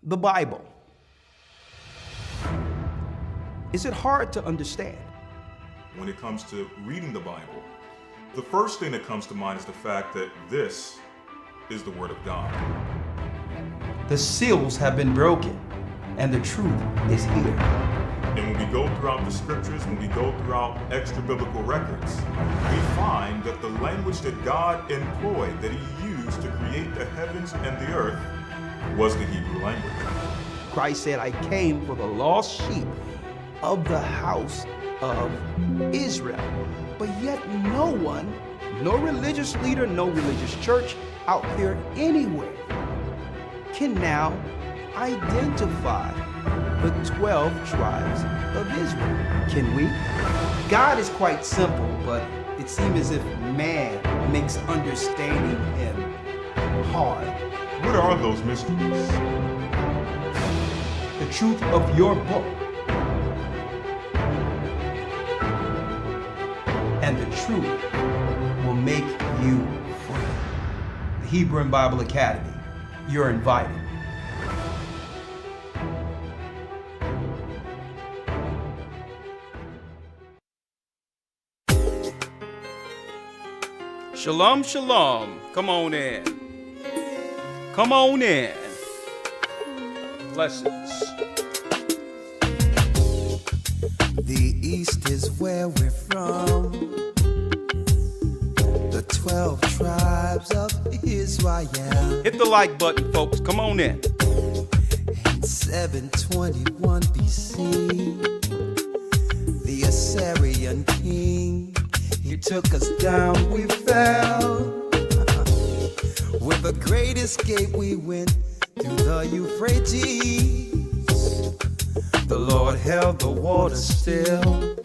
The Bible. Is it hard to understand? When it comes to reading the Bible, the first thing that comes to mind is the fact that this is the Word of God. The seals have been broken, and the truth is here. And when we go throughout the scriptures, when we go throughout extra biblical records, we find that the language that God employed, that He used to create the heavens and the earth, was the Hebrew language. Christ said, I came for the lost sheep of the house of Israel. But yet no one, no religious leader, no religious church out there anywhere can now identify the 12 tribes of Israel. Can we? God is quite simple, but it seems as if man makes understanding Him hard. What are those mysteries? The truth of your book and the truth will make you free. The Hebrew and Bible Academy, you're invited. Shalom, shalom. Come on in. Come on in. Blessings. The East is where we're from. The 12 tribes of Israel. Hit the like button, folks. Come on in. In 721 BC, the Assyrian king, he took us down, we fell. With a great escape, we went through the Euphrates. The Lord held the water still.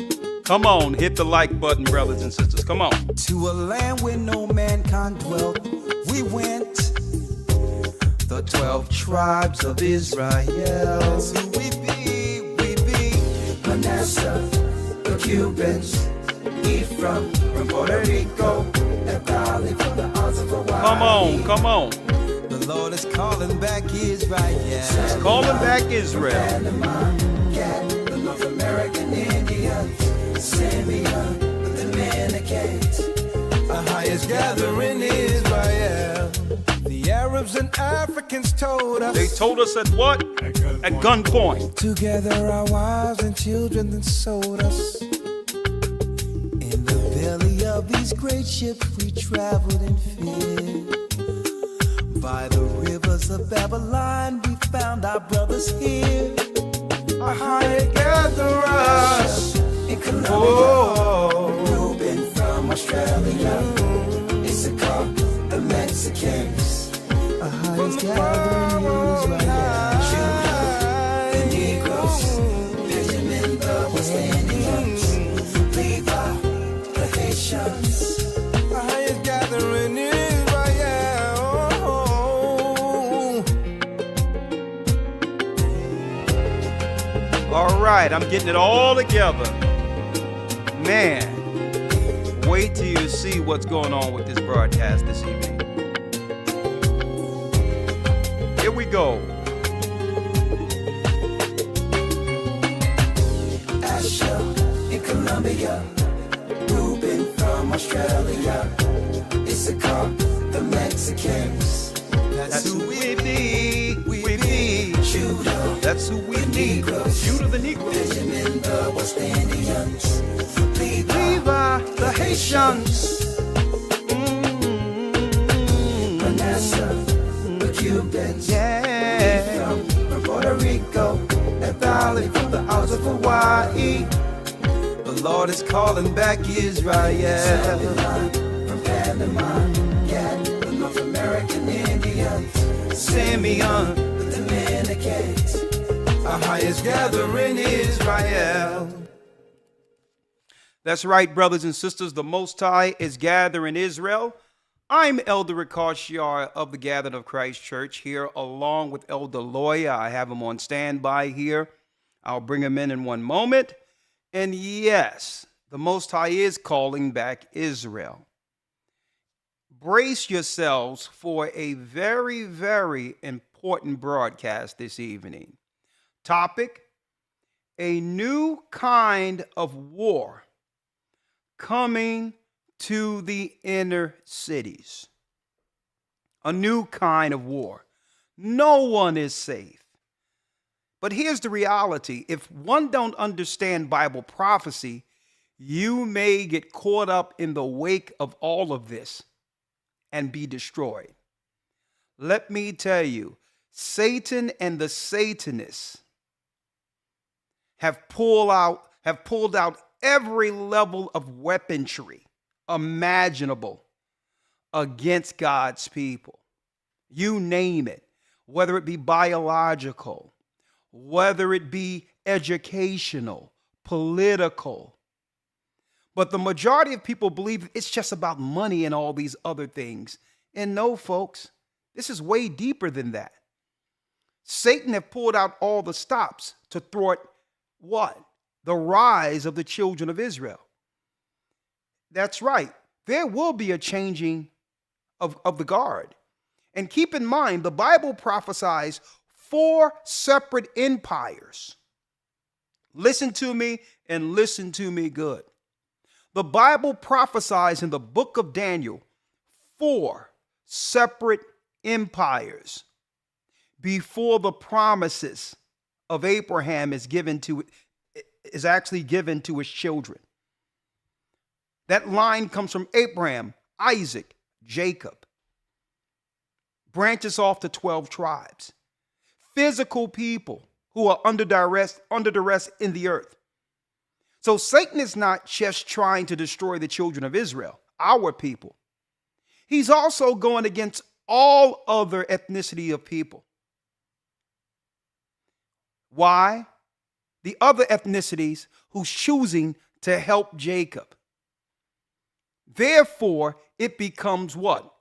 Come on, hit the like button, brothers and sisters. Come on. To a land where no mankind dwelt, we went. The 12 tribes of Israel. That's who we be. Manasseh, the Cubans, Ephraim, from Puerto Rico, and Valley from the odds of Hawaii. Come on, come on. The Lord is calling back Israel. He's calling back Israel. The North American Indians, Simeon, the Dominicans, the highest gathering Israel. The Arabs and Africans told us. They told us at what? At gunpoint. Together our wives and children then sold us. In the belly of these great ships we traveled in fear. By the rivers of Babylon we found our brothers here. Our hired gatherers in Colombia, Reuben from Australia, Issachar, the Mexicans. Our highest gathering is Judah, the Negroes, Benjamin, the West Indians, Levi, the Haitians. Our highest gathering is All right, I'm getting it all together. Man, wait till you see what's going on with this broadcast this evening. Here we go. Asher in Colombia, Reuben from Australia, Issachar, the Mexicans. That's who we be. We be Judah. That's who we need. Judah the Negro. Benjamin, the West Indians. Levi, the Haitians. Manasseh, the Cubans. Yeah. From Puerto Rico, and Valley from the Isles of Hawaii. The Lord is calling back Israel. From Panama, the North American Indians. Simeon, the Dominicans. Our highest gathering Israel. That's right, brothers and sisters. The Most High is gathering Israel. I'm Elder Ricard Shiar of the Gathered of Christ Church here along with Elder Loya. I have him on standby here. I'll bring him in one moment. And yes, the Most High is calling back Israel. Brace yourselves for a very, very important important broadcast this evening. Topic: a new kind of war coming to the inner cities. A new kind of war. No one is safe. But here's the reality. If one don't understand Bible prophecy, you may get caught up in the wake of all of this and be destroyed. Let me tell you, Satan and the Satanists have pulled out every level of weaponry imaginable against God's people. You name it, whether it be biological, whether it be educational, political. But the majority of people believe it's just about money and all these other things. And no, folks, this is way deeper than that. Satan have pulled out all the stops to thwart what? The rise of the children of Israel. That's right. There will be a changing of the guard. And keep in mind, the Bible prophesies 4 separate empires. Listen to me and listen to me good. The Bible prophesies in the book of Daniel 4 separate empires before the promises of Abraham is actually given to his children. That line comes from Abraham, Isaac, Jacob. Branches off to 12 tribes. Physical people who are under duress in the earth. So Satan is not just trying to destroy the children of Israel, our people. He's also going against all other ethnicity of people. Why? The other ethnicities who's choosing to help Jacob. Therefore, it becomes what?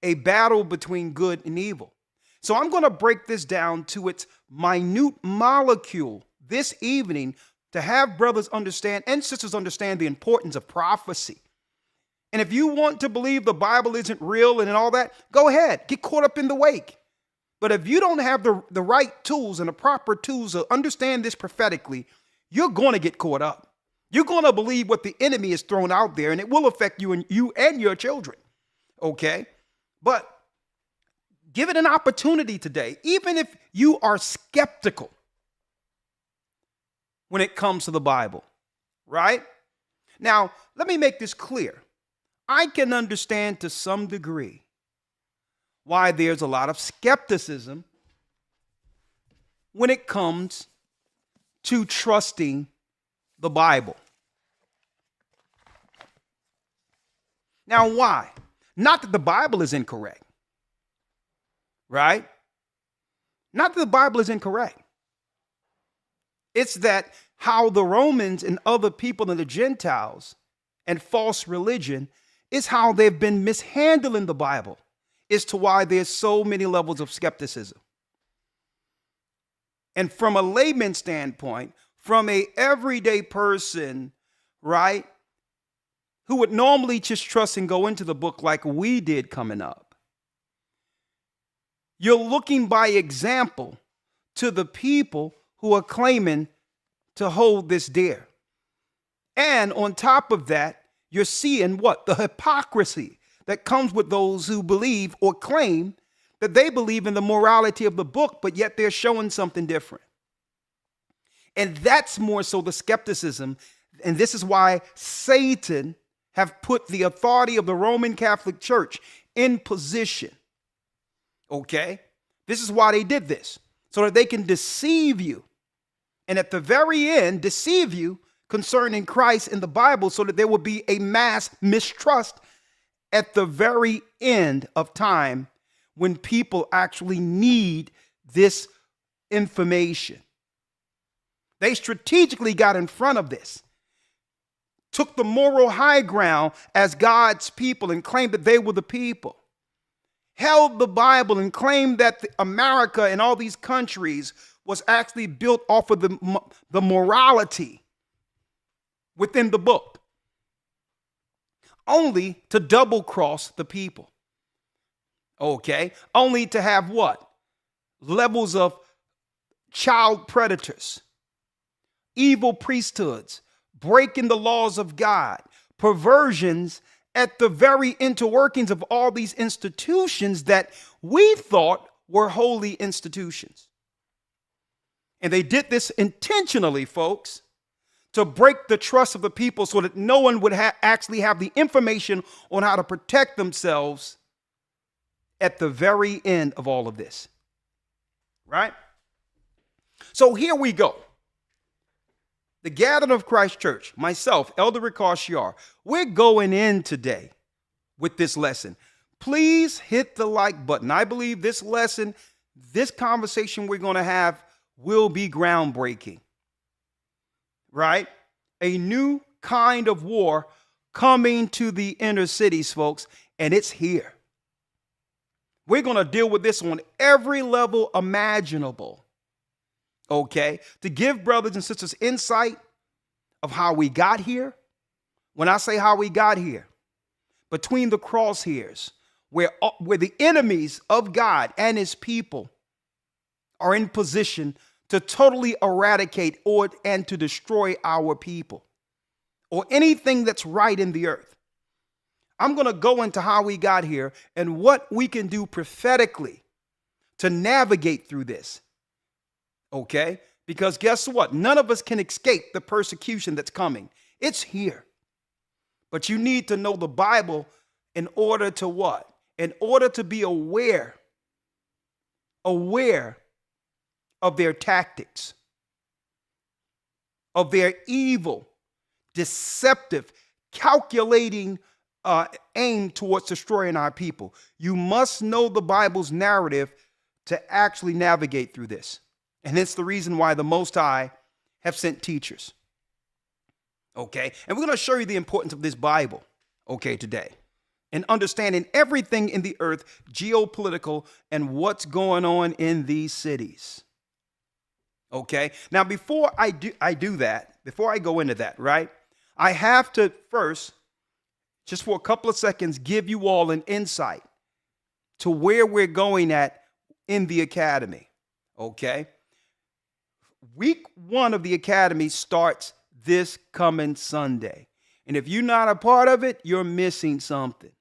A battle between good and evil. So I'm going to break this down to its minute molecule this evening to have brothers understand and sisters understand the importance of prophecy. And if you want to believe the Bible isn't real and all that, go ahead, get caught up in the wake. But if you don't have the right tools and the proper tools to understand this prophetically, you're going to get caught up. You're going to believe what the enemy is thrown out there, and it will affect you and your children. Okay? But give it an opportunity today, even if you are skeptical when it comes to the Bible, right? Now, let me make this clear. I can understand to some degree why there's a lot of skepticism when it comes to trusting the Bible. Now, why? Not that the Bible is incorrect, right? Not that the Bible is incorrect. It's that how the Romans and other people and the Gentiles and false religion is how they've been mishandling the Bible as to why there's so many levels of skepticism. And from a layman standpoint, from a everyday person, right, who would normally just trust and go into the book like we did coming up, you're looking by example to the people who are claiming to hold this dear. And on top of that, you're seeing what? The hypocrisy that comes with those who believe or claim that they believe in the morality of the book, but yet they're showing something different. And that's more so the skepticism. And this is why Satan have put the authority of the Roman Catholic Church in position. Okay? This is why they did this, so that they can deceive you. And at the very end, deceive you concerning Christ in the Bible, so that there will be a mass mistrust at the very end of time when people actually need this information. They strategically got in front of this, took the moral high ground as God's people and claimed that they were the people, held the Bible and claimed that America and all these countries was actually built off of the morality within the book, only to double cross the people. Okay, only to have what? levels of child predators, evil priesthoods, breaking the laws of God, perversions at the very interworkings of all these institutions that we thought were holy institutions. And they did this intentionally, folks, to break the trust of the people so that no one would actually have the information on how to protect themselves at the very end of all of this. Right? So here we go. The Gathering of Christ Church, myself, Elder Ricard Shiar, we're going in today with this lesson. Please hit the like button. I believe this lesson, this conversation we're going to have will be groundbreaking. Right? A new kind of war coming to the inner cities, folks, and it's here. We're going to deal with this on every level imaginable. Okay? To give brothers and sisters insight of how we got here. When I say how we got here, between the crosshairs, where the enemies of God and his people are in position to totally eradicate and to destroy our people or anything that's right in the earth. I'm going to go into how we got here and what we can do prophetically to navigate through this. Okay? Because guess what? None of us can escape the persecution that's coming. It's here. But you need to know the Bible in order to what? In order to be aware of their tactics, of their evil, deceptive, calculating aim towards destroying our people. You must know the Bible's narrative to actually navigate through this. And it's the reason why the Most High have sent teachers. Okay? And we're going to show you the importance of this Bible, okay, today. And understanding everything in the earth, geopolitical, and what's going on in these cities. Okay? Now, before I do that, before I go into that, right, I have to first, just for a couple of seconds, give you all an insight to where we're going at in the academy. Okay? Week 1 of the academy starts this coming Sunday. And if you're not a part of it, you're missing something.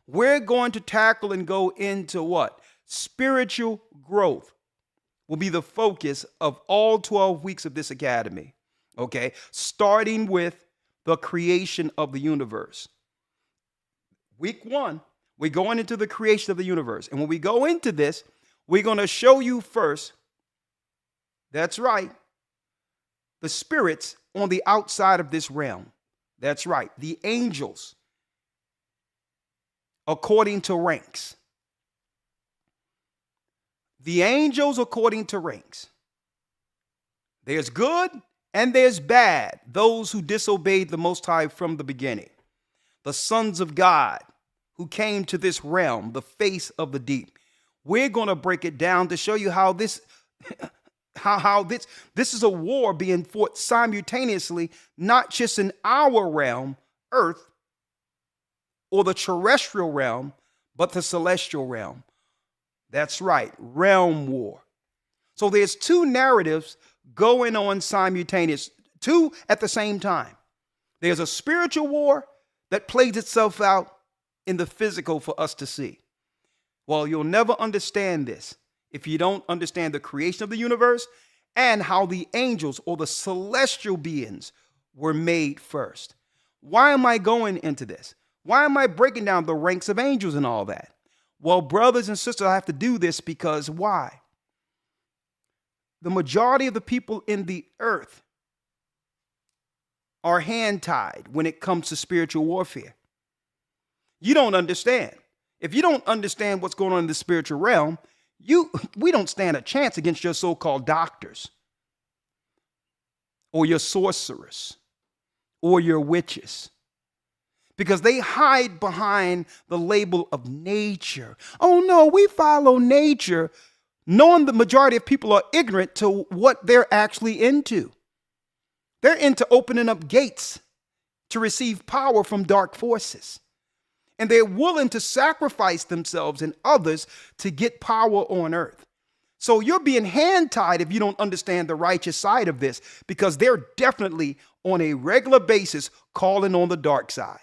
We're going to tackle and go into what? Spiritual growth will be the focus of all 12 weeks of this academy. Okay? Starting with the creation of the universe. Week 1, we're going into the creation of the universe. And when we go into this, we're going to show you first, that's right, the spirits on the outside of this realm. That's right, the angels, according to ranks. The angels according to ranks. There's good and there's bad, those who disobeyed the Most High from the beginning. The sons of God who came to this realm, the face of the deep. We're going to break it down to show you how this is a war being fought simultaneously, not just in our realm, earth, or the terrestrial realm, but the celestial realm. That's right, realm war. So there's two narratives going on simultaneous, two at the same time. There's a spiritual war that plays itself out in the physical for us to see. Well, you'll never understand this if you don't understand the creation of the universe and how the angels or the celestial beings were made first. Why am I going into this? Why am I breaking down the ranks of angels and all that? Well, brothers and sisters, I have to do this because why? The majority of the people in the earth are hand-tied when it comes to spiritual warfare. You don't understand. If you don't understand what's going on in the spiritual realm, we don't stand a chance against your so-called doctors or your sorcerers or your witches, because they hide behind the label of nature. Oh no, we follow nature, knowing the majority of people are ignorant to what they're actually into. They're into opening up gates to receive power from dark forces. And they're willing to sacrifice themselves and others to get power on earth. So you're being hand-tied if you don't understand the righteous side of this, because they're definitely on a regular basis calling on the dark side.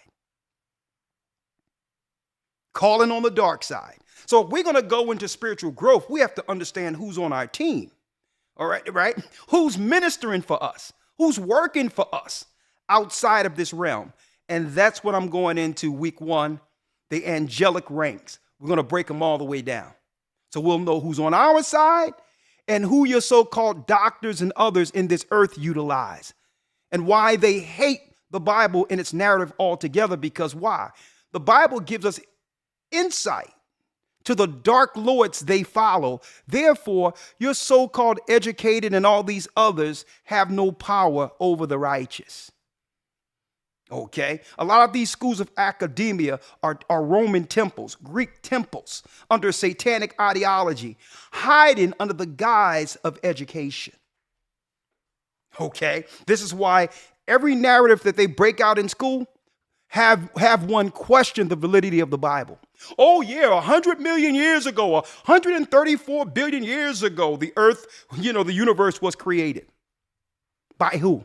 Calling on the dark side. So if we're going to go into spiritual growth, we have to understand who's on our team. All right, right? Who's ministering for us? Who's working for us outside of this realm? And that's what I'm going into week 1, the angelic ranks. We're going to break them all the way down. So we'll know who's on our side and who your so-called doctors and others in this earth utilize, and why they hate the Bible and its narrative altogether. Because why? The Bible gives us insight to the dark lords they follow. Therefore, your so-called educated and all these others have no power over the righteous. Okay, a lot of these schools of academia are Roman temples, Greek temples under satanic ideology, hiding under the guise of education. Okay, this is why every narrative that they break out in school have one question the validity of the Bible. Oh yeah, 100 million years ago, 134 billion years ago, the earth, the universe was created. By who?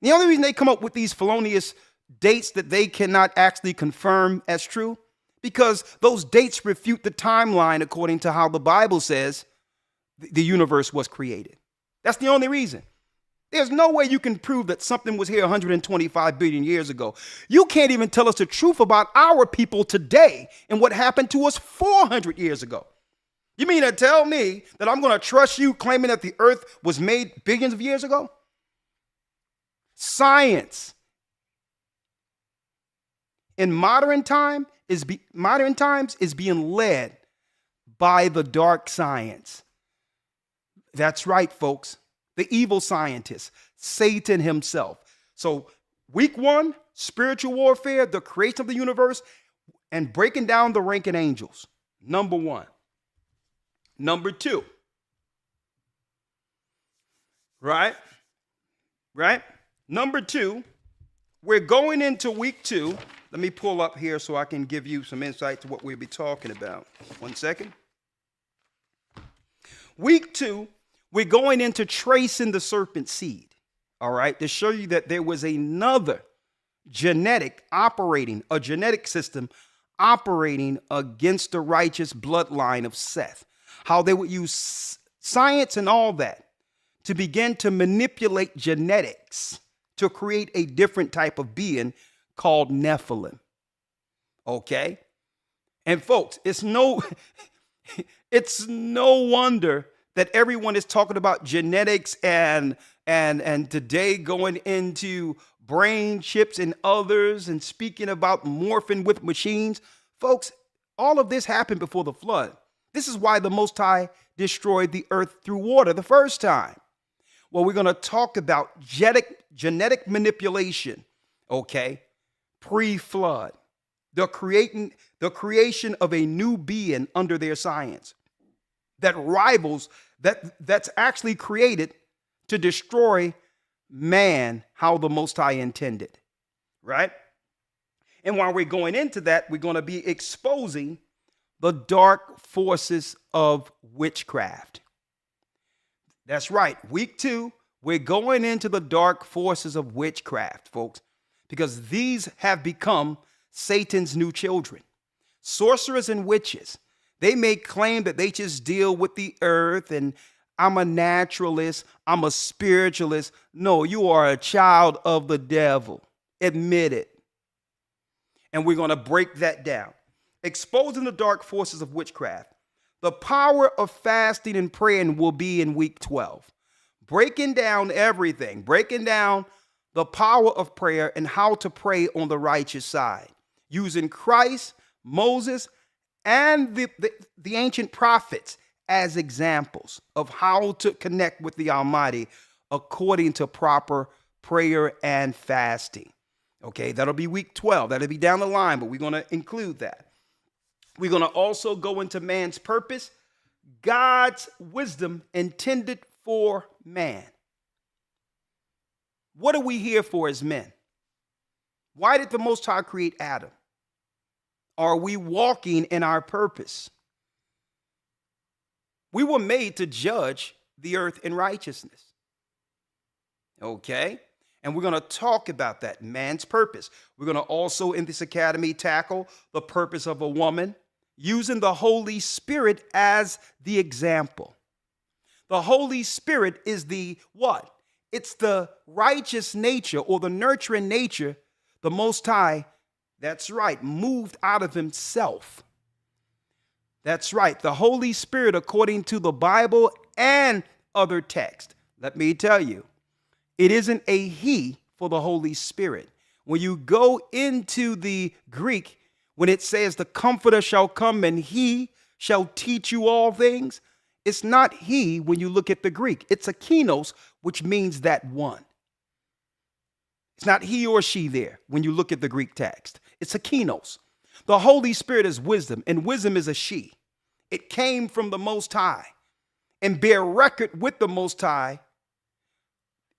The only reason they come up with these felonious dates that they cannot actually confirm as true, because those dates refute the timeline according to how the Bible says the universe was created. That's the only reason. There's no way you can prove that something was here 125 billion years ago. You can't even tell us the truth about our people today and what happened to us 400 years ago. You mean to tell me that I'm going to trust you claiming that the earth was made billions of years ago? Science in modern times is being led by the dark science. That's right, folks. The evil scientist, Satan himself. So week 1, spiritual warfare, the creation of the universe, and breaking down the ranking angels. Number 1. Number 2. Right? Number 2, we're going into week 2. Let me pull up here so I can give you some insight to what we'll be talking about. 1 second. Week 2, we're going into tracing the serpent seed. All right, to show you that there was another genetic system operating against the righteous bloodline of Seth. How they would use science and all that to begin to manipulate genetics to create a different type of being called Nephilim. Okay? And folks, it's no wonder that everyone is talking about genetics and today going into brain chips and others and speaking about morphing with machines. Folks, all of this happened before the flood. This is why the Most High destroyed the earth through water the first time. Well, we're going to talk about genetic manipulation, okay, pre-flood, the creation of a new being under their science that rivals, that's actually created to destroy man how the Most High intended, right? And while we're going into that, we're going to be exposing the dark forces of witchcraft. That's right. Week 2, we're going into the dark forces of witchcraft, folks, because these have become Satan's new children. Sorcerers and witches, they may claim that they just deal with the earth and I'm a naturalist, I'm a spiritualist. No, you are a child of the devil. Admit it. And we're going to break that down. Exposing the dark forces of witchcraft. The power of fasting and praying will be in week 12. Breaking down everything, breaking down the power of prayer and how to pray on the righteous side, using Christ, Moses, and the ancient prophets as examples of how to connect with the Almighty according to proper prayer and fasting. Okay, that'll be week 12. That'll be down the line, but we're going to include that. We're going to also go into man's purpose, God's wisdom intended for man. What are we here for as men? Why did the Most High create Adam? Are we walking in our purpose? We were made to judge the earth in righteousness. Okay? And we're going to talk about that, man's purpose. We're going to also, in this academy, tackle the purpose of a woman using the Holy Spirit as the example. The Holy Spirit is the what? It's the righteous nature or the nurturing nature, the Most High, that's right, moved out of himself. That's right. The Holy Spirit, according to the Bible and other texts, let me tell you, it isn't a he for the Holy Spirit. When you go into the Greek, when it says the Comforter shall come and he shall teach you all things, it's not he when you look at the Greek. It's a kinos, which means that one. It's not he or she there when you look at the Greek text. It's a kinos. The Holy Spirit is wisdom, and wisdom is a she. It came from the Most High and bear record with the Most High.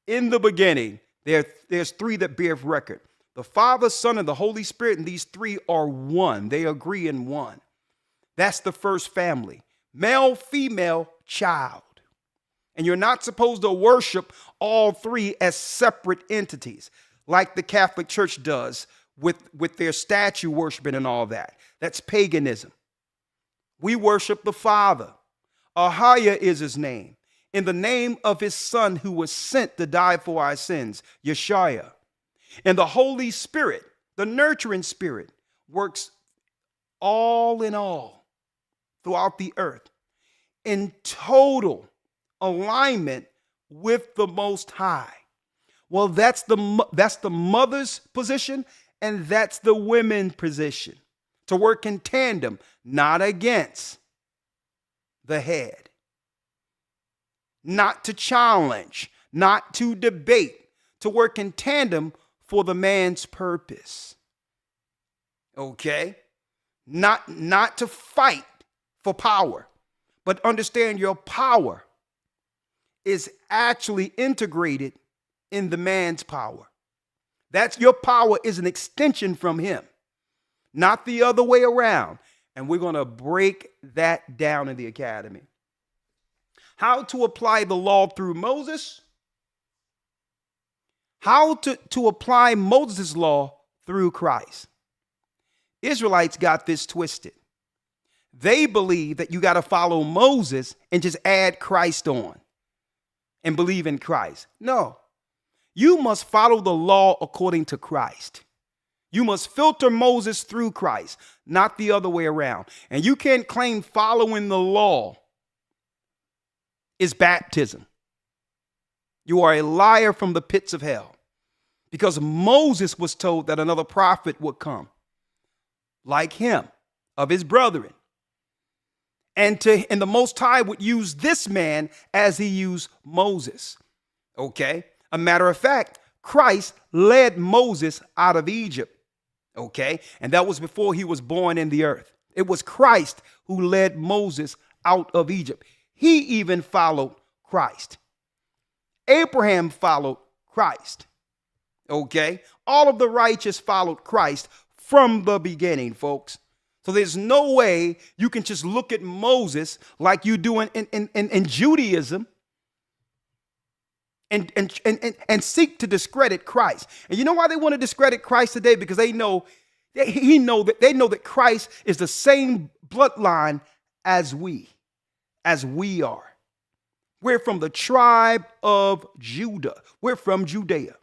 In the beginning, there's three that bear record. The Father, Son, and the Holy Spirit, and these three are one. They agree in one. That's the first family. Male, female, child. And you're not supposed to worship all three as separate entities, like the Catholic Church does with their statue worshiping and all that. That's paganism. We worship the Father. Ahia is his name. In the name of his Son who was sent to die for our sins, Yeshua. And the Holy Spirit, the nurturing spirit, works all in all throughout the earth in total alignment with the Most High. Well, that's the mother's position, and that's the women's position. To work in tandem, not against the head. Not to challenge, not to debate, to work in tandem for the man's purpose. Okay? Not to fight for power, but understand your power is actually integrated in the man's power. That's your power is an extension from him, not the other way around. And we're going to break that down in the academy. How to apply the law through Moses. How to apply Moses' law through Christ. Israelites got this twisted. They believe that you got to follow Moses and just add Christ on and believe in Christ. No, you must follow the law according to Christ. You must filter Moses through Christ, not the other way around. And you can't claim following the law is baptism. You are a liar from the pits of hell, because Moses was told that another prophet would come like him, of his brethren. And the Most High would use this man as he used Moses. Okay? A matter of fact, Christ led Moses out of Egypt. Okay? And that was before he was born in the earth. It was Christ who led Moses out of Egypt. He even followed Christ. Abraham followed Christ. Okay? All of the righteous followed Christ from the beginning, folks. So there's no way you can just look at Moses like you do in Judaism and seek to discredit Christ. And you know why they want to discredit Christ today? Because they know that Christ is the same bloodline as we are. We're from the tribe of Judah. We're from Judea.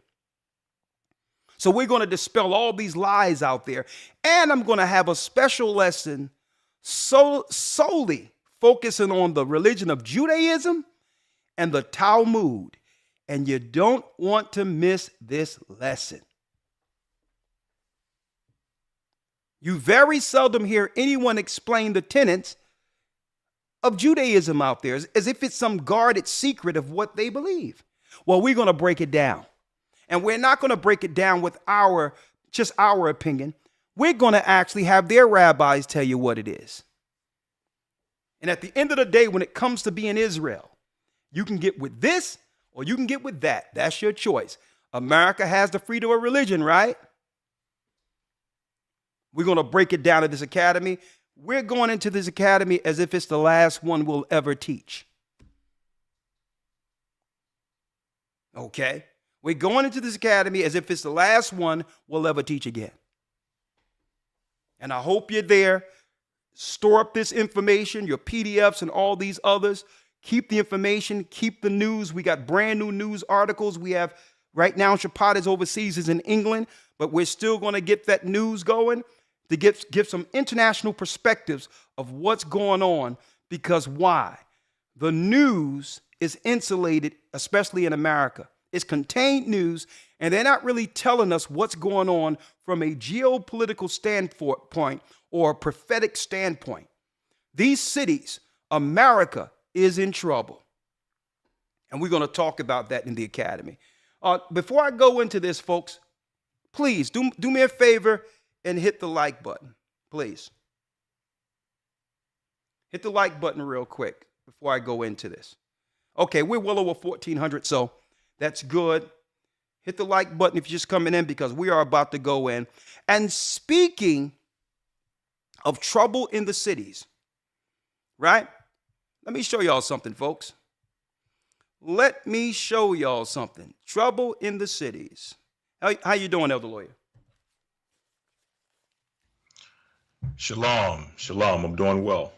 So we're going to dispel all these lies out there. And I'm going to have a special lesson solely focusing on the religion of Judaism and the Talmud. And you don't want to miss this lesson. You very seldom hear anyone explain the tenets of Judaism out there as if it's some guarded secret of what they believe. Well, we're going to break it down. And we're not going to break it down with just our opinion. We're going to actually have their rabbis tell you what it is. And at the end of the day, when it comes to being Israel, you can get with this or you can get with that. That's your choice. America has the freedom of religion, right? We're going to break it down at this academy. We're going into this academy as if it's the last one we'll ever teach. Okay? We're going into this academy as if it's the last one we'll ever teach again. And I hope you're there. Store up this information, your PDFs and all these others. Keep the information, keep the news. We got brand new news articles. We have right now, Shaphat is overseas, is in England, but we're still going to get that news going to give some international perspectives of what's going on. Because why? The news is insulated, especially in America. It's contained news, and they're not really telling us what's going on from a geopolitical standpoint or a prophetic standpoint. These cities, America is in trouble. And we're going to talk about that in the academy. Before I go into this, folks, please do me a favor and hit the like button, please. Hit the like button real quick before I go into this. Okay, we're well over 1,400, so that's good. Hit the like button if you're just coming in, because we are about to go in. And speaking of trouble in the cities, right? Let me show y'all something, folks. Let me show y'all something. Trouble in the cities. How you doing, Elder Lawyer? Shalom. Shalom. I'm doing well.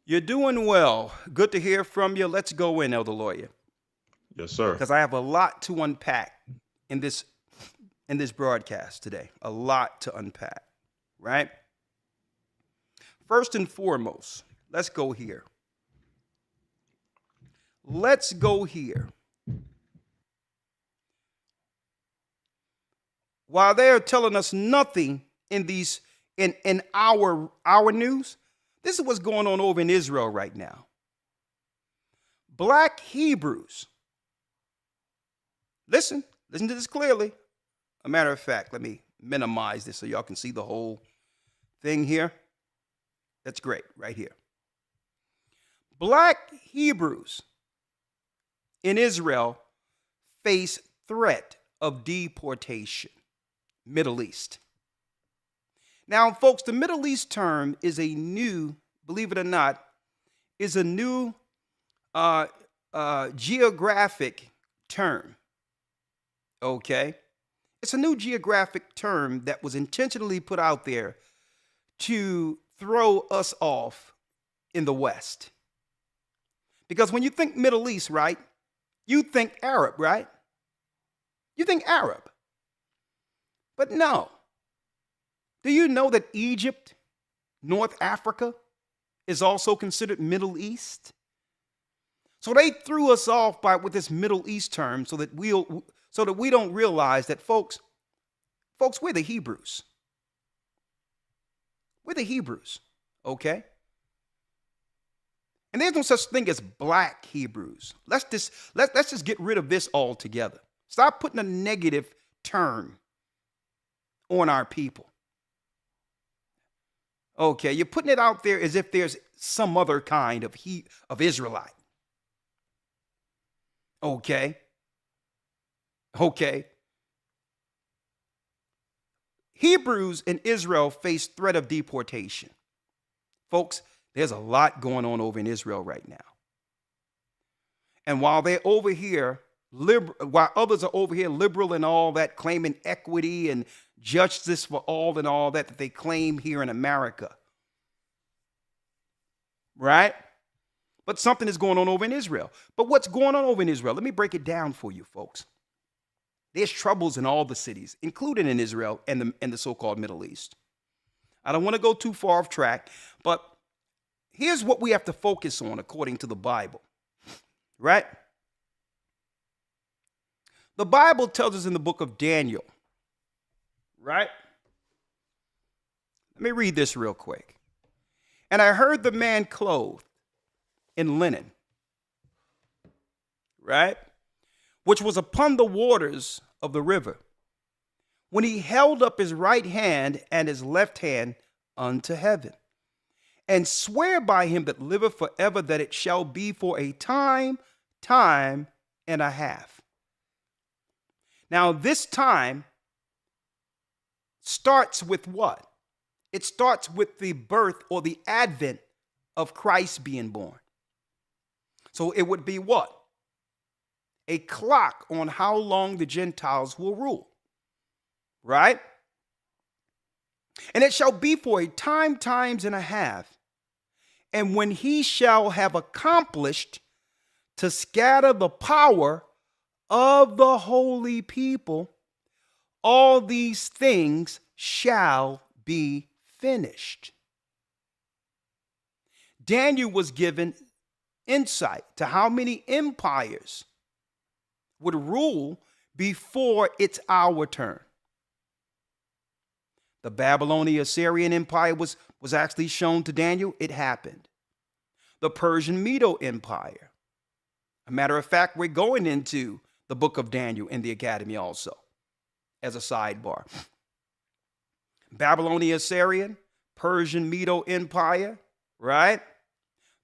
You're doing well. Good to hear from you. Let's go in, Elder Lawyer. Yes, sir. Because I have a lot to unpack in this broadcast today. A lot to unpack, right? First and foremost, let's go here. Let's go here. While they're telling us nothing in these in our news, this is what's going on over in Israel right now. Black Hebrews. Listen to this clearly. A matter of fact, let me minimize this so y'all can see the whole thing here. That's great, right here. Black Hebrews in Israel face threat of deportation. Middle East. Now, folks, the Middle East term is a new, believe it or not, is a new geographic term. Okay? It's a new geographic term that was intentionally put out there to throw us off in the West. Because when you think Middle East, right, you think Arab, right? You think Arab. But no. Do you know that Egypt, North Africa, is also considered Middle East? So they threw us off with this Middle East term so that we don't realize that, folks, we're the Hebrews. We're the Hebrews, okay? And there's no such thing as black Hebrews. Let's just get rid of this altogether. Stop putting a negative term on our people. Okay, you're putting it out there as if there's some other kind of Israelite. Okay. Hebrews in Israel face threat of deportation. Folks, there's a lot going on over in Israel right now. And while they're over here, while others are over here liberal and all that, claiming equity and justice for all and all that they claim here in America. Right? But something is going on over in Israel. But what's going on over in Israel? Let me break it down for you, folks. There's troubles in all the cities, including in Israel and the so-called Middle East. I don't want to go too far off track, but here's what we have to focus on according to the Bible. Right? The Bible tells us in the book of Daniel, right? Let me read this real quick. And I heard the man clothed in linen, right? Which was upon the waters of the river, when he held up his right hand and his left hand unto heaven, and swear by him that liveth forever that it shall be for a time and a half. Now, this time starts with what? It starts with the birth or the advent of Christ being born. So it would be what? A clock on how long the Gentiles will rule, right? And it shall be for a time, times and a half. And when he shall have accomplished to scatter the power of the holy people, all these things shall be finished. Daniel was given insight to how many empires would rule before it's our turn. The Babylonian Assyrian Empire was actually shown to Daniel. It happened. The Persian Medo Empire. A matter of fact, we're going into the book of Daniel in the academy also, as a sidebar. Babylonian Assyrian, Persian Medo Empire, right?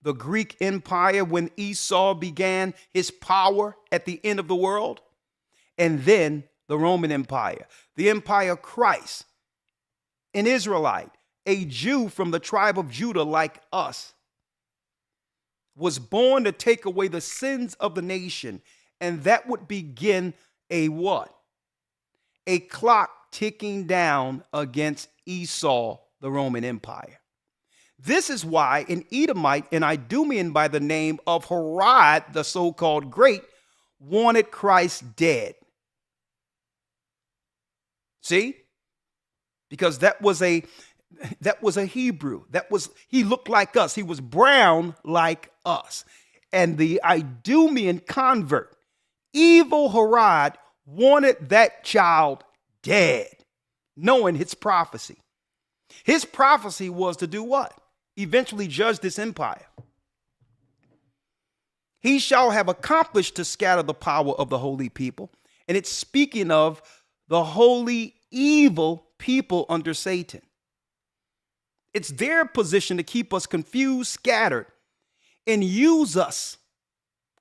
The Greek Empire when Esau began his power at the end of the world. And then the Roman Empire, the Empire of Christ, an Israelite, a Jew from the tribe of Judah like us, was born to take away the sins of the nation. And that would begin a what? A clock ticking down against Esau, the Roman Empire. This is why an Edomite, an Idumean by the name of Herod, the so-called great, wanted Christ dead. See? Because that was a Hebrew. He looked like us. He was brown like us. And the Idumean convert, evil Herod, wanted that child dead, knowing his prophecy. His prophecy was to do what? Eventually judge this empire. He shall have accomplished to scatter the power of the holy people. And it's speaking of the holy evil people under Satan. It's their position to keep us confused, scattered, and use us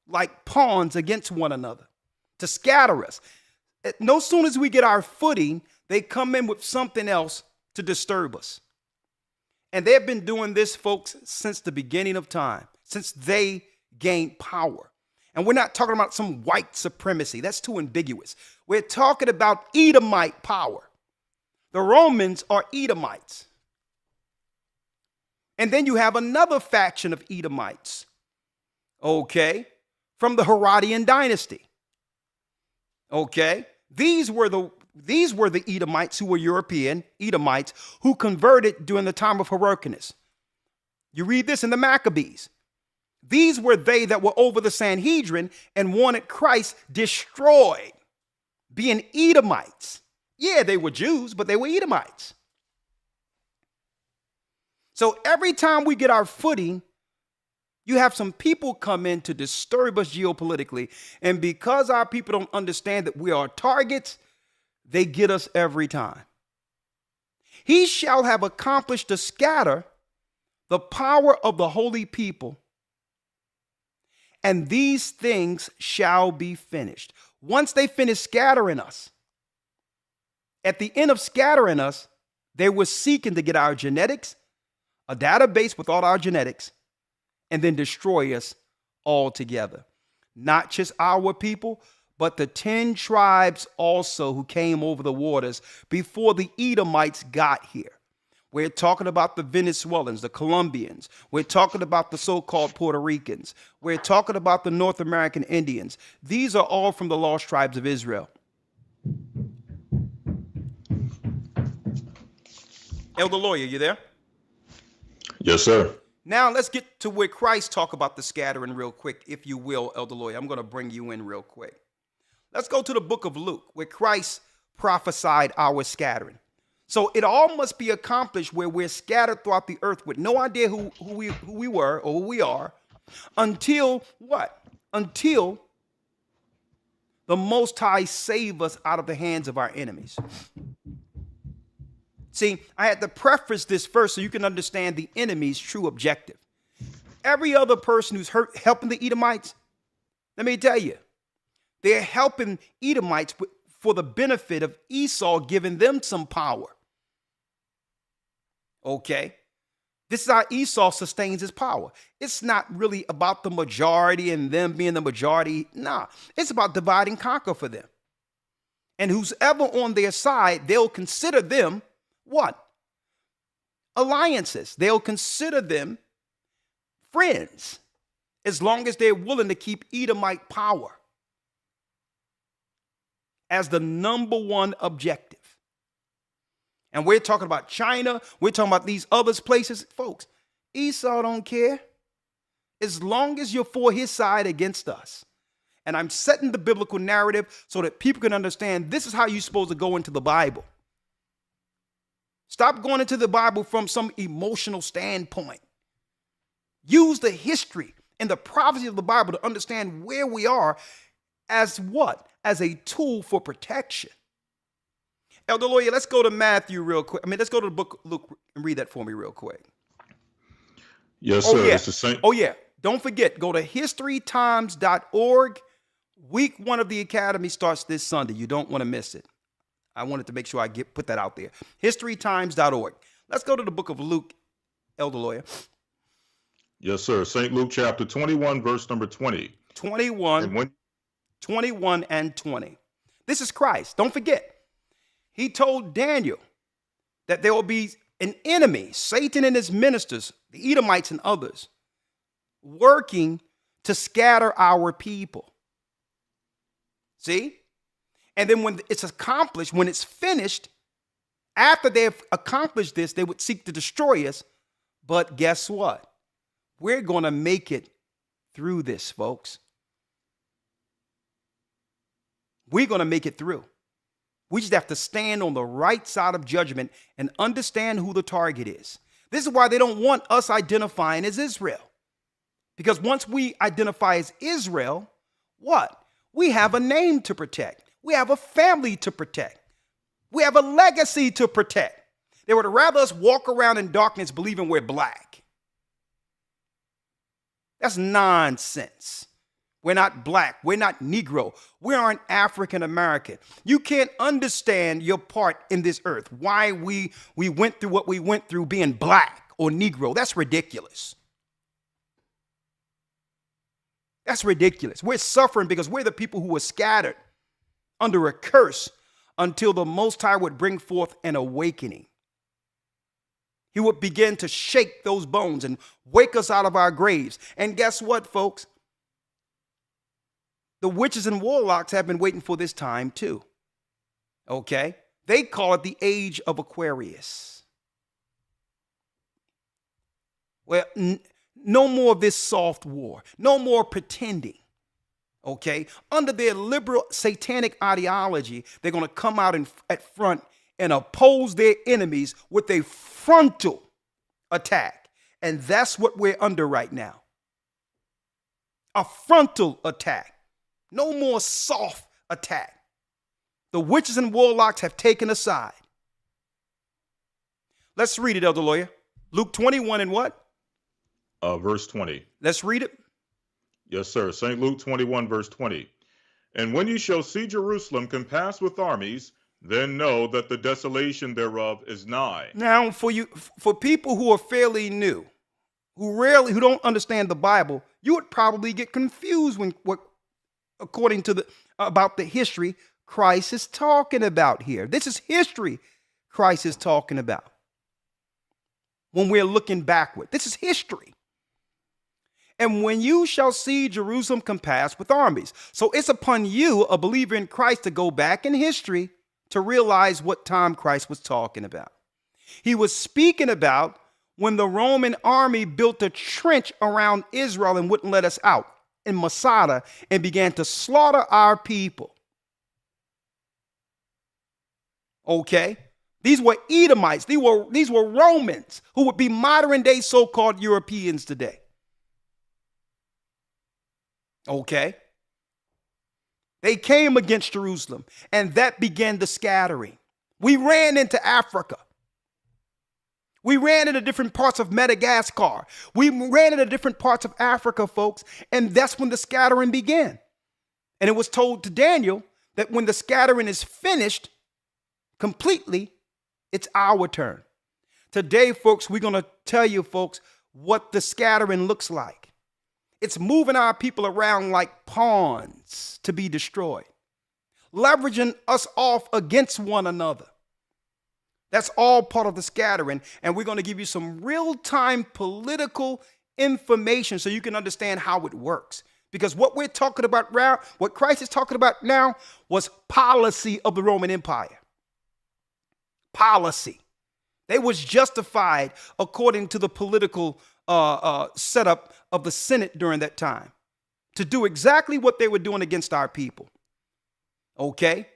like pawns against one another, to scatter us. No sooner as we get our footing, they come in with something else to disturb us. And they've been doing this, folks, since the beginning of time, since they gained power. And we're not talking about some white supremacy. That's too ambiguous. We're talking about Edomite power. The Romans are Edomites. And then you have another faction of Edomites, okay, from the Herodian dynasty. Okay, these were the Edomites who were European Edomites who converted during the time of Hyrcanus. You read this in the Maccabees. These were they that were over the Sanhedrin and wanted Christ destroyed, being Edomites. Yeah, they were Jews, but they were Edomites. So every time we get our footing, you have some people come in to disturb us geopolitically. And because our people don't understand that we are targets, they get us every time. He shall have accomplished to scatter the power of the holy people, and these things shall be finished. Once they finish scattering us, at the end of scattering us, they were seeking to get our genetics, a database with all our genetics, and then destroy us altogether. Not just our people, but the 10 tribes also who came over the waters before the Edomites got here. We're talking about the Venezuelans, the Colombians. We're talking about the so-called Puerto Ricans. We're talking about the North American Indians. These are all from the lost tribes of Israel. Elder Lawyer, you there? Yes, sir. Now let's get to where Christ talk about the scattering real quick, if you will, Elder Lawyer. I'm going to bring you in real quick. Let's go to the book of Luke, where Christ prophesied our scattering. So it all must be accomplished where we're scattered throughout the earth with no idea who we were or who we are, until what? Until the Most High save us out of the hands of our enemies. See, I had to preface this first so you can understand the enemy's true objective. Every other person who's helping the Edomites, let me tell you, they're helping Edomites for the benefit of Esau, giving them some power. Okay. This is how Esau sustains his power. It's not really about the majority and them being the majority. Nah, it's about divide and conquer for them. And who's ever on their side, they'll consider them what? Alliances. They'll consider them friends, as long as they're willing to keep Edomite power as the number one objective. And we're talking about China. We're talking about these other places. Folks, Esau don't care as long as you're for his side against us. And I'm setting the biblical narrative so that people can understand this is how you're supposed to go into the Bible. Stop going into the Bible from some emotional standpoint. Use the history and the prophecy of the Bible to understand where we are as what? As a tool for protection. Elder Lawyer, let's go to Matthew real quick. Let's go to the book of Luke and read that for me real quick. Yes, sir. Yeah. It's the same. Oh, yeah. Don't forget, go to historytimes.org. Week 1 of the Academy starts this Sunday. You don't want to miss it. I wanted to make sure I put that out there. historytimes.org. Let's go to the book of Luke, Elder Lawyer. Yes, sir. St. Luke chapter 21, verse number 20. 21 and 20. This is Christ. Don't forget. He told Daniel that there will be an enemy, Satan and his ministers, the Edomites and others, working to scatter our people. See? And then when it's accomplished, when it's finished, after they've accomplished this, they would seek to destroy us. But guess what? We're going to make it through this, folks. We're going to make it through. We just have to stand on the right side of judgment and understand who the target is. This is why they don't want us identifying as Israel. Because once we identify as Israel, what? We have a name to protect. We have a family to protect. We have a legacy to protect. They would rather us walk around in darkness believing we're black. That's nonsense. We're not black. We're not Negro. We aren't African American. You can't understand your part in this earth, why we went through what we went through being black or Negro. That's ridiculous. That's ridiculous. We're suffering because we're the people who were scattered under a curse until the Most High would bring forth an awakening. He would begin to shake those bones and wake us out of our graves. And guess what, folks? The witches and warlocks have been waiting for this time too. Okay? They call it the age of Aquarius. Well, no more of this soft war. No more pretending. Okay? Under their liberal satanic ideology, they're going to come out at front and oppose their enemies with a frontal attack. And that's what we're under right now. A frontal attack. No more soft attack. The witches and warlocks have taken a side. Let's read it, Elder Lawyer. Luke 21 and what? Verse 20. Let's read it. Yes, sir. St. Luke 21, verse 20. And when you shall see Jerusalem compassed with armies, then know that the desolation thereof is nigh. Now, for people who are fairly new, who don't understand the Bible, you would probably get confused according to about the history Christ is talking about here. This is history Christ is talking about. When we're looking backward, this is history. And when you shall see Jerusalem compassed with armies. So it's upon you, a believer in Christ, to go back in history to realize what time Christ was talking about. He was speaking about when the Roman army built a trench around Israel and wouldn't let us out in Masada and began to slaughter our people. Okay? These were Edomites. These were Romans who would be modern day so-called Europeans today. Okay? They came against Jerusalem, and that began the scattering. We ran into Africa. We ran into different parts of Madagascar. We ran into different parts of Africa, folks, and that's when the scattering began. And it was told to Daniel that when the scattering is finished completely, it's our turn. Today, folks, we're going to tell you, folks, what the scattering looks like. It's moving our people around like pawns to be destroyed, leveraging us off against one another. That's all part of the scattering. And we're going to give you some real-time political information so you can understand how it works. Because what we're talking about now, what Christ is talking about now, was policy of the Roman Empire. Policy. They was justified according to the political setup of the Senate during that time to do exactly what they were doing against our people. Okay?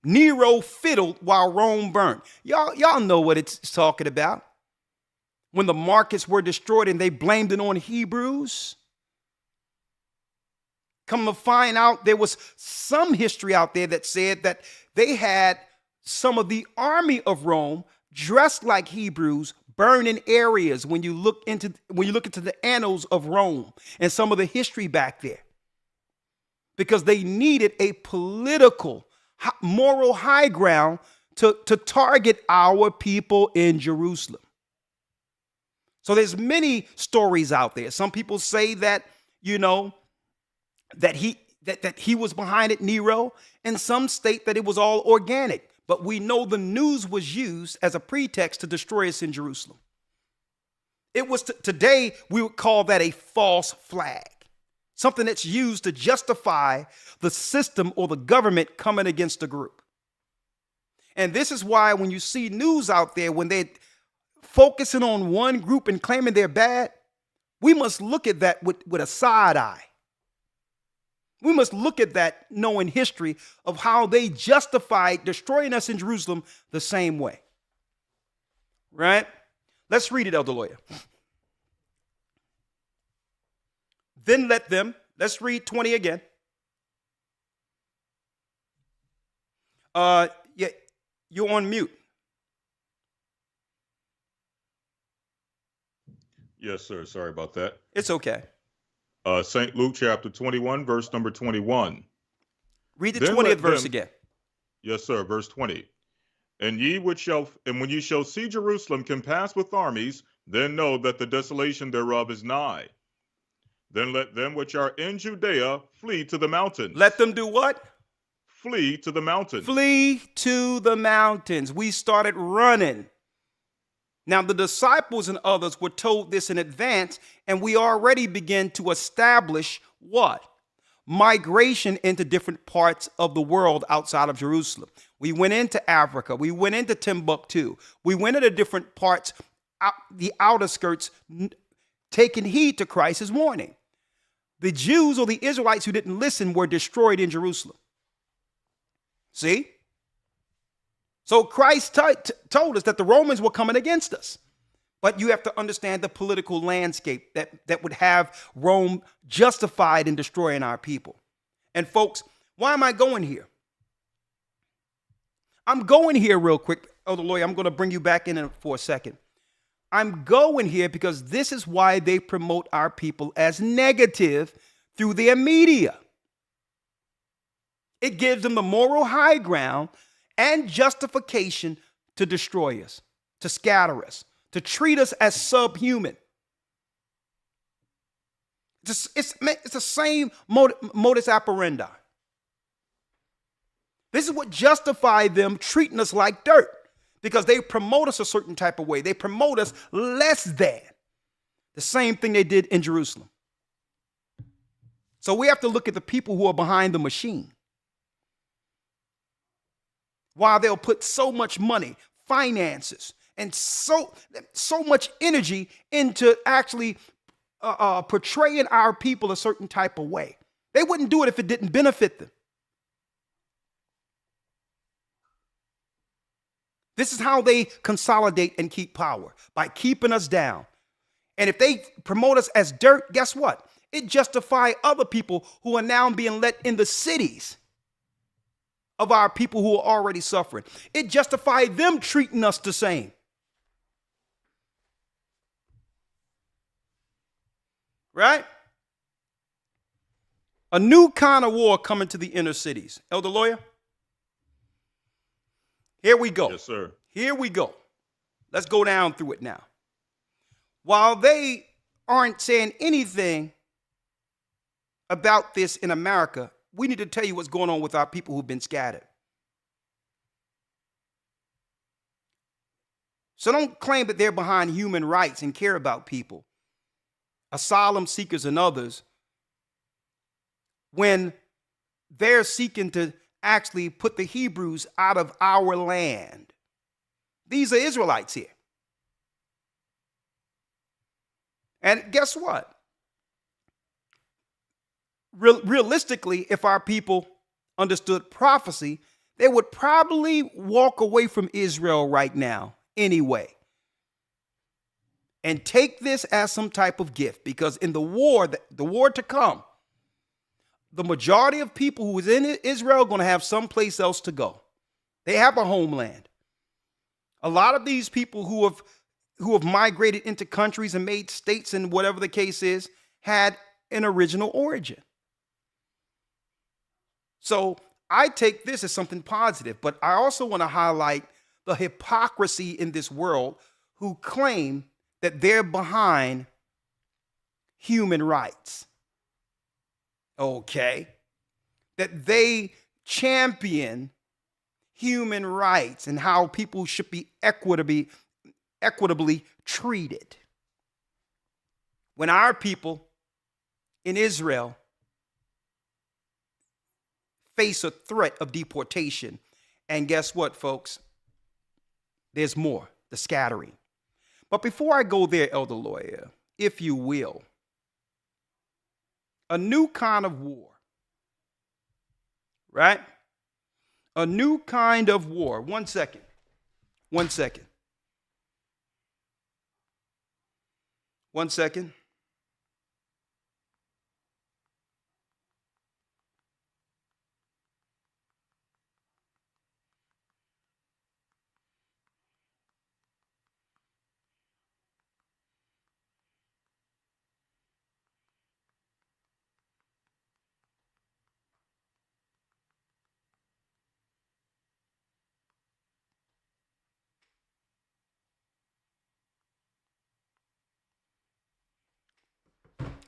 Nero fiddled while Rome burned. Y'all know what it's talking about. When the markets were destroyed and they blamed it on Hebrews. Come to find out, there was some history out there that said that they had some of the army of Rome dressed like Hebrews burning areas when you look into the annals of Rome and some of the history back there. Because they needed a political, moral high ground to target our people in Jerusalem. So there's many stories out there. Some people say that, that he was behind it, Nero, and some state that it was all organic. But we know the news was used as a pretext to destroy us in Jerusalem. It was today we would call that a false flag, something that's used to justify the system or the government coming against a group. And this is why when you see news out there, when they're focusing on one group and claiming they're bad, we must look at that with a side eye. We must look at that knowing history of how they justified destroying us in Jerusalem the same way. Right? Let's read it, Elder Lawyer. Then let them, let's read 20 again. Yeah, you're on mute. Yes, sir. Sorry about that. It's okay. St. Luke chapter 21, verse number 21. Read the 20th verse again. Yes, sir. Verse 20. And when ye shall see Jerusalem compassed with armies, then know that the desolation thereof is nigh. Then let them which are in Judea flee to the mountains. Let them do what? Flee to the mountains. Flee to the mountains. We started running. Now, the disciples and others were told this in advance, and we already began to establish what? Migration into different parts of the world outside of Jerusalem. We went into Africa. We went into Timbuktu. We went into different parts, the outer skirts, taking heed to Christ's warning. The Jews or the Israelites who didn't listen were destroyed in Jerusalem. See? So Christ told us that the Romans were coming against us. But you have to understand the political landscape that would have Rome justified in destroying our people. And folks, why am I going here? I'm going here real quick. Elder Lawyer, I'm going to bring you back in for a second. I'm going here because this is why they promote our people as negative through their media. It gives them the moral high ground and justification to destroy us, to scatter us, to treat us as subhuman. It's the same modus operandi. This is what justified them treating us like dirt, because they promote us a certain type of way. They promote us less than. The same thing they did in Jerusalem. So we have to look at the people who are behind the machine. While they'll put so much money, finances, and so much energy into actually portraying our people a certain type of way. They wouldn't do it if it didn't benefit them. This is how they consolidate and keep power, by keeping us down. And if they promote us as dirt, guess what? It justifies other people who are now being let in the cities of our people who are already suffering. It justifies them treating us the same. Right? A new kind of war coming to the inner cities. Elder Lawyer? Here we go. Yes, sir. Here we go. Let's go down through it now. While they aren't saying anything about this in America, we need to tell you what's going on with our people who've been scattered. So don't claim that they're behind human rights and care about people, asylum seekers and others, when they're seeking to actually put the Hebrews out of our land. These are Israelites here. And guess what? Realistically, if our people understood prophecy, they would probably walk away from Israel right now anyway and take this as some type of gift, because in the war to come, the majority of people who is in Israel are going to have someplace else to go. They have a homeland. A lot of these people who have migrated into countries and made states and whatever the case is had an original origin. So I take this as something positive, but I also want to highlight the hypocrisy in this world who claim that they're behind human rights. Okay? That they champion human rights and how people should be equitably treated. When our people in Israel face a threat of deportation, and guess what, folks? There's more, the scattering. But before I go there, Elder Lawyer, if you will, a new kind of war, right? A new kind of war. 1 second. 1 second. 1 second.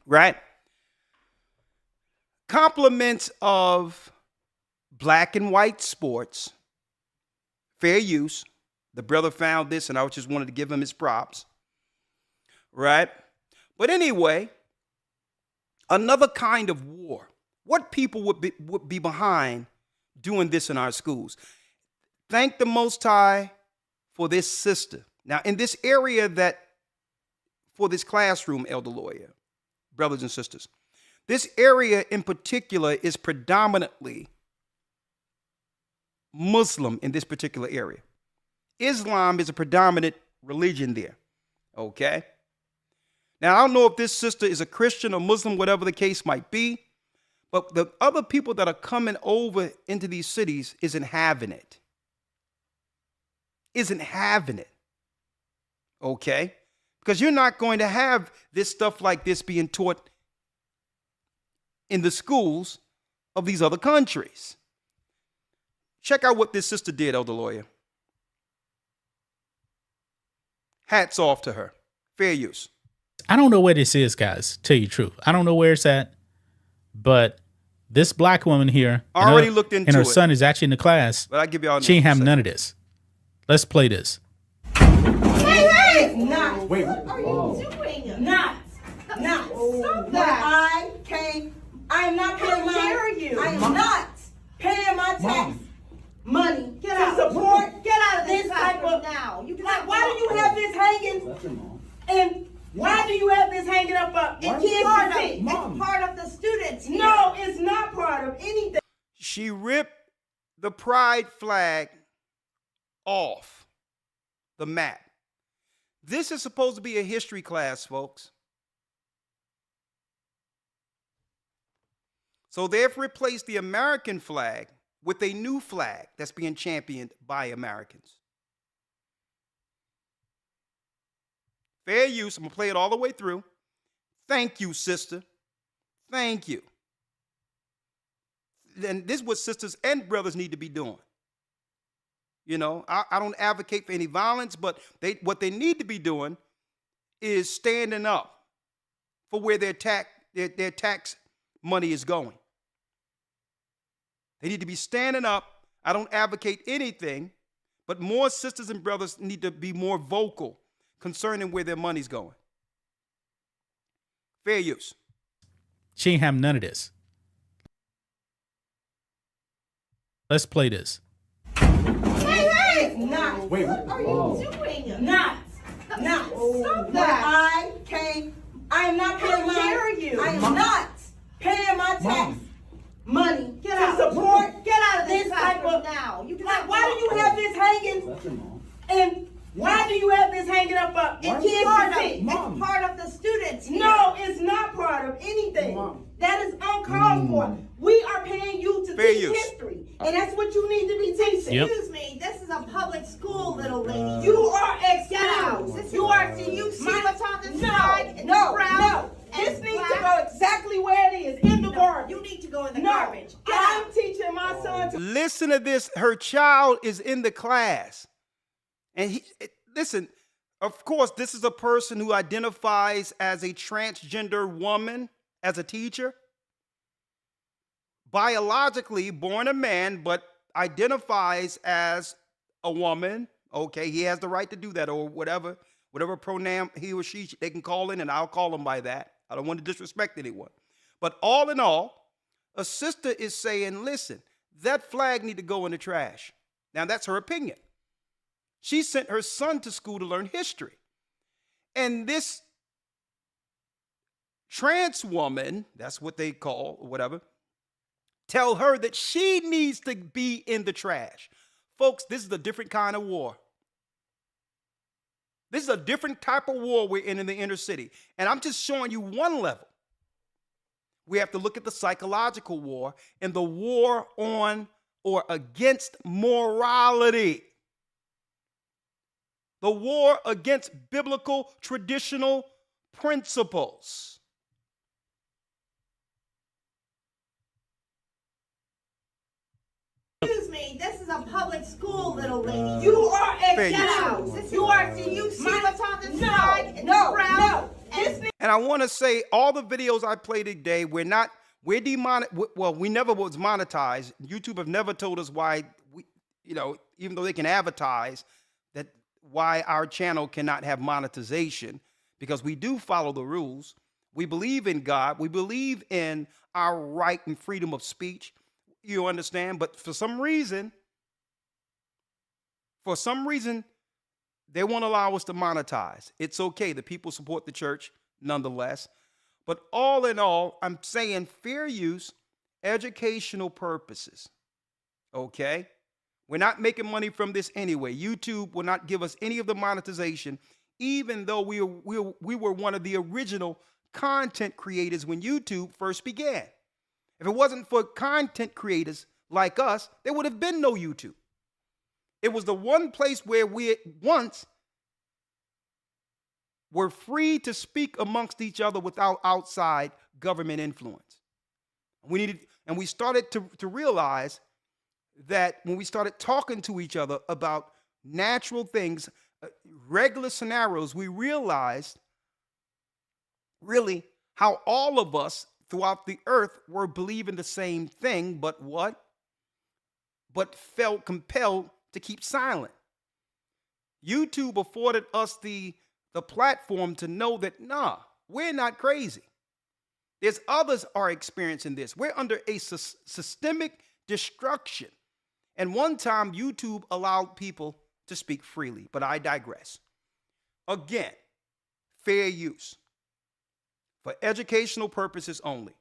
Right? Compliments of black and white sports, fair use. The brother found this and I just wanted to give him his props. Right? But anyway, another kind of war. What people would be behind doing this in our schools? Thank the Most High for this sister. Now, in this area for this classroom, Elder Lawyer, brothers and sisters, this area in particular is predominantly Muslim in this particular area. Islam is a predominant religion there. Okay? Now, I don't know if this sister is a Christian or Muslim, whatever the case might be, but the other people that are coming over into these cities isn't having it. Isn't having it. Okay? Because you're not going to have this stuff like this being taught in the schools of these other countries. Check out what this sister did, Elder Lawyer. Hats off to her. Fair use. I don't know where this is, guys. Tell you the truth. I don't know where it's at. But this black woman here, already looked into and her it. son is actually in the class. But I give y'all. She ain't have none of this. Let's play this. Hey, not. Wait, what are you doing? Not. Stop that. I am not paying my. How dare you? I am not paying my tax Mom. money Get to out. support. Get out of this this type classroom of. now. You do Like, not why do you belong. have this hanging? That's your mom. And why do you have this hanging up for Why? kids Part to of, see? it's part of the students here. No, it's not part of anything. She ripped the pride flag off the mat. This is supposed to be a history class, folks. So they've replaced the American flag with a new flag that's being championed by Americans. Fair use. I'm going to play it all the way through. Thank you, sister. Thank you. And this is what sisters and brothers need to be doing. You know, I don't advocate for any violence, but what they need to be doing is standing up for where their tax money is going. They need to be standing up. I don't advocate anything, but more sisters and brothers need to be more vocal concerning where their money's going. Fair use. She ain't have none of this. Let's play this. Hey, not. Wait, what are you doing? Not. Stop But that. I am not paying How dare you? I am not paying my tax money Get to out. support Get out of this this type classroom of. now. You do Like, not why do you have this hanging? And why do you have this hanging up in kids to see? It's part of the students here. No, it's not part of anything. That is uncalled for. We are paying you to Fair teach use. history, and that's what you need to be teaching. Yep. Excuse me, this is a public school, little lady. You are Get out. excused. You are. Do you see what's on this flag? It's No. brown and This needs black. to go exactly where it is, in the garbage. You need to go in the No, garbage. Get I'm out. teaching my son to. Listen to this. Her child is in the class. And listen, of course, this is a person who identifies as a transgender woman as a teacher. Biologically born a man, but identifies as a woman. Okay, he has the right to do that, or whatever pronoun he or she they can call in, and I'll call him by that. I don't want to disrespect anyone. But all in all, a sister is saying, listen, that flag need to go in the trash. Now, that's her opinion. She sent her son to school to learn history. And this trans woman, that's what they call, or whatever, tell her that she needs to be in the trash. Folks, this is a different kind of war. This is a different type of war we're in the inner city. And I'm just showing you one level. We have to look at the psychological war and the war on or against morality. The war against biblical traditional principles. Excuse me, this is a public school, little lady. You are Fair use. Get out. excused. You are. Do you see what's on this flag? It's No. brown This and And I want to say all the videos I play today, we're demonetized. Well, we never was monetized. YouTube have never told us why we, even though they can advertise that why our channel cannot have monetization, because we do follow the rules. We believe in God. We believe in our right and freedom of speech. You understand? But for some reason, they won't allow us to monetize. It's okay. The people support the church nonetheless. But all in all, I'm saying fair use, educational purposes. Okay? We're not making money from this anyway. YouTube will not give us any of the monetization, even though we were one of the original content creators when YouTube first began. If it wasn't for content creators like us, there would have been no YouTube. It was the one place where we once were free to speak amongst each other without outside government influence. We started to realize that when we started talking to each other about natural things, regular scenarios, we realized really how all of us throughout the earth were believing the same thing, but what? But felt compelled to keep silent. YouTube afforded us the platform to know that, we're not crazy. There's others are experiencing this. We're under a systemic destruction. And one time, YouTube allowed people to speak freely, but I digress. Again, fair use for educational purposes only.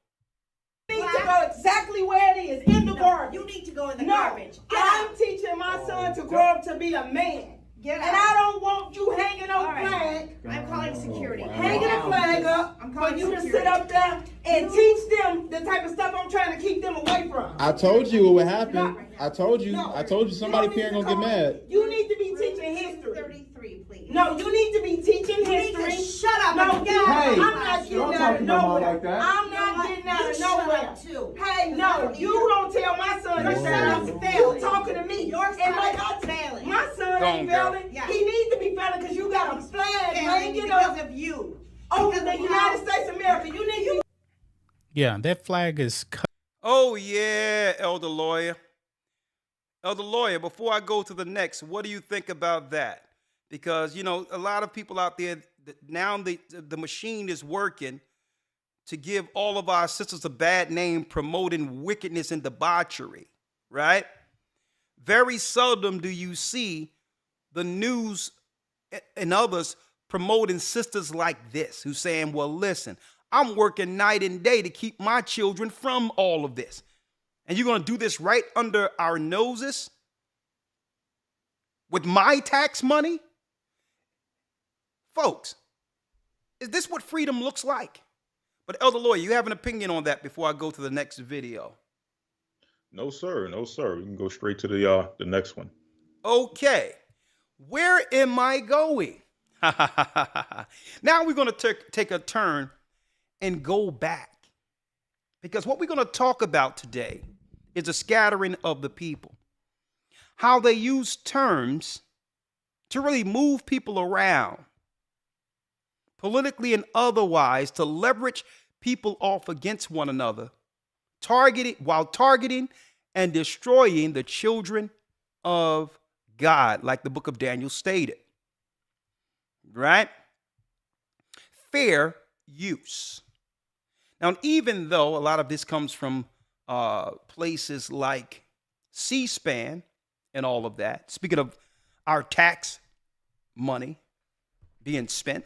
needs to go exactly where it is, in the garbage. you need to go in the No, garbage. Get I'm out. teaching my son to grow up to be a man. Get And out. I don't want you hanging no All right. flag, I'm calling security. hanging a flag up I'm for calling you to security. sit up there and teach them the type of stuff I'm trying to keep them away from. I told you what would happen. No. I told you. No. I told you somebody You up here don't gonna need get to call mad. me. You need to be teaching history. 33, please. No, you need to be teaching You need to history. shut up No, and get out. I'm of my not classroom. getting out of nowhere. I'm not getting out out You of shut nowhere. up, too. Hey, no, you don't tell my son to shut up. You talking to me. Your And like son I is failing. My son Go ain't on, girl. failing. Yeah. He needs to be failing because you got a flag Failing hanging because up of you. over the United States of America. You need to. Yeah, that flag is cut. Oh, yeah, Elder Lawyer. Elder Lawyer, before I go to the next, what do you think about that? Because, you know, a lot of people out there, now the machine is working to give all of our sisters a bad name, promoting wickedness and debauchery, right? Very seldom do you see the news and others promoting sisters like this, who's saying, well, listen, I'm working night and day to keep my children from all of this. And you're going to do this right under our noses with my tax money? Folks, is this what freedom looks like? But Elder Lawyer, you have an opinion on that before I go to the next video. No, sir. No, sir. We can go straight to the next one. Okay, where am I going? Now we're going to take a turn and go back. Because what we're going to talk about today is a scattering of the people. How they use terms to really move people around, politically and otherwise, to leverage people off against one another, targeting and destroying the children of God, like the book of Daniel stated. Right? Fair use. Now, even though a lot of this comes from places like C-SPAN and all of that, speaking of our tax money being spent,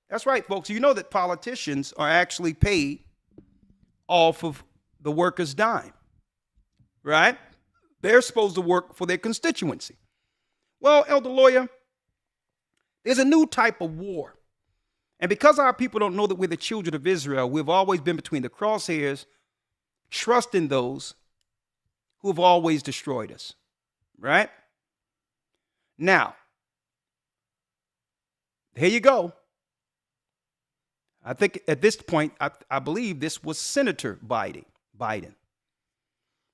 that's right, folks. You know that politicians are actually paid off of the workers' dime, right? They're supposed to work for their constituency. Well, Elder Lawyer, there's a new type of war. And because our people don't know that we're the children of Israel, we've always been between the crosshairs, trusting those who have always destroyed us, right? Now, here you go. I think at this point, I believe this was Senator Biden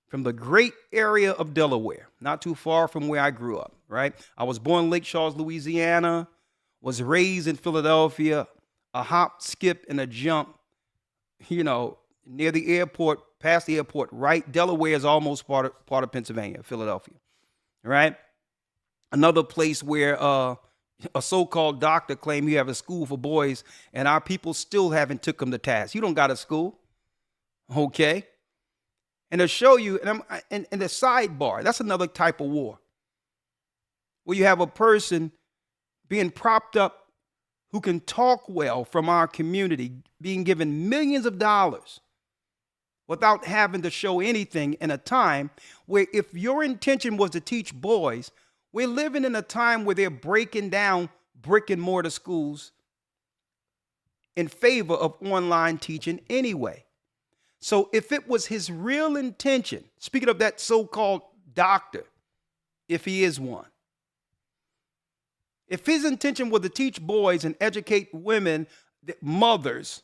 from the great area of Delaware, not too far from where I grew up, right? I was born in Lake Charles, Louisiana, was raised in Philadelphia, a hop, skip, and a jump, near the airport, past the airport, right? Delaware is almost part of Pennsylvania, Philadelphia, right? Another place where a so-called doctor claimed you have a school for boys, and our people still haven't took them to task. You don't got a school, okay? And to show you, and the sidebar, that's another type of war, where you have a person being propped up who can talk well from our community, being given millions of dollars without having to show anything, in a time where if your intention was to teach boys, we're living in a time where they're breaking down brick and mortar schools in favor of online teaching anyway. So if it was his real intention, speaking of that so-called doctor, if he is one, if his intention was to teach boys and educate women, mothers,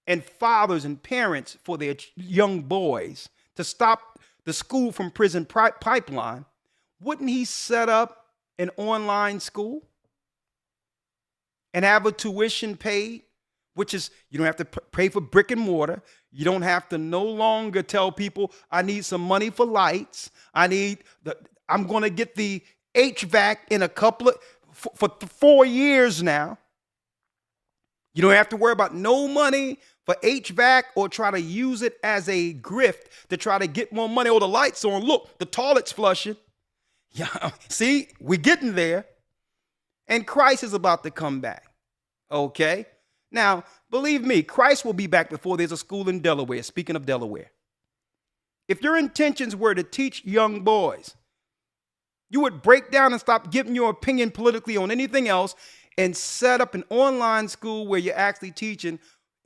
and fathers and parents for their young boys to stop the school from prison pipeline, wouldn't he set up an online school and have a tuition paid, which is, you don't have to pay for brick and mortar. You don't have to no longer tell people, I need some money for lights. I'm going to get the HVAC in for 4 years now. You don't have to worry about no money for HVAC or try to use it as a grift to try to get more money. Oh, the lights on. Look, the toilet's flushing. Yeah, see, we're getting there. And Christ is about to come back. Okay? Now, believe me, Christ will be back before there's a school in Delaware. Speaking of Delaware, if your intentions were to teach young boys, you would break down and stop giving your opinion politically on anything else and set up an online school where you're actually teaching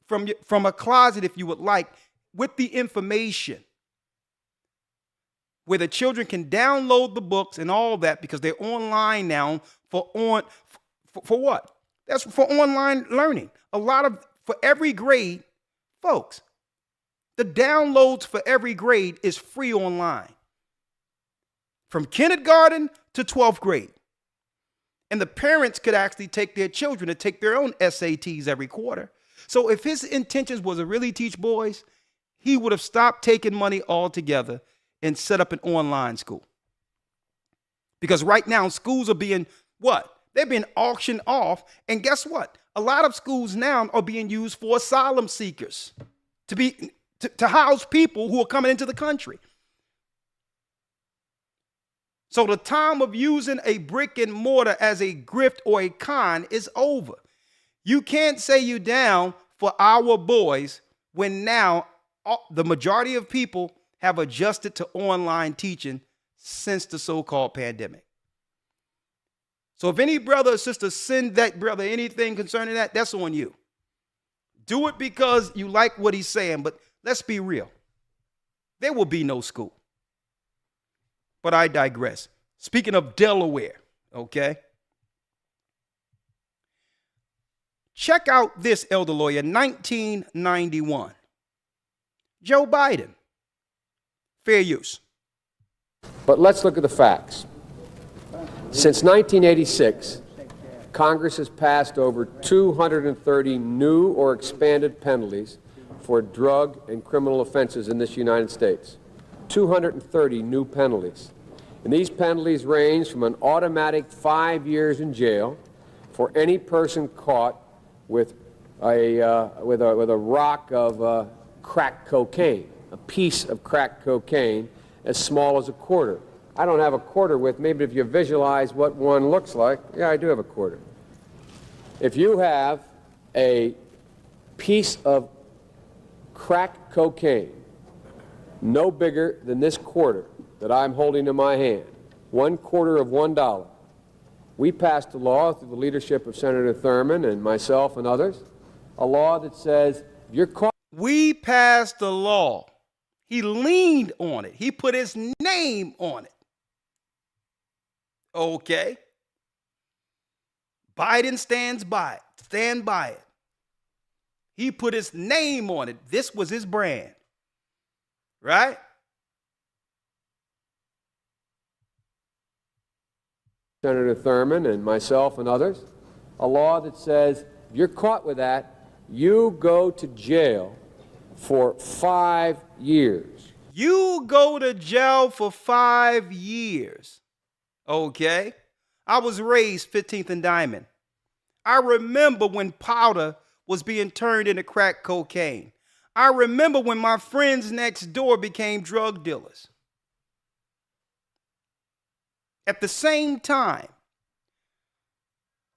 from a closet, if you would like, with the information, where the children can download the books and all that, because they're online now for what? That's for online learning. For every grade, Folks, the downloads for every grade is free online, from kindergarten to 12th grade. And the parents could actually take their children to take their own SATs every quarter. So if his intentions was to really teach boys, he would have stopped taking money altogether and set up an online school. Because right now, schools are being what? They're being auctioned off. And guess what? A lot of schools now are being used for asylum seekers to house people who are coming into the country. So the time of using a brick and mortar as a grift or a con is over. You can't say you down for our boys when now the majority of people have adjusted to online teaching since the so-called pandemic. So if any brother or sister send that brother anything concerning that, that's on you. Do it because you like what he's saying, but let's be real. There will be no school. But I digress. Speaking of Delaware, okay? Check out this, Elder Lawyer, 1991. Joe Biden. Fair use. But let's look at the facts. Since 1986, Congress has passed over 230 new or expanded penalties for drug and criminal offenses in this United States. 230 new penalties. And these penalties range from an automatic 5 years in jail for any person caught with a rock of crack cocaine, a piece of crack cocaine as small as a quarter. I don't have a quarter with me, but if you visualize what one looks like, yeah, I do have a quarter. If you have a piece of crack cocaine no bigger than this quarter that I'm holding in my hand, 1/4 of $1, we passed a law through the leadership of Senator Thurmond and myself and others, a law that says if you're caught. We passed a law. He leaned on it. He put his name on it. Okay. Biden stands by it. Stand by it. He put his name on it. This was his brand. Right? Senator Thurmond and myself and others, a law that says if you're caught with that, you go to jail for 5 years. You go to jail for 5 years. Okay? I was raised 15th and Diamond. I remember when powder was being turned into crack cocaine. I remember when my friends next door became drug dealers. At the same time,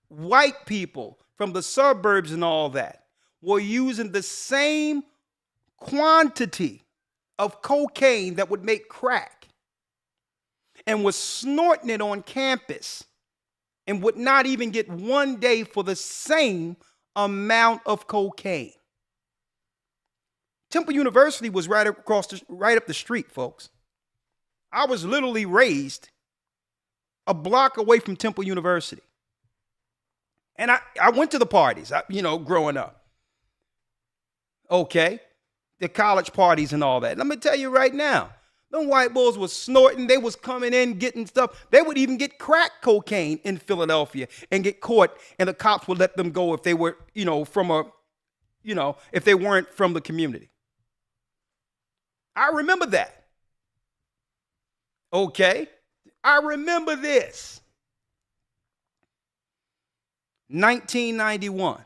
white people from the suburbs and all that were using the same quantity of cocaine that would make crack and was snorting it on campus and would not even get 1 day for the same amount of cocaine. Temple University was right up the street, folks. I was literally raised a block away from Temple University. And I went to the parties, growing up. Okay. The college parties and all that. Let me tell you right now, them white boys was snorting. They was coming in, getting stuff. They would even get crack cocaine in Philadelphia and get caught, and the cops would let them go if they were, if they weren't from the community. I remember that. Okay. I remember this. 1991.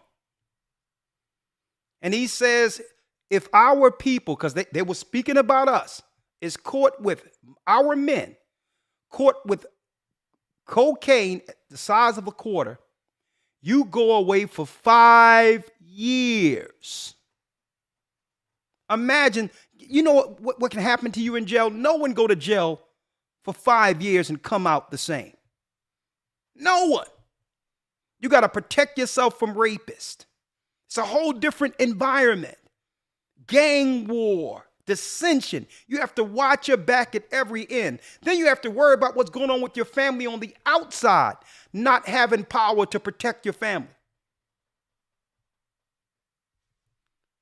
And he says, if our people, because they were speaking about us, is caught with our men, caught with cocaine the size of a quarter, you go away for 5 years. Imagine, what can happen to you in jail? No one go to jail for 5 years and come out the same. No one. You got to protect yourself from rapists. It's a whole different environment. Gang war, dissension. You have to watch your back at every end. Then you have to worry about what's going on with your family on the outside, not having power to protect your family.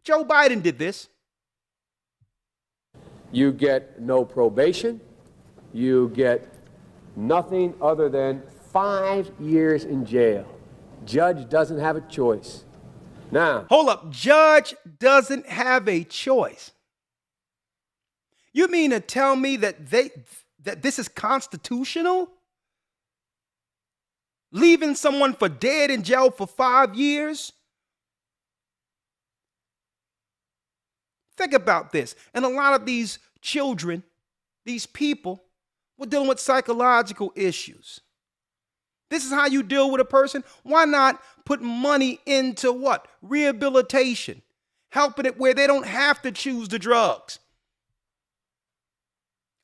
Joe Biden did this. You get no probation. You get nothing other than 5 years in jail. Judge doesn't have a choice. Now, Hold up. Judge doesn't have a choice. You mean to tell me that this is constitutional? Leaving someone for dead in jail for 5 years? Think about this. And a lot of these children, these people, were dealing with psychological issues. This is how you deal with a person. Why not put money into what? Rehabilitation. Helping it where they don't have to choose the drugs.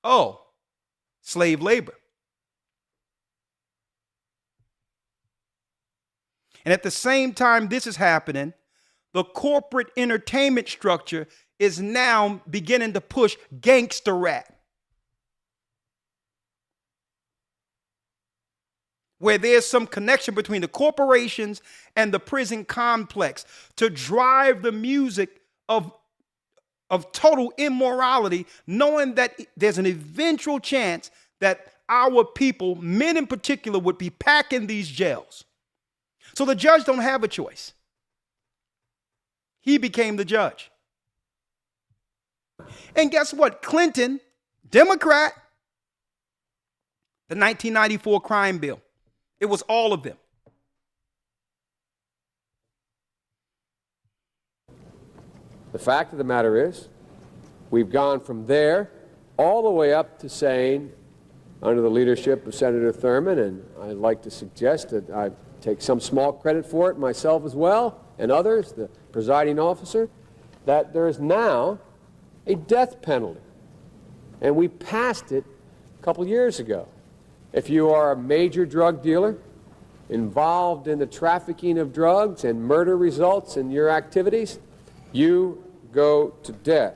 Oh, slave labor. And at the same time this is happening, the corporate entertainment structure is now beginning to push gangster rap, where there's some connection between the corporations and the prison complex to drive the music of total immorality, knowing that there's an eventual chance that our people, men in particular, would be packing these jails. So the judge don't have a choice. He became the judge. And guess what? Clinton, Democrat, the 1994 crime bill. It was all of them. the fact of the matter is, we've gone from there all the way up to saying, under the leadership of Senator Thurmond, and I'd like to suggest that I take some small credit for it myself as well, and others, the presiding officer, that there is now a death penalty. And we passed it a couple years ago. If you are a major drug dealer involved in the trafficking of drugs and murder results in your activities, you go to death.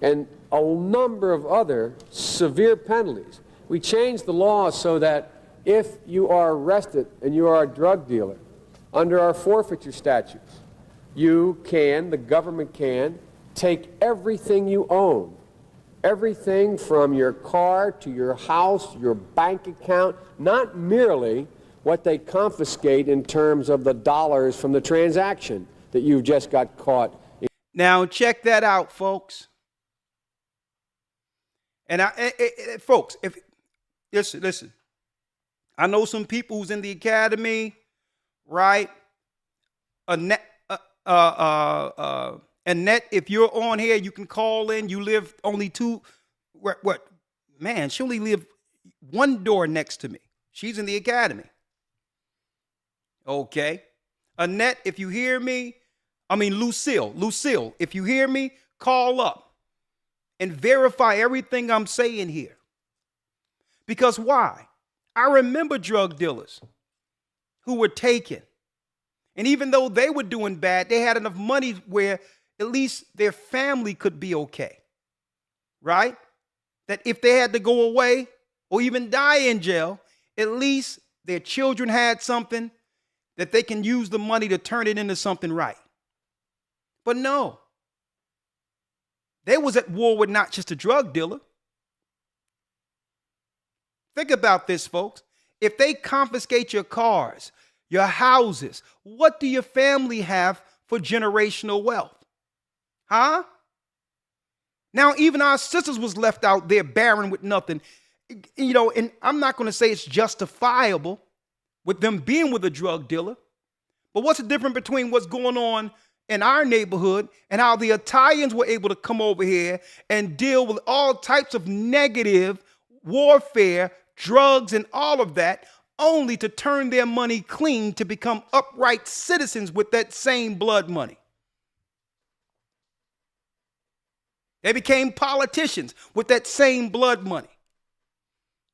And a number of other severe penalties. We changed the law so that if you are arrested and you are a drug dealer, under our forfeiture statutes, you can, the government can, take everything you own, everything from your car to your house, your bank account, not merely what they confiscate in terms of the dollars from the transaction that you just got caught. Now, check that out, folks. And folks, if listen, I know some people who's in the academy, right? Annette, if you're on here, you can call in. You live only what? Man, she only live one door next to me. She's in the academy. Okay. Annette, if you hear me, Lucille, if you hear me, call up and verify everything I'm saying here. Because why? I remember drug dealers who were taken. And even though they were doing bad, they had enough money where at least their family could be okay. Right? That if they had to go away or even die in jail, at least their children had something that they can use the money to turn it into something right. But no. They was at war with not just a drug dealer. Think about this, folks. If they confiscate your cars, your houses, what do your family have for generational wealth? Huh? Now, even our sisters was left out there barren with nothing. You know, and I'm not going to say it's justifiable with them being with a drug dealer. But what's the difference between what's going on in our neighborhood and how the Italians were able to come over here and deal with all types of negative warfare, drugs, and all of that, only to turn their money clean to become upright citizens with that same blood money. They became politicians with that same blood money.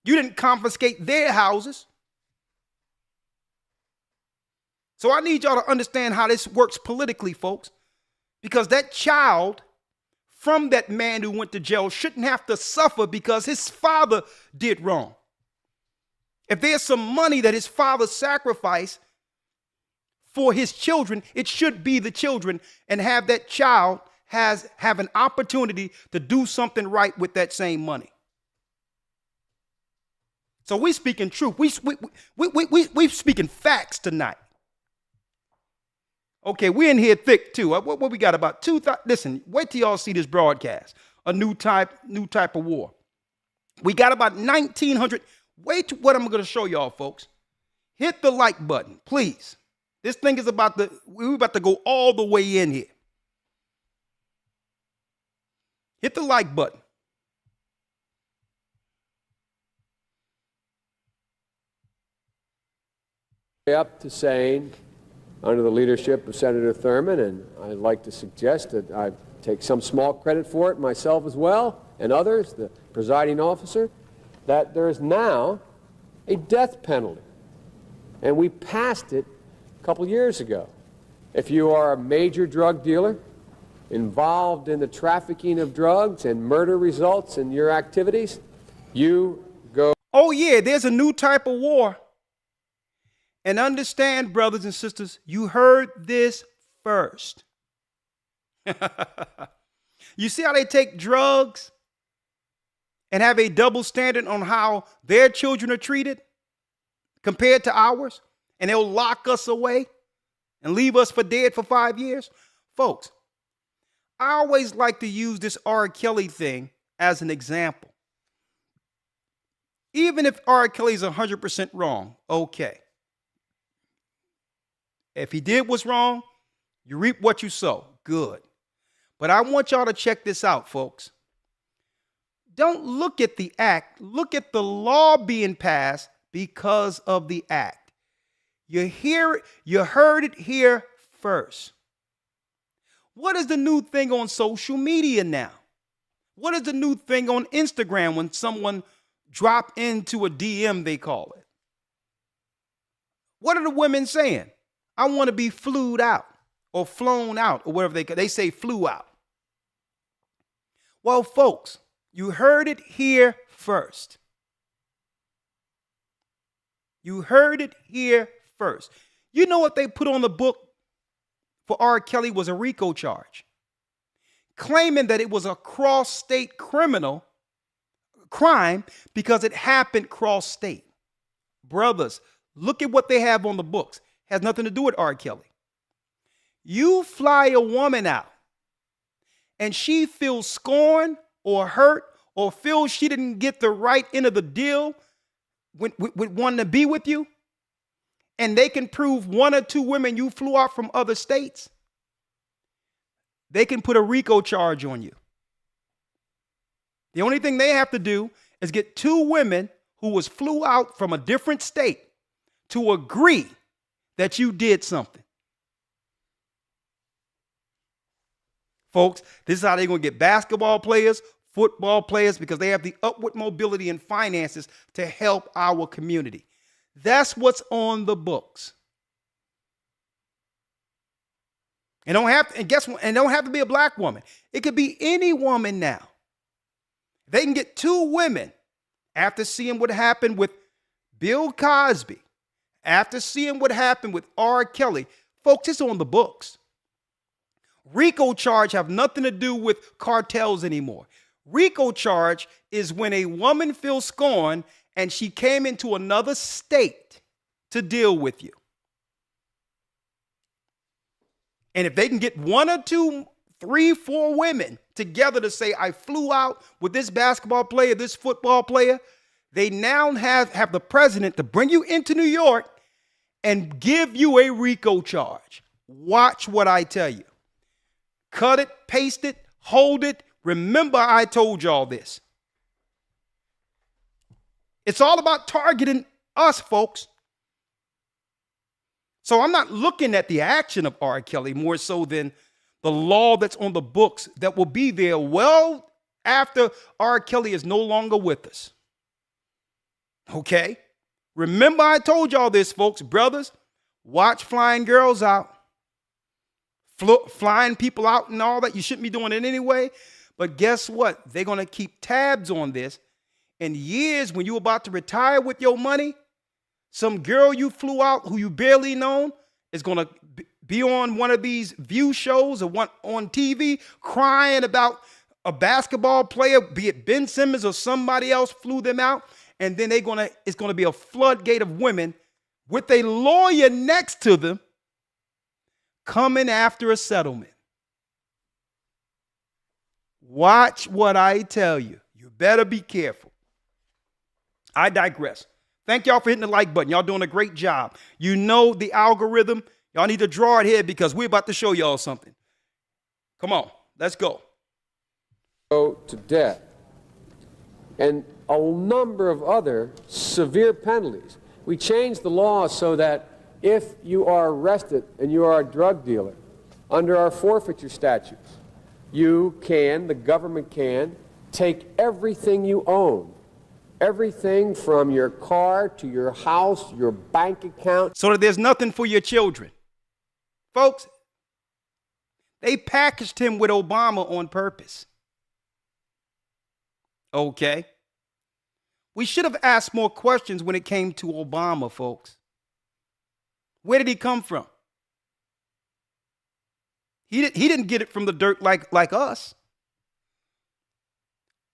You didn't confiscate their houses. So I need y'all to understand how this works politically, folks, because that child from that man who went to jail shouldn't have to suffer because his father did wrong. If there's some money that his father sacrificed for his children, it should be the children, and have that child have an opportunity to do something right with that same money. So we speaking truth. We speaking facts tonight. Okay, we in here thick too. What we got about 2,000? Listen, wait till y'all see this broadcast. A new type of war. We got about 1,900. Wait till what I'm going to show y'all, folks. Hit the like button, please. This thing is we're about to go all the way in here. Hit the like button. Up to saying, under the leadership of Senator Thurmond, and I'd like to suggest that I take some small credit for it myself as well, and others, the presiding officer, that there is now a death penalty. And we passed it a couple years ago. If you are a major drug dealer involved in the trafficking of drugs and murder results in your activities, you go. Oh, yeah, there's a new type of war. And understand, brothers and sisters, you heard this first. You see how they take drugs and have a double standard on how their children are treated compared to ours? And they'll lock us away and leave us for dead for 5 years? Folks, I always like to use this R. Kelly thing as an example. Even if R. Kelly's 100% wrong, okay. If he did what's wrong, you reap what you sow. Good. But I want y'all to check this out, folks. Don't look at the act. Look at the law being passed because of the act. You heard it here first. What is the new thing on social media now? What is the new thing on Instagram when someone drop into a DM, they call it? What are the women saying? I want to be flued out or flown out or whatever they say flew out. Well, folks, you heard it here first. You heard it here first. You know what they put on the book for R. Kelly was a RICO charge, claiming that it was a cross-state criminal crime because it happened cross-state. Brothers, look at what they have on the books. Has nothing to do with R. Kelly. You fly a woman out and she feels scorned or hurt or feels she didn't get the right end of the deal with wanting to be with you, and they can prove 1 or 2 women you flew out from other states, they can put a RICO charge on you. The only thing they have to do is get 2 women who was flew out from a different state to agree that you did something. Folks, this is how they're going to get basketball players, football players, because they have the upward mobility and finances to help our community. That's what's on the books. And don't have to be a black woman. It could be any woman now. They can get 2 women after seeing what happened with Bill Cosby, after seeing what happened with R. Kelly. Folks, it's on the books. RICO charge have nothing to do with cartels anymore. RICO charge is when a woman feels scorned and she came into another state to deal with you. And if they can get 1 or 2, 3, 4 women together to say, I flew out with this basketball player, this football player, they now have the president to bring you into New York and give you a RICO charge. Watch what I tell you. Cut it, paste it, hold it. Remember, I told y'all this. It's all about targeting us, folks. So I'm not looking at the action of R. Kelly more so than the law that's on the books that will be there well after R. Kelly is no longer with us. Okay? Remember, I told y'all this, folks. Brothers, watch flying girls out. Flying people out and all that. You shouldn't be doing it anyway. But guess what? They're going to keep tabs on this. In years when you're about to retire with your money, some girl you flew out who you barely known is going to be on one of these view shows or one on TV crying about a basketball player, be it Ben Simmons or somebody else flew them out. And then it's going to be a floodgate of women with a lawyer next to them coming after a settlement. Watch what I tell you. You better be careful. I digress. Thank y'all for hitting the like button. Y'all doing a great job. You know the algorithm. Y'all need to draw it here because we're about to show y'all something. Come on, let's go. Go to death. And a number of other severe penalties. We changed the law so that if you are arrested and you are a drug dealer, under our forfeiture statutes, the government can, take everything you own. Everything from your car to your house, your bank account. So that there's nothing for your children. Folks, they packaged him with Obama on purpose. Okay. We should have asked more questions when it came to Obama, folks. Where did he come from? He didn't get it from the dirt like us.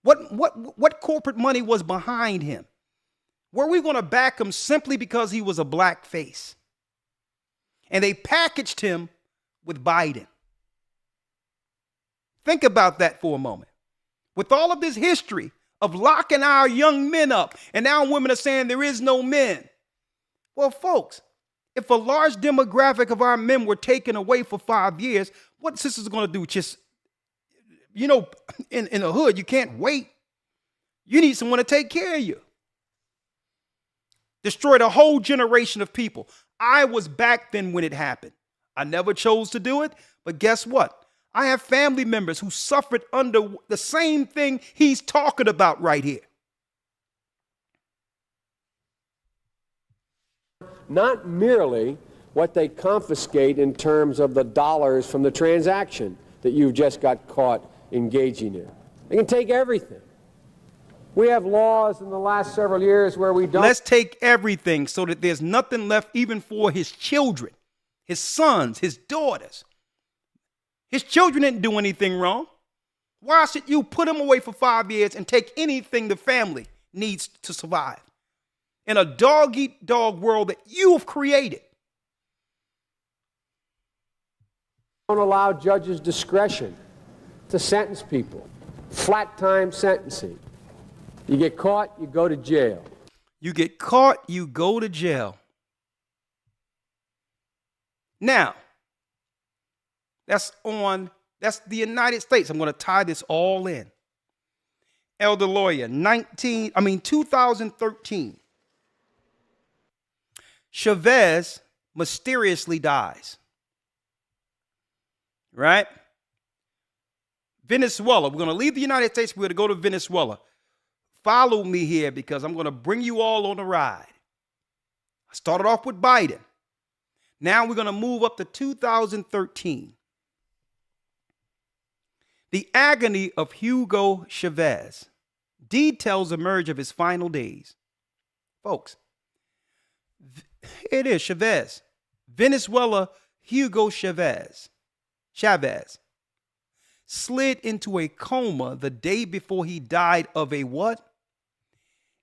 What corporate money was behind him? Were we going to back him simply because he was a black face? And they packaged him with Biden. Think about that for a moment. With all of this history of locking our young men up, and now women are saying there is no men. Well, folks, if a large demographic of our men were taken away for 5 years, what sisters going to do? Just, in the hood, you can't wait. You need someone to take care of you. Destroyed a whole generation of people. I was back then when it happened. I never chose to do it, but guess what? I have family members who suffered under the same thing he's talking about right here. Not merely what they confiscate in terms of the dollars from the transaction that you've just got caught engaging in. They can take everything. We have laws in the last several years where we don't. Let's take everything so that there's nothing left even for his children, his sons, his daughters. His children didn't do anything wrong. Why should you put them away for 5 years and take anything the family needs to survive in a dog-eat-dog world that you've created? Don't allow judges discretion to sentence people. Flat time sentencing. You get caught, you go to jail. You get caught, you go to jail. Now, that's the United States. I'm going to tie this all in. Elder lawyer, 2013. Chavez mysteriously dies. Right? Venezuela. We're going to leave the United States. We're going to go to Venezuela. Follow me here because I'm going to bring you all on a ride. I started off with Biden. Now we're going to move up to 2013. The agony of Hugo Chavez. Details emerge of his final days. Folks, it is Chavez. Venezuela, Hugo Chavez slid into a coma the day before he died of a what?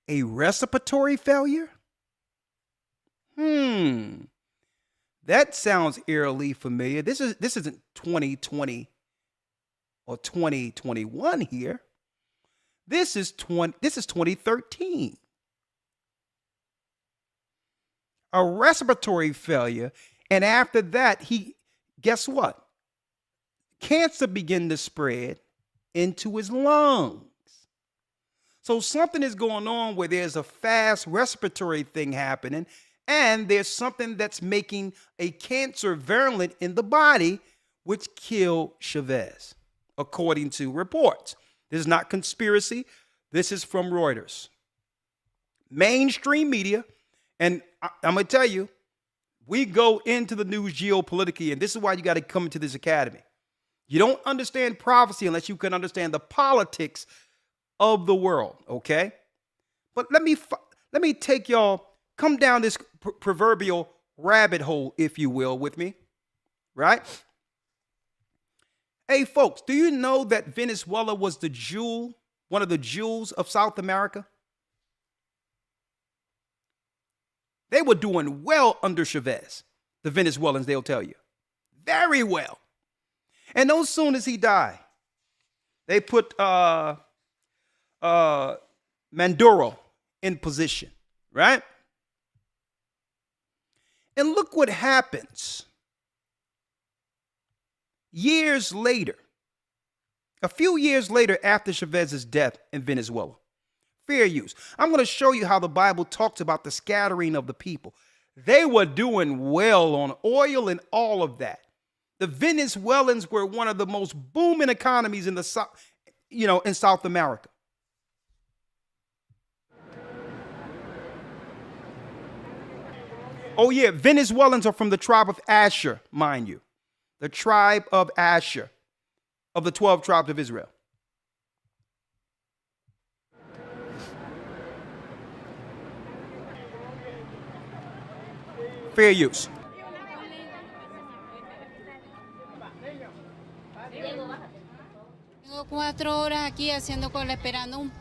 A respiratory failure? That sounds eerily familiar. This isn't 2020 or 2021 here. This is 2013. A respiratory failure, and after that, guess what? Cancer began to spread into his lungs. So something is going on where there's a fast respiratory thing happening, and there's something that's making a cancer virulent in the body, which killed Chavez, according to reports. This is not conspiracy. This is from Reuters. Mainstream media, and I'm going to tell you, we go into the news geopolitically, and this is why you got to come into this academy. You don't understand prophecy unless you can understand the politics of the world, okay? But let me take y'all, come down this proverbial rabbit hole, if you will, with me, right? Hey, folks, do you know that Venezuela was the jewel, one of the jewels of South America? They were doing well under Chavez, the Venezuelans, they'll tell you. Very well. And no soon as he died, they put Maduro in position, right? And look what happens. Years later, a few years later after Chavez's death in Venezuela, fair use. I'm going to show you how the Bible talks about the scattering of the people. They were doing well on oil and all of that. The Venezuelans were one of the most booming economies in the South, in South America. Oh yeah, Venezuelans are from the tribe of Asher, mind you. The tribe of Asher, of the 12 tribes of Israel. Fair use.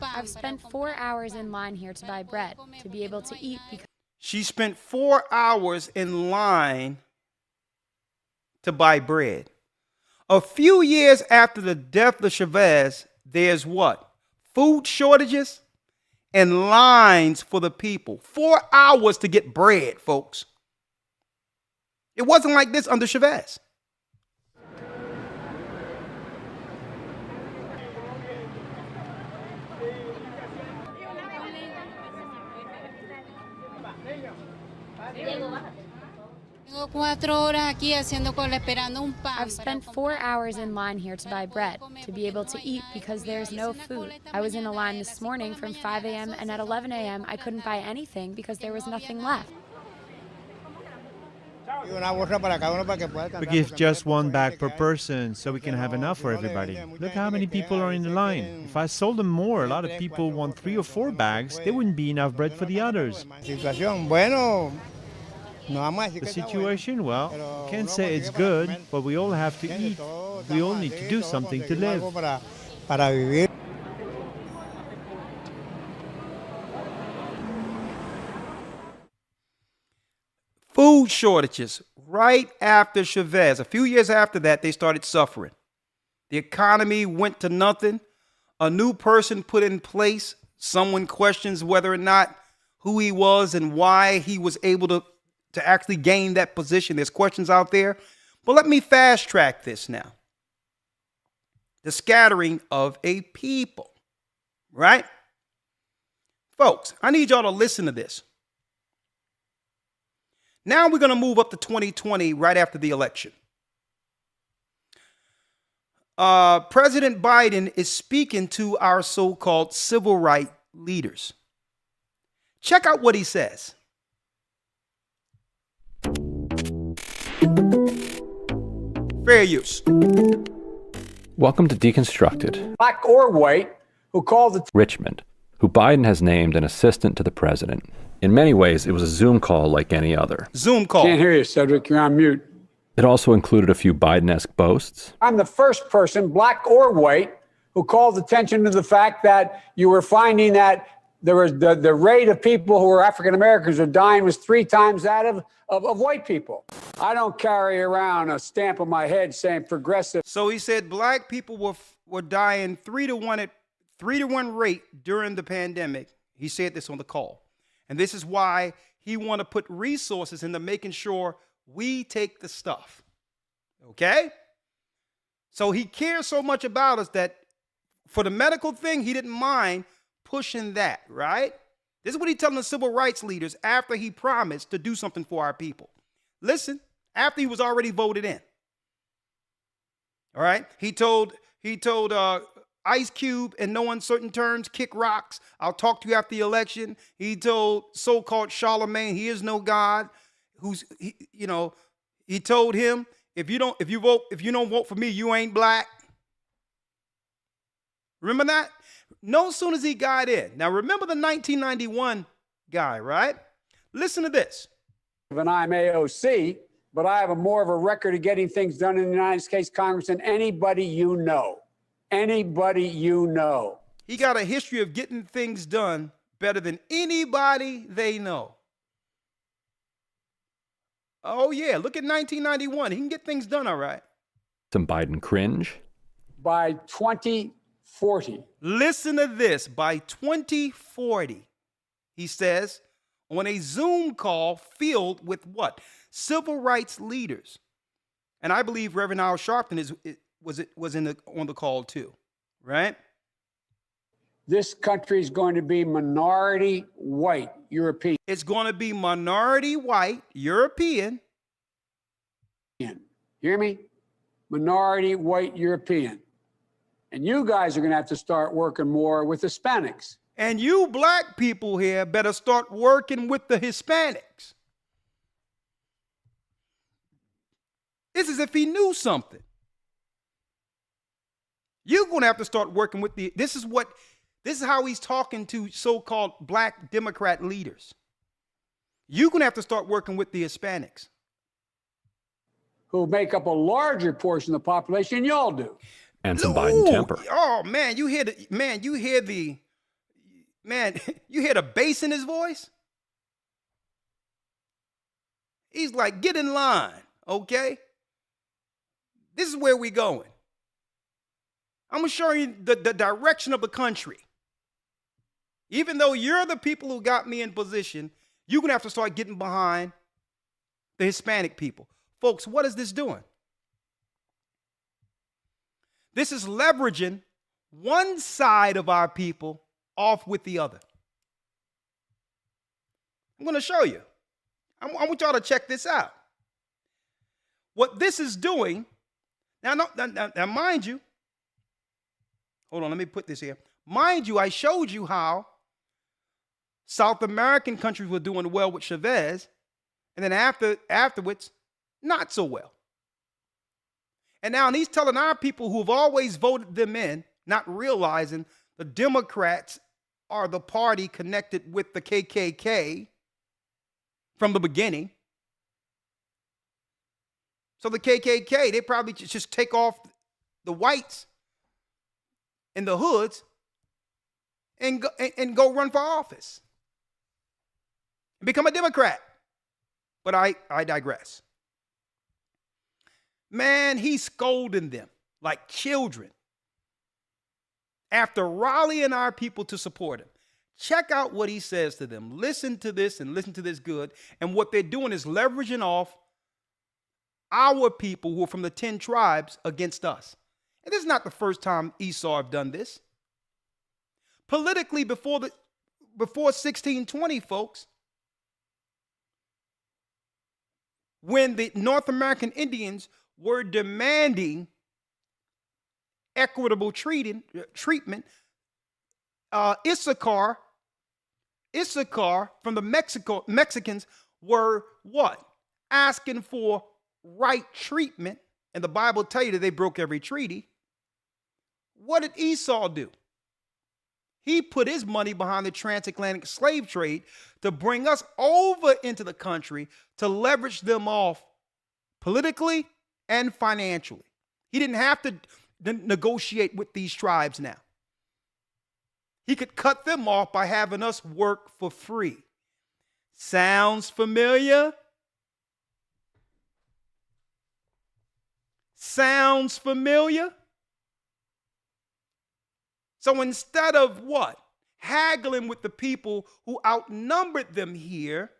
I've spent 4 hours in line here to buy bread, to be able to eat because She spent 4 hours in line to buy bread. A few years after the death of Chavez, there's what? Food shortages and lines for the people. 4 hours to get bread, folks. It wasn't like this under Chavez. I've spent 4 hours in line here to buy bread, to be able to eat because there's no food. I was in a line this morning from 5 a.m. and at 11 a.m. I couldn't buy anything because there was nothing left. We give just one bag per person so we can have enough for everybody. Look how many people are in the line. If I sold them more, a lot of people want 3 or 4 bags, there wouldn't be enough bread for the others. The situation, well, can't say it's good, but we all have to eat. We all need to do something to live. Food shortages right after Chavez. A few years after that, they started suffering. The economy went to nothing. A new person put in place. Someone questions whether or not who he was and why he was able to actually gain that position. There's questions out there. But let me fast track this now. The scattering of a people, right? Folks, I need y'all to listen to this. Now we're going to move up to 2020 right after the election. President Biden is speaking to our so-called civil rights leaders. Check out what he says. Fair use. Welcome to Deconstructed. Black or white, who called it Richmond, who Biden has named an assistant to the president. In many ways, it was a Zoom call like any other. Zoom call. Can't hear you, Cedric. You're on mute. It also included a few Biden-esque boasts. I'm the first person, black or white, who called attention to the fact that you were finding that there was the rate of people who were African Americans who are dying was 3 times that of white people. I don't carry around a stamp on my head saying progressive. So he said black people were dying 3 to 1 rate during the pandemic. He said this on the call. And this is why he want to put resources into making sure we take the stuff. Okay? So he cares so much about us that for the medical thing, he didn't mind pushing that, right? This is what he's telling the civil rights leaders after he promised to do something for our people. Listen, after he was already voted in. All right? He told Ice Cube in no uncertain terms, kick rocks. I'll talk to you after the election. He told so-called Charlemagne, he is no God. He told him, if you don't vote for me, you ain't black. Remember that? No soon as he got in. Now remember the 1991 guy, right? Listen to this. and I'm AOC, but I have more of a record of getting things done in the United States Congress than anybody you know. Anybody you know. He got a history of getting things done better than anybody they know. Oh, yeah. Look at 1991. He can get things done all right. Some Biden cringe. By 2040. Listen to this. By 2040, he says, on a Zoom call filled with what? Civil rights leaders. And I believe Reverend Al Sharpton was on the call too, right? This country is going to be minority white European. It's going to be minority white European. Hear me? Minority white European. And you guys are going to have to start working more with Hispanics. And you black people here better start working with the Hispanics. It's as if he knew something. You're going to have to start working with this is how he's talking to so-called black Democrat leaders. You're going to have to start working with the Hispanics. Who make up a larger portion of the population than y'all do. And some Biden temper. Oh, man, you hear the bass in his voice? He's like, get in line, okay? This is where we're going. I'm going to show you the direction of the country. Even though you're the people who got me in position, you're going to have to start getting behind the Hispanic people. Folks, what is this doing? This is leveraging one side of our people off with the other. I'm going to show you. I want y'all to check this out. What this is doing, now mind you, hold on, let me put this here. Mind you, I showed you how South American countries were doing well with Chavez, and then afterwards, not so well. And now he's telling our people who have always voted them in, not realizing the Democrats are the party connected with the KKK from the beginning. So the KKK, they probably just take off the whites and the hoods and go run for office and become a Democrat. But I digress. Man, he's scolding them like children after rallying our people to support him. Check out what he says to them. Listen to this and listen to this good. And what they're doing is leveraging off our people who are from the 10 tribes against us. And this is not the first time Esau have done this. Politically, before 1620, folks, when the North American Indians were demanding equitable treatment, Issachar from the Mexicans were what? Asking for right treatment. And the Bible tell you that they broke every treaty. What did Esau do? He put his money behind the transatlantic slave trade to bring us over into the country to leverage them off politically and financially. He didn't have to negotiate with these tribes now. He could cut them off by having us work for free. Sounds familiar? Sounds familiar? So instead of what? Haggling with the people who outnumbered them here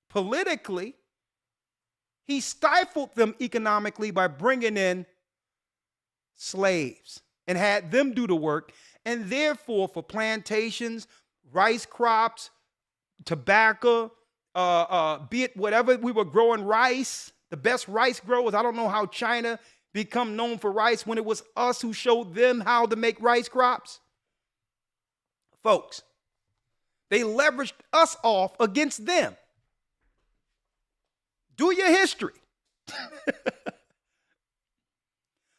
politically, he stifled them economically by bringing in slaves and had them do the work. And therefore, for plantations, rice crops, tobacco, be it whatever, we were growing rice, the best rice growers. I don't know how China become known for rice when it was us who showed them how to make rice crops. Folks, they leveraged us off against them. Do your history.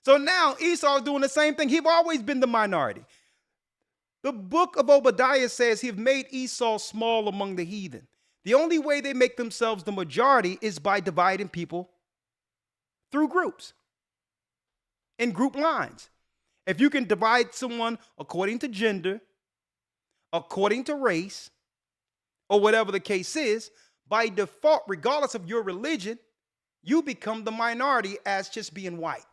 So now Esau is doing the same thing. He've always been the minority. The book of Obadiah says he have made Esau small among the heathen. The only way they make themselves the majority is by dividing people through groups, in group lines. If you can divide someone according to gender, according to race, or whatever the case is, by default, regardless of your religion, you become the minority as just being white.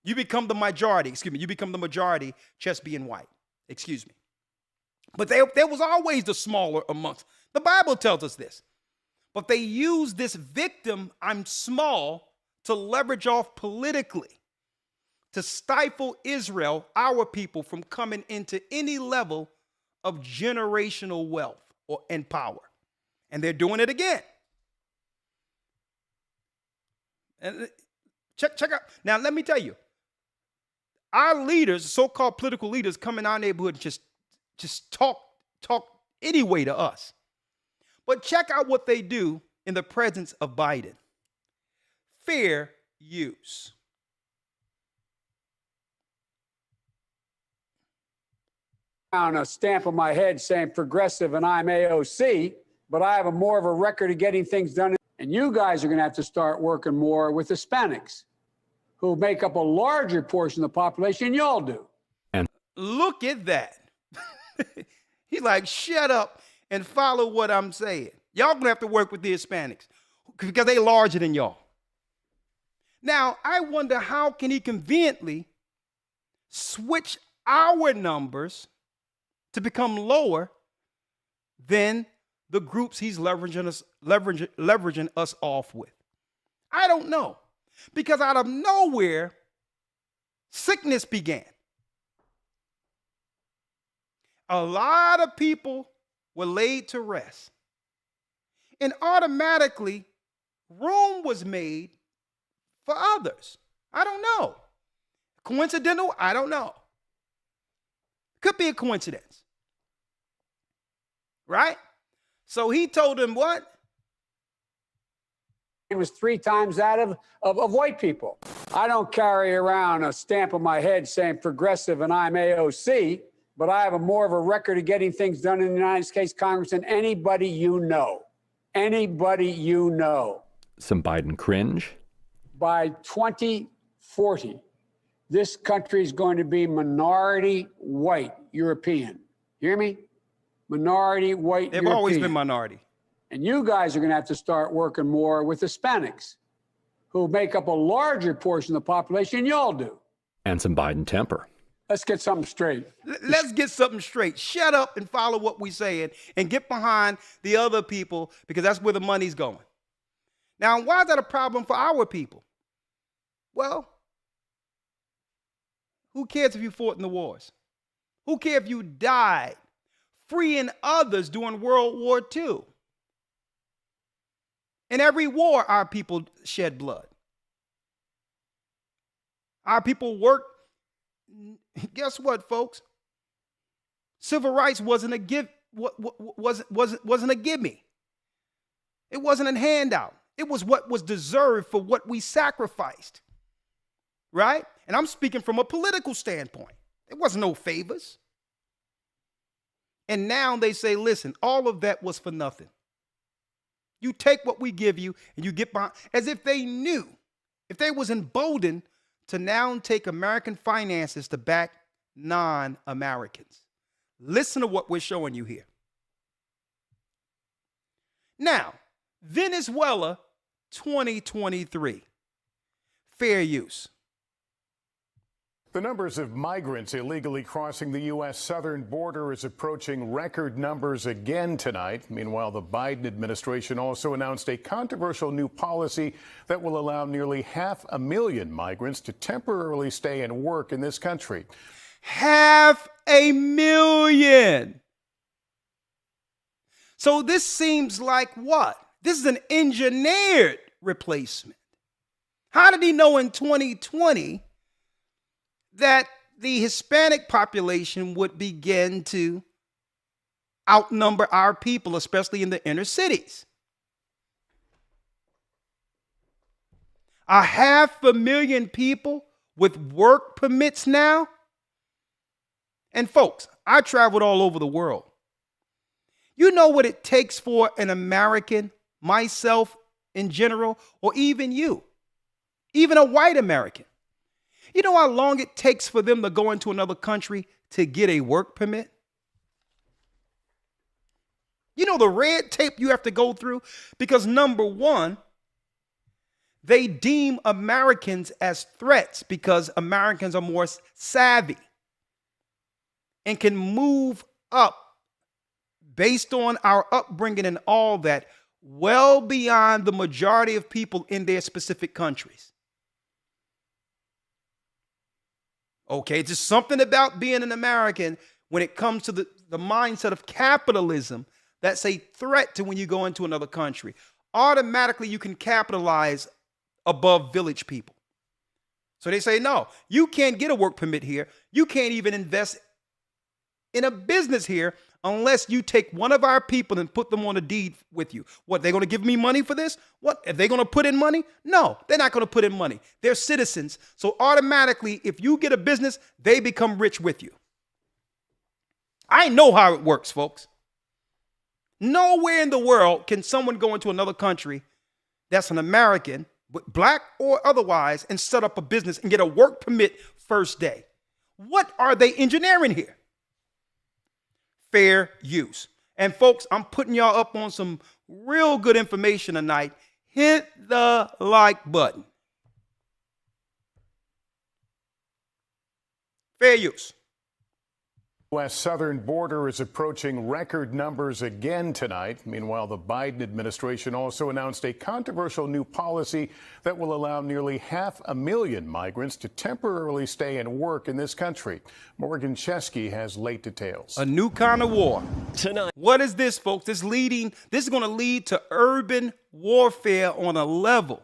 You become the majority, you become the majority just being white, But there was always the smaller amongst. The Bible tells us this. But they use this victim, I'm small, to leverage off politically, to stifle Israel, our people, from coming into any level of generational wealth and power. And they're doing it again. And check out. Now, let me tell you, our leaders, so-called political leaders, come in our neighborhood and just talk anyway to us. But check out what they do in the presence of Biden. Fair use. On a stamp on my head saying progressive and I'm AOC, but I have a more of a record of getting things done. And you guys are going to have to start working more with Hispanics, who make up a larger portion of the population than y'all do. And look at that. He's like, shut up and follow what I'm saying. Y'all going to have to work with the Hispanics because they larger than y'all. Now, I wonder how can he conveniently switch our numbers to become lower than the groups he's leveraging us off with. I don't know. Because out of nowhere, sickness began. A lot of people were laid to rest. And automatically, room was made for others. I don't know. Coincidental? I don't know. Could be a coincidence. Right? So he told him what? It was 3 times that of white people. I don't carry around a stamp on my head saying progressive and I'm AOC, but I have a more of a record of getting things done in the United States Congress than anybody you know. Anybody you know. Some Biden cringe. By 2040, this country is going to be minority white European. You hear me? Minority white They've European. always been minority. And you guys are going to have to start working more with Hispanics, who make up a larger portion of the population than y'all do. And some Biden temper. Let's get something straight. Let's get something straight. Shut up and follow what we're saying and get behind the other people because that's where the money's going. Now, why is that a problem for our people? Well, who cares if you fought in the wars? Who cares if you died freeing others during World War II? In every war, our people shed blood. Our people worked. Guess what, folks? Civil rights wasn't a wasn't a gimme. It wasn't a handout. It was what was deserved for what we sacrificed. Right? And I'm speaking from a political standpoint. It wasn't no favors. And now they say, listen, all of that was for nothing. You take what we give you and you get behind, as if they knew, if they was emboldened to now take American finances to back non-Americans. Listen to what we're showing you here. Now, Venezuela 2023. Fair use. The numbers of migrants illegally crossing the U.S. southern border is approaching record numbers again tonight. Meanwhile, the Biden administration also announced a controversial new policy that will allow nearly 500,000 migrants to temporarily stay and work in this country. 500,000. So this seems like what? This is an engineered replacement. How did he know in 2020 that the Hispanic population would begin to outnumber our people, especially in the inner cities? 500,000 people with work permits now? And folks, I traveled all over the world. You know what it takes for an American, myself in general, or even you, even a white American. You know how long it takes for them to go into another country to get a work permit? You know the red tape you have to go through? Because number one, they deem Americans as threats because Americans are more savvy and can move up based on our upbringing and all that well beyond the majority of people in their specific countries. Okay, it's just something about being an American when it comes to the mindset of capitalism that's a threat to when you go into another country. Automatically, you can capitalize above village people. So they say, no, you can't get a work permit here. You can't even invest in a business here unless you take one of our people and put them on a deed with you. What, they're going to give me money for this? What, are they going to put in money? No, they're not going to put in money. They're citizens. So automatically, if you get a business, they become rich with you. I know how it works, folks. Nowhere in the world can someone go into another country that's an American, black or otherwise, and set up a business and get a work permit first day. What are they engineering here? Fair use. And folks, I'm putting y'all up on some real good information tonight. Hit the like button. Fair use. U.S. southern border is approaching record numbers again tonight. Meanwhile, the Biden administration also announced a controversial new policy that will allow nearly 500,000 migrants to temporarily stay and work in this country. Morgan Chesky has late details. A new kind of war. Tonight. What is this, folks? This is going to lead to urban warfare on a level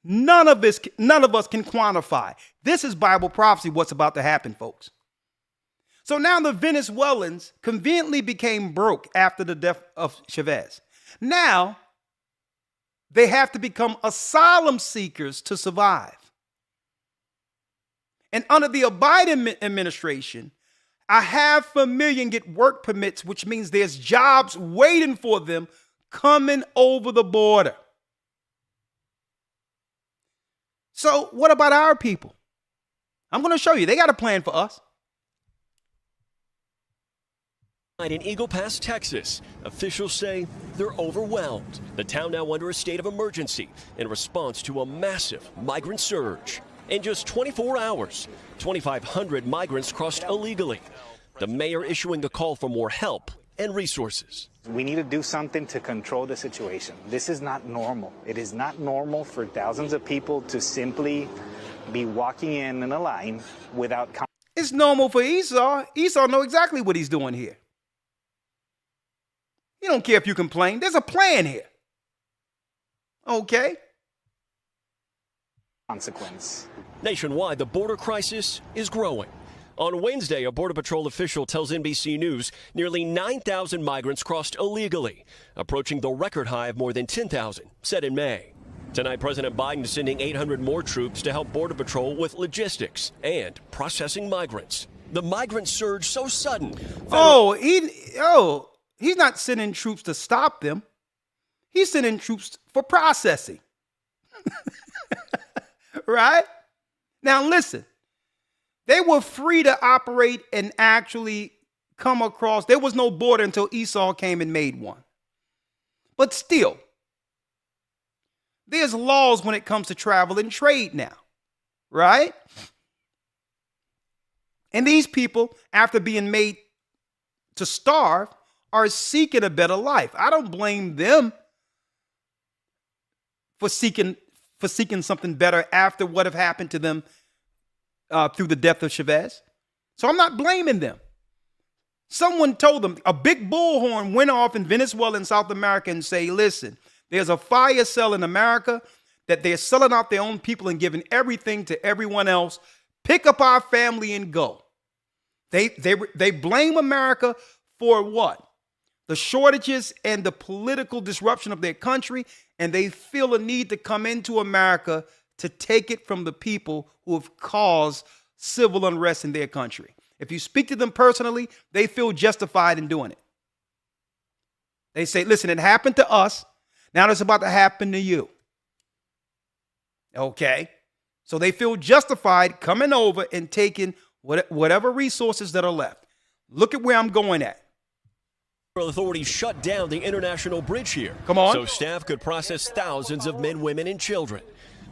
none of us can quantify. This is Bible prophecy, what's about to happen, folks. So now the Venezuelans conveniently became broke after the death of Chavez. Now they have to become asylum seekers to survive. And under the Biden administration, 500,000 get work permits, which means there's jobs waiting for them coming over the border. So what about our people? I'm going to show you. They got a plan for us. In Eagle Pass, Texas, officials say they're overwhelmed. The town now under a state of emergency in response to a massive migrant surge. In just 24 hours, 2,500 migrants crossed illegally. The mayor issuing a call for more help and resources. We need to do something to control the situation. This is not normal. It is not normal for thousands of people to simply be walking in a line without... It's normal for Esau. Esau knows exactly what he's doing here. He don't care if you complain. There's a plan here. Okay? Consequence. Nationwide, the border crisis is growing. On Wednesday, a Border Patrol official tells NBC News nearly 9,000 migrants crossed illegally, approaching the record high of more than 10,000 set in May. Tonight, President Biden is sending 800 more troops to help Border Patrol with logistics and processing migrants. The migrant surge so sudden. He's not sending troops to stop them. He's sending troops for processing. Right? Now listen, they were free to operate and actually come across. There was no border until Esau came and made one. But still, there's laws when it comes to travel and trade now, right? And these people, after being made to starve, are seeking a better life. I don't blame them for seeking something better after what have happened to them through the death of Chavez. So I'm not blaming them. Someone told them, a big bullhorn went off in Venezuela and South America and say, listen, there's a fire sale in America that they're selling out their own people and giving everything to everyone else. Pick up our family and go. They blame America for what? The shortages and the political disruption of their country, and they feel a need to come into America to take it from the people who have caused civil unrest in their country. If you speak to them personally, they feel justified in doing it. They say, listen, it happened to us. Now it's about to happen to you. Okay. So they feel justified coming over and taking whatever resources that are left. Look at where I'm going at. Authorities shut down the international bridge here. Come on. So staff could process thousands of men, women, and children.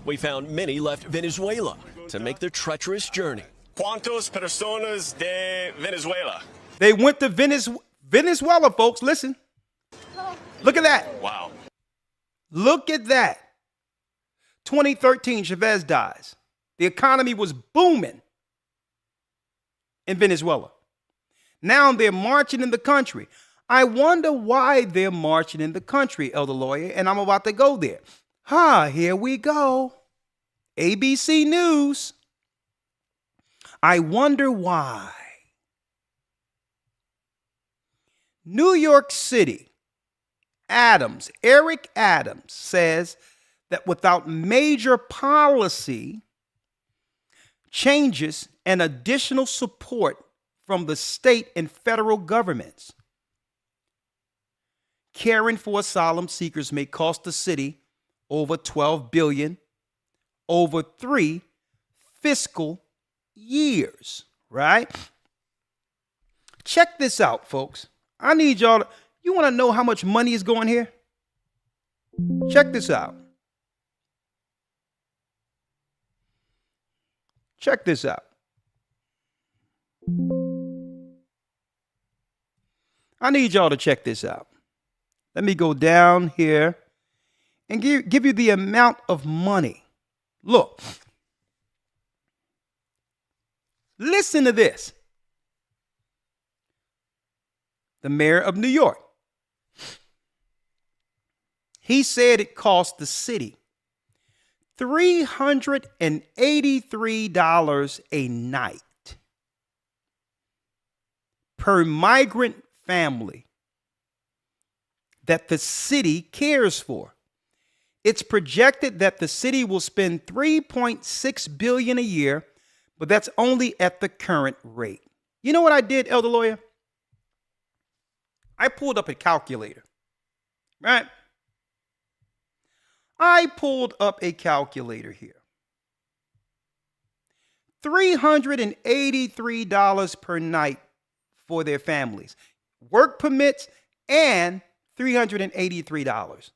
We found many left Venezuela to make their treacherous journey. ¿Cuántas personas de Venezuela? They went to Venezuela, folks. Listen. Look at that. Wow. Look at that. 2013, Chavez dies. The economy was booming in Venezuela. Now they're marching in the country. I wonder why they're marching in the country, Elder Lawyer, and I'm about to go there. Here we go. ABC News. I wonder why. New York City, Eric Adams says that without major policy changes and additional support from the state and federal governments, caring for asylum seekers may cost the city over $12 billion over 3 fiscal years, right? Check this out, folks. I need y'all to, you want to know how much money is going here? Check this out. Check this out. I need y'all to check this out. Let me go down here and give you the amount of money. Look. Listen to this. The mayor of New York. He said it cost the city $383 a night per migrant family that the city cares for. It's projected that the city will spend $3.6 billion a year, but that's only at the current rate. You know what I did, Elder Lawyer? I pulled up a calculator, right? I pulled up a calculator here. $383 per night for their families. Work permits and $383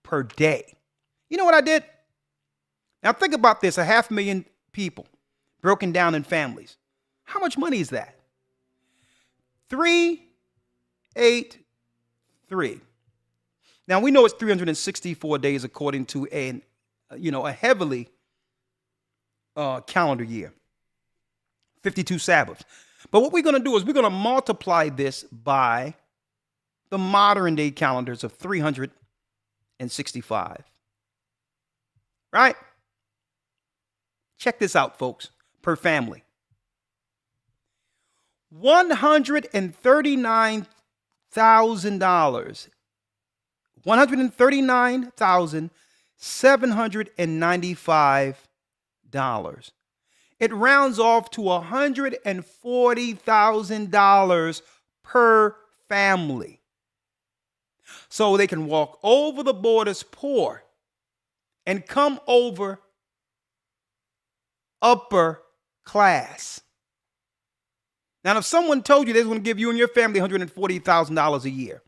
per day. You know what I did? Now think about this, 500,000 people broken down in families. How much money is that? 383. Now we know it's 364 days according to a heavily calendar year. 52 Sabbaths. But what we're going to do is we're going to multiply this by the modern day calendars of 365. Right? Check this out, folks, per family. $139,000. $139,795. It rounds off to $140,000 per family. So they can walk over the borders poor and come over upper class. Now, if someone told you they was going to give you and your family $140,000 a year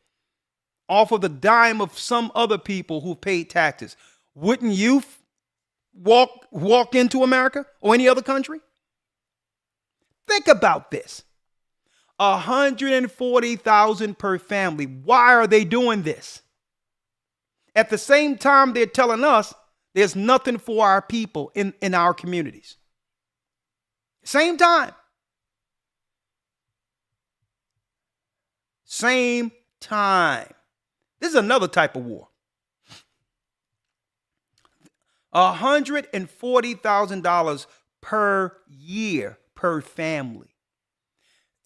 off of the dime of some other people who paid taxes, wouldn't you walk into America or any other country? Think about this. $140,000 per family. Why are they doing this? At the same time, they're telling us there's nothing for our people in our communities. Same time. Same time. This is another type of war. $140,000 per year per family.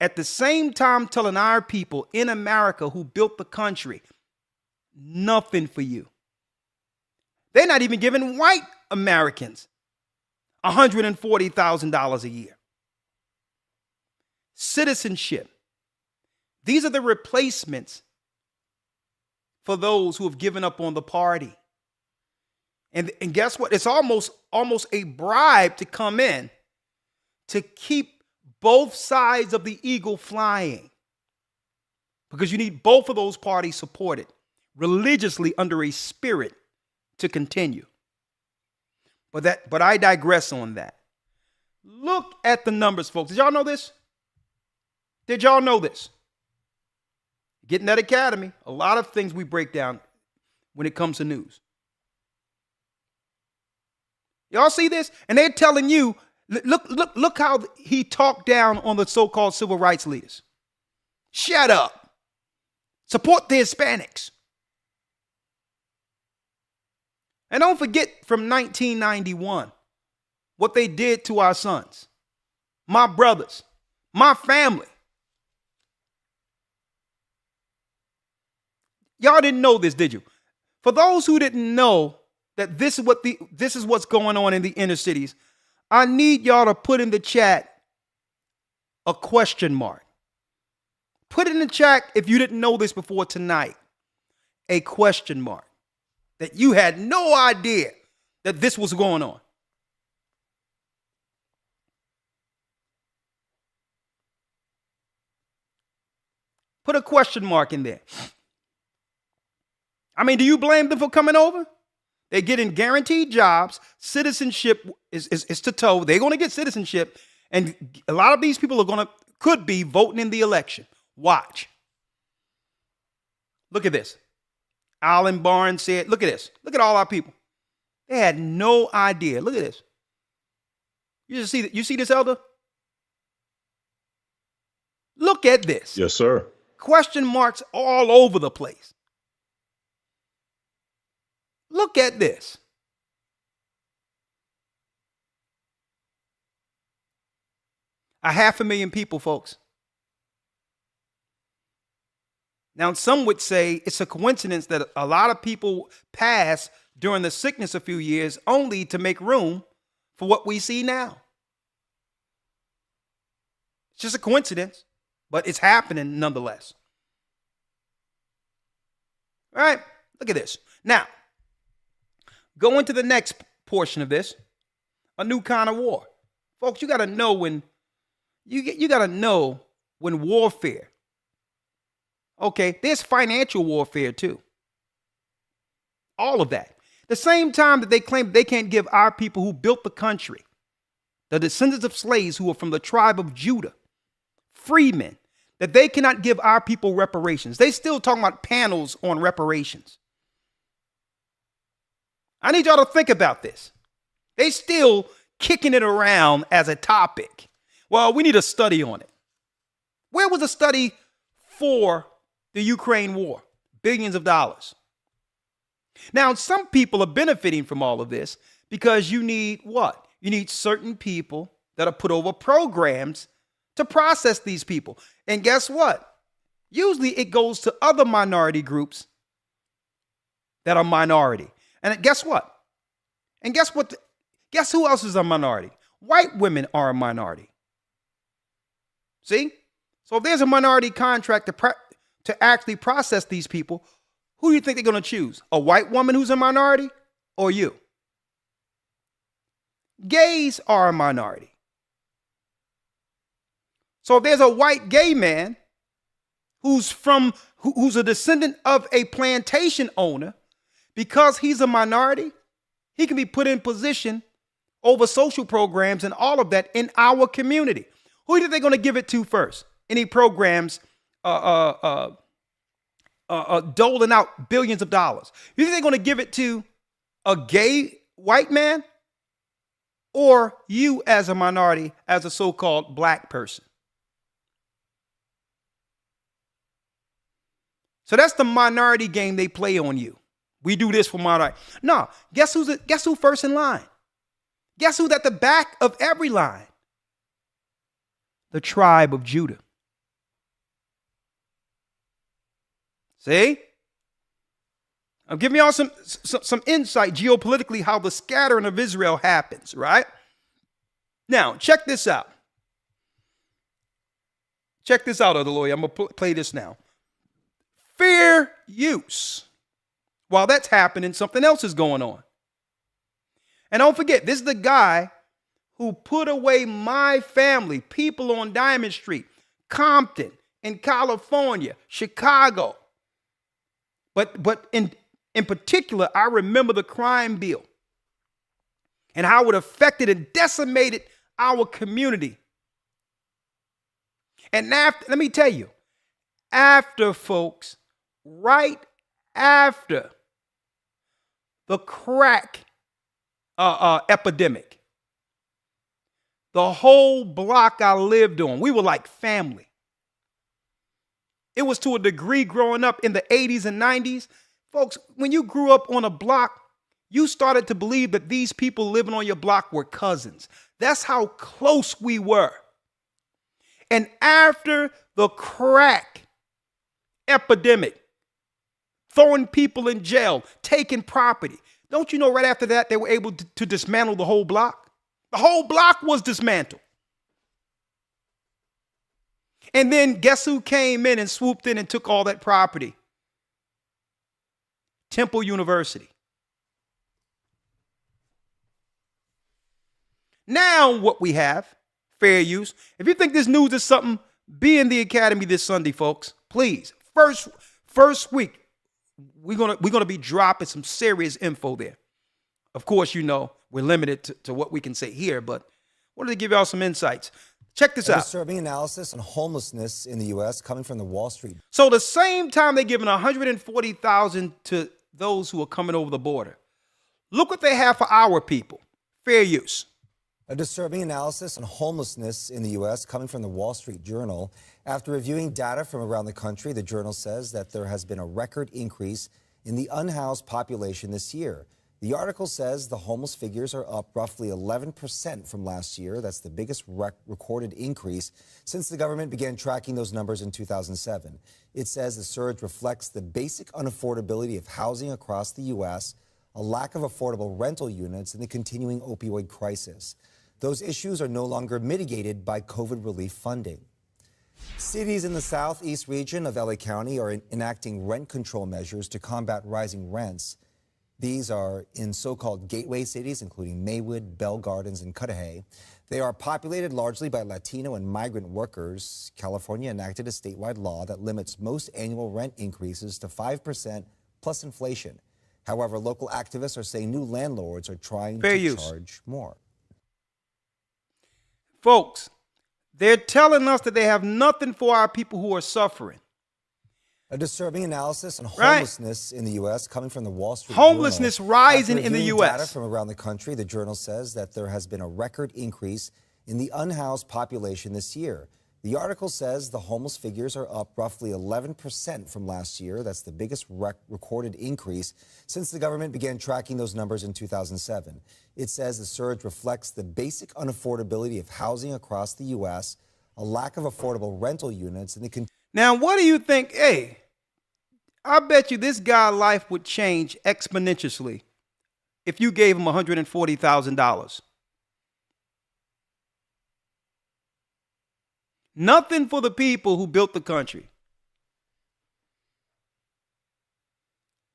At the same time telling our people in America who built the country, nothing for you. They're not even giving white Americans $140,000 a year. Citizenship. These are the replacements for those who have given up on the party. And guess what? It's almost a bribe to come in to keep both sides of the eagle flying. Because you need both of those parties supported religiously under a spirit to continue. But I digress on that. Look at the numbers, folks. Did y'all know this? Did y'all know this? Getting that Academy, a lot of things we break down when it comes to news. Y'all see this? And they're telling you, look how he talked down on the so-called civil rights leaders. Shut up. Support the Hispanics. And don't forget from 1991, what they did to our sons, my brothers, my family. Y'all didn't know this, did you? For those who didn't know that this is what's going on in the inner cities, I need y'all to put in the chat a question mark. Put it in the chat if you didn't know this before tonight. A question mark. That you had no idea that this was going on. Put a question mark in there. I mean, do you blame them for coming over? They're getting guaranteed jobs. Citizenship is to toe. They're going to get citizenship. And a lot of these people could be voting in the election. Watch. Look at this. Alan Barnes said, look at this. Look at all our people. They had no idea. Look at this. You see this, Elder? Look at this. Yes, sir. Question marks all over the place. Look at this. A 500,000 people, folks. Now, some would say it's a coincidence that a lot of people passed during the sickness a few years only to make room for what we see now. It's just a coincidence, but it's happening nonetheless. All right, look at this. Now, go into the next portion of this, a new kind of war. Folks, you got to know when warfare. Okay, there's financial warfare too. All of that. The same time that they claim they can't give our people who built the country, the descendants of slaves who are from the tribe of Judah, freemen, that they cannot give our people reparations. They still talking about panels on reparations. I need y'all to think about this. They still kicking it around as a topic. Well, we need a study on it. Where was the study for the Ukraine war? Billions of dollars. Now, some people are benefiting from all of this because you need what? You need certain people that are put over programs to process these people. And guess what? Usually it goes to other minority groups that are minority. And guess what? And guess what? Guess who else is a minority? White women are a minority. See? So if there's a minority contract to actually process these people, who do you think they're going to choose? A white woman who's a minority or you? Gays are a minority. So if there's a white gay man who's a descendant of a plantation owner, because he's a minority, he can be put in position over social programs and all of that in our community. Who do you think they're going to give it to first? Any programs doling out billions of dollars? You think they're going to give it to a gay white man or you as a minority, as a so-called black person? So that's the minority game they play on you. We do this for minority. No, guess who first in line? Guess who's at the back of every line? The tribe of Judah. See? I'm giving y'all some insight geopolitically how the scattering of Israel happens, right? Now, check this out. Check this out, other lawyer. I'm going to play this now. Fair use. While that's happening, something else is going on. And don't forget, this is the guy who put away my family, people on Diamond Street, Compton, in California, Chicago. But in particular, I remember the crime bill and how it affected and decimated our community. And after, let me tell you, after, folks, right after the crack epidemic, the whole block I lived on, we were like family. It was to a degree growing up in the 80s and 90s. Folks, when you grew up on a block, you started to believe that these people living on your block were cousins. That's how close we were. And after the crack epidemic, throwing people in jail, taking property, don't you know right after that they were able to dismantle the whole block? The whole block was dismantled. And then guess who came in and swooped in and took all that property? Temple University. Now what we have, fair use. If you think this news is something, be in the academy this Sunday, folks. Please. First week, we're gonna be dropping some serious info there. Of course, you know, we're limited to what we can say here, but wanted to give y'all some insights. Check this out. Disturbing analysis on homelessness in the U.S. coming from the Wall Street. So the same time they're giving $140,000 to those who are coming over the border, look what they have for our people. Fair use. A disturbing analysis on homelessness in the U.S. coming from the Wall Street Journal. After reviewing data from around the country, the journal says that there has been a record increase in the unhoused population this year. The article says the homeless figures are up roughly 11% from last year. That's the biggest recorded increase since the government began tracking those numbers in 2007. It says the surge reflects the basic unaffordability of housing across the U.S., a lack of affordable rental units, and the continuing opioid crisis. Those issues are no longer mitigated by COVID relief funding. Cities in the southeast region of LA County are enacting rent control measures to combat rising rents. These are in so-called gateway cities, including Maywood, Bell Gardens, and Cudahy. They are populated largely by Latino and migrant workers. California enacted a statewide law that limits most annual rent increases to 5% plus inflation. However, local activists are saying new landlords are trying to charge more. Folks, they're telling us that they have nothing for our people who are suffering. A disturbing analysis on homelessness in the U.S. coming from the Wall Street Homelessness Journal. rising in the U.S. Data from around the country, the journal says that there has been a record increase in the unhoused population this year. The article says the homeless figures are up roughly 11% from last year. That's the biggest recorded increase since the government began tracking those numbers in 2007. It says the surge reflects the basic unaffordability of housing across the U.S., a lack of affordable rental units, and the Now, what do you think? Hey, I bet you this guy's life would change exponentially if you gave him $140,000. Nothing for the people who built the country.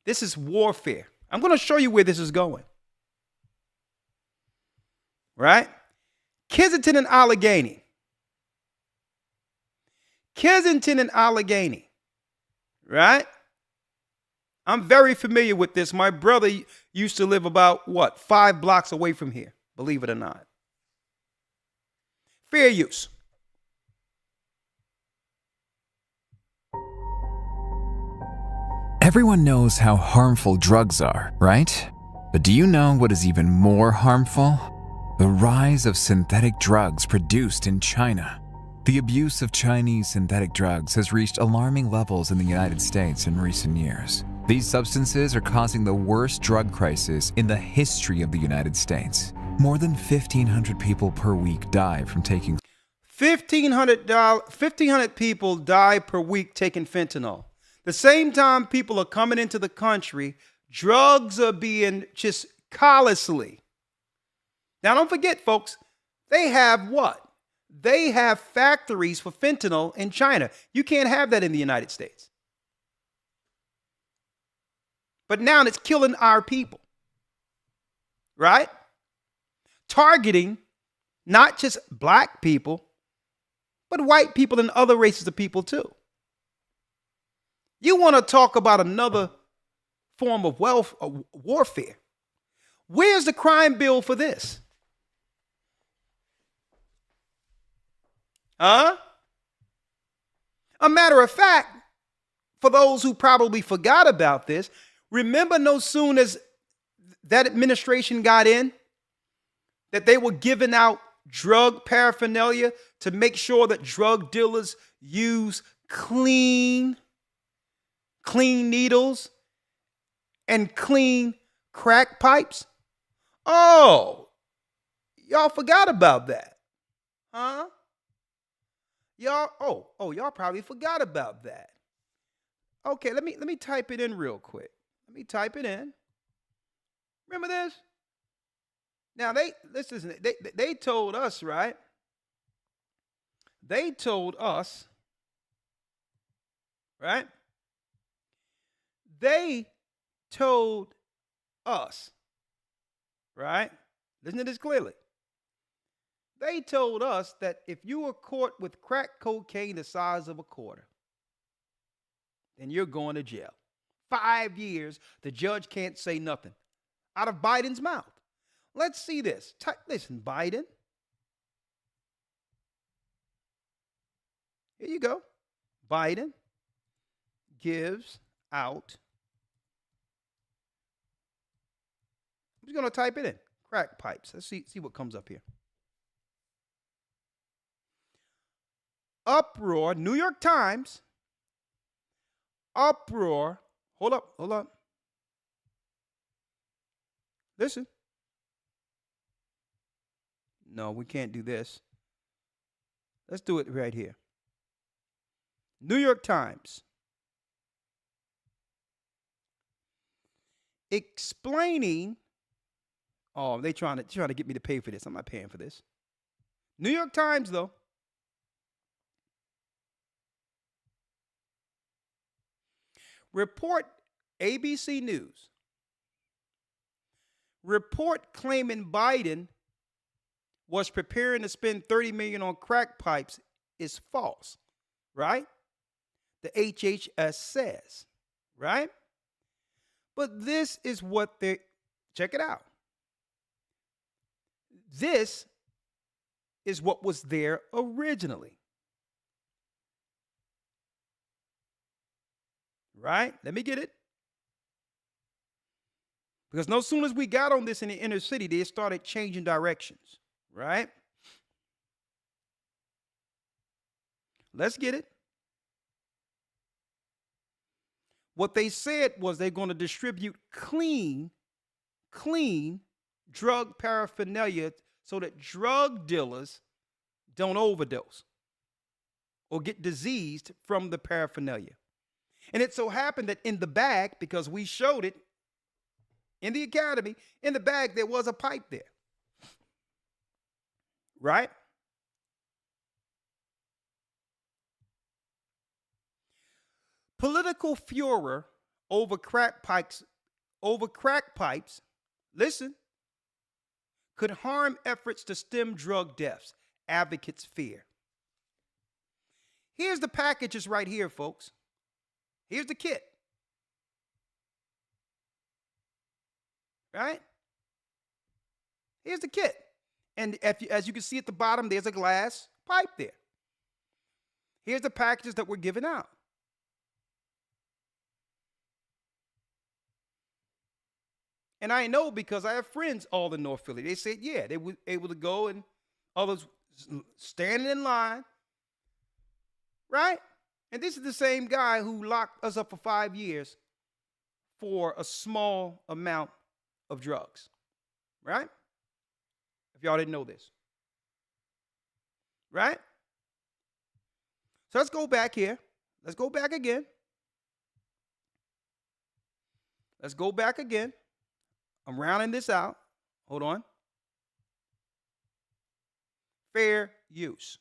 This is warfare. I'm going to show you where this is going. Right? Kensington and Allegheny. Kensington and Allegheny, right? I'm very familiar with this. My brother used to live about, 5 blocks away from here, believe it or not. Fair use. Everyone knows how harmful drugs are, right? But do you know what is even more harmful? The rise of synthetic drugs produced in China. The abuse of Chinese synthetic drugs has reached alarming levels in the United States in recent years. These substances are causing the worst drug crisis in the history of the United States. More than 1,500 people per week die from taking 1,500 people die per week taking fentanyl. The same time people are coming into the country, drugs are being just callously. Now, don't forget, folks, they have what? They have factories for fentanyl in China. You can't have that in the United States. But now it's killing our people, right? Targeting not just black people, but white people and other races of people too. You want to talk about another form of warfare. Where's the crime bill for this? Huh? A matter of fact, for those who probably forgot about this, remember no soon as that administration got in, that they were giving out drug paraphernalia to make sure that drug dealers use clean needles and clean crack pipes? Oh, y'all forgot about that. Huh? Y'all probably forgot about that. Okay, let me type it in real quick. Let me type it in. Remember this? Now they told us, right? They told us, right? They told us, right? Listen to this clearly. They told us that if you were caught with crack cocaine the size of a quarter, then you're going to jail. 5 years, the judge can't say nothing out of Biden's mouth. Let's see this. Listen, Biden. Here you go. Biden gives out. I'm just going to type it in. Crack pipes. Let's see what comes up here. Uproar, New York Times. Uproar. Hold up. Listen. No, we can't do this. Let's do it right here. New York Times. Explaining. Oh, they trying to get me to pay for this. I'm not paying for this. New York Times, though. Report ABC News. Report claiming Biden was preparing to spend $30 million on crack pipes is false, right? The HHS says, right? But this is what they, check it out. This is what was there originally. Right? Let me get it. Because no sooner as we got on this in the inner city, they started changing directions. Right? Let's get it. What they said was they're going to distribute clean drug paraphernalia so that drug dealers don't overdose or get diseased from the paraphernalia. And it so happened that in the bag, because we showed it in the academy, in the bag there was a pipe there. Right? Political furor over crack pipes, listen, could harm efforts to stem drug deaths, advocates fear. Here's the packages right here, folks. Here's the kit. Right? Here's the kit. And as you can see at the bottom, there's a glass pipe there. Here's the packages that we're giving out. And I know because I have friends all in North Philly. They said, yeah, they were able to go and others standing in line. Right? And this is the same guy who locked us up for 5 years for a small amount of drugs. Right? If y'all didn't know this. Right? So let's go back here. Let's go back again. Let's go back again. I'm rounding this out. Hold on. Fair use.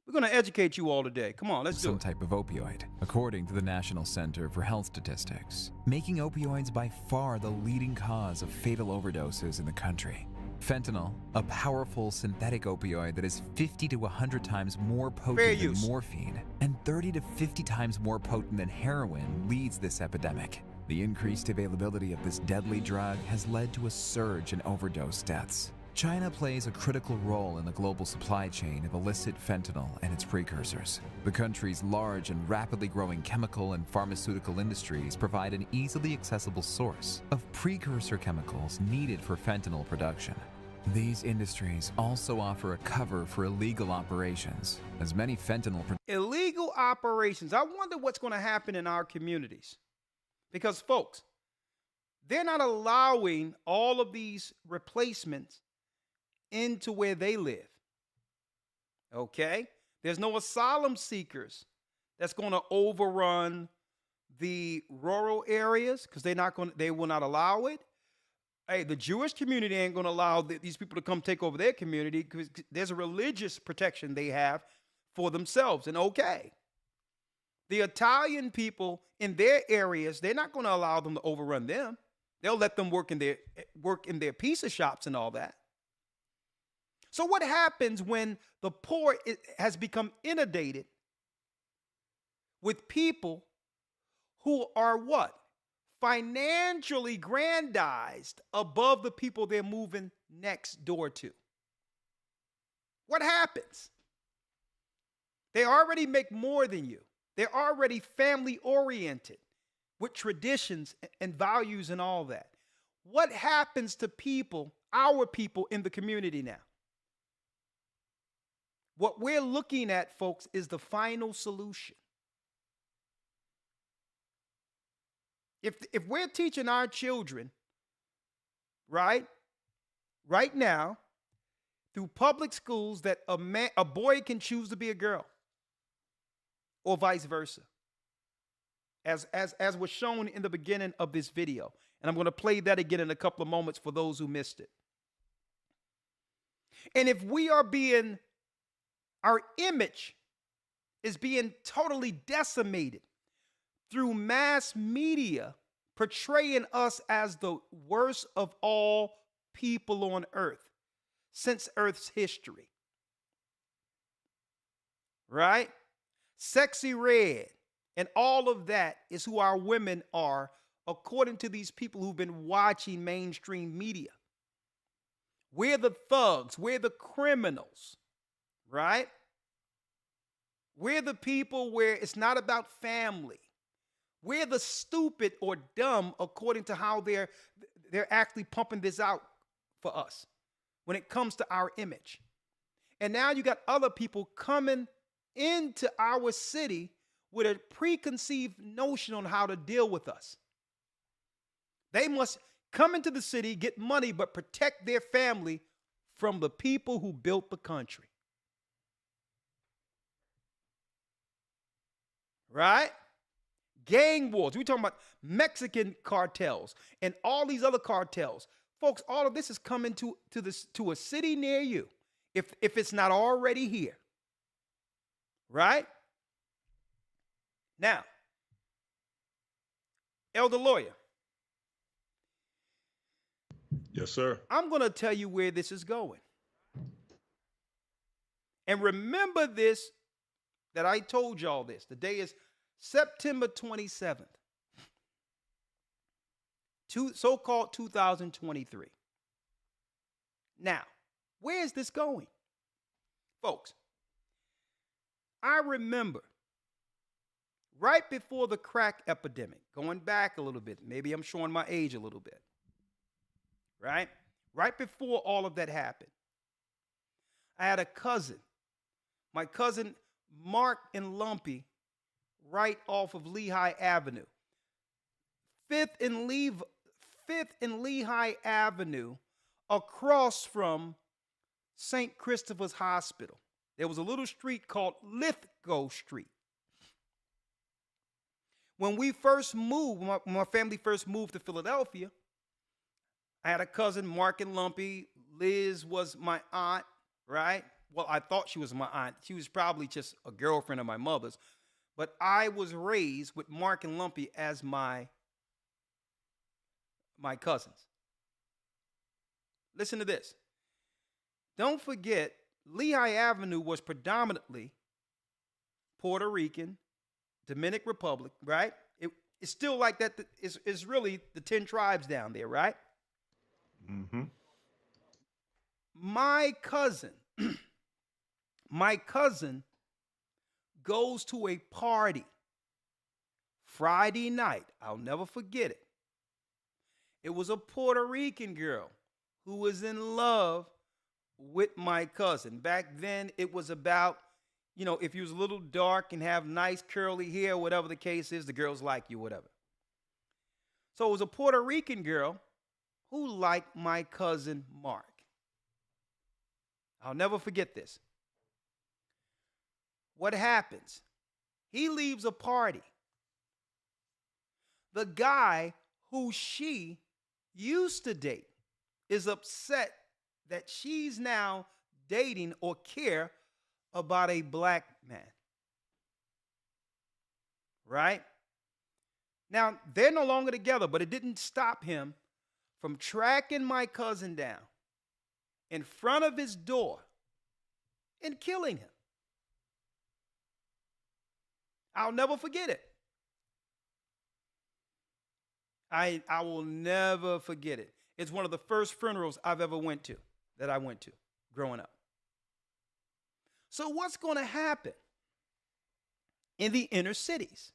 We're going to educate you all today. Come on, let's do Some it. type of opioid, according to the National Center for Health Statistics, making opioids by far the leading cause of fatal overdoses in the country. Fentanyl, a powerful synthetic opioid that is 50 to 100 times more potent than morphine and 30 to 50 times more potent than heroin, leads this epidemic. The increased availability of this deadly drug has led to a surge in overdose deaths. China plays a critical role in the global supply chain of illicit fentanyl and its precursors. The country's large and rapidly growing chemical and pharmaceutical industries provide an easily accessible source of precursor chemicals needed for fentanyl production. These industries also offer a cover for illegal operations, as many fentanyl Illegal operations. I wonder what's going to happen in our communities. Because, folks, they're not allowing all of these replacements into where they live. Okay? There's no asylum seekers that's going to overrun the rural areas because they will not allow it. Hey, the Jewish community ain't going to allow these people to come take over their community because there's a religious protection they have for themselves. And okay. The Italian people in their areas, they're not going to allow them to overrun them. They'll let them work in their pizza shops and all that. So what happens when the poor has become inundated with people who are what? Financially grandized above the people they're moving next door to. What happens? They already make more than you. They're already family oriented with traditions and values and all that. What happens to people, our people in the community now? What we're looking at, folks, is the final solution. If we're teaching our children, right now, through public schools that a boy can choose to be a girl, or vice versa, as was shown in the beginning of this video. And I'm going to play that again in a couple of moments for those who missed it. And if our image is being totally decimated through mass media portraying us as the worst of all people on earth since Earth's history. Right? Sexy Red and all of that is who our women are, according to these people who've been watching mainstream media. We're the thugs. We're the criminals. Right? We're the people where it's not about family. We're the stupid or dumb according to how they're actually pumping this out for us when it comes to our image. And now you got other people coming into our city with a preconceived notion on how to deal with us. They must come into the city, get money, but protect their family from the people who built the country. Right? Gang wars. We're talking about Mexican cartels and all these other cartels. Folks, all of this is coming to a city near you, if it's not already here. Right? Now, Elder Lawyer. Yes, sir. I'm going to tell you where this is going. And remember this, that I told y'all this. The day is September 27th, so-called 2023. Now, where is this going? Folks, I remember right before the crack epidemic, going back a little bit, maybe I'm showing my age a little bit, right? Right before all of that happened, I had a cousin, my cousin Mark and Lumpy, right off of Lehigh Avenue. 5th and Lehigh Avenue, across from St. Christopher's Hospital. There was a little street called Lithgow Street. When we first moved, when my family first moved to Philadelphia, I had a cousin, Mark and Lumpy. Liz was my aunt, right? Well, I thought she was my aunt. She was probably just a girlfriend of my mother's. But I was raised with Mark and Lumpy as my cousins. Listen to this. Don't forget, Lehigh Avenue was predominantly Puerto Rican, Dominican Republic, right? It's still like that. It's really the 10 tribes down there, right? Mm-hmm. My cousin goes to a party Friday night. I'll never forget it. It was a Puerto Rican girl who was in love with my cousin. Back then, it was about, if you was a little dark and have nice curly hair, whatever the case is, the girls like you, whatever. So it was a Puerto Rican girl who liked my cousin Mark. I'll never forget this. What happens? He leaves a party. The guy who she used to date is upset that she's now dating or care about a black man. Right? Now, they're no longer together, but it didn't stop him from tracking my cousin down in front of his door and killing him. I'll never forget it. I will never forget it. It's one of the first funerals I went to growing up. So what's going to happen in the inner cities?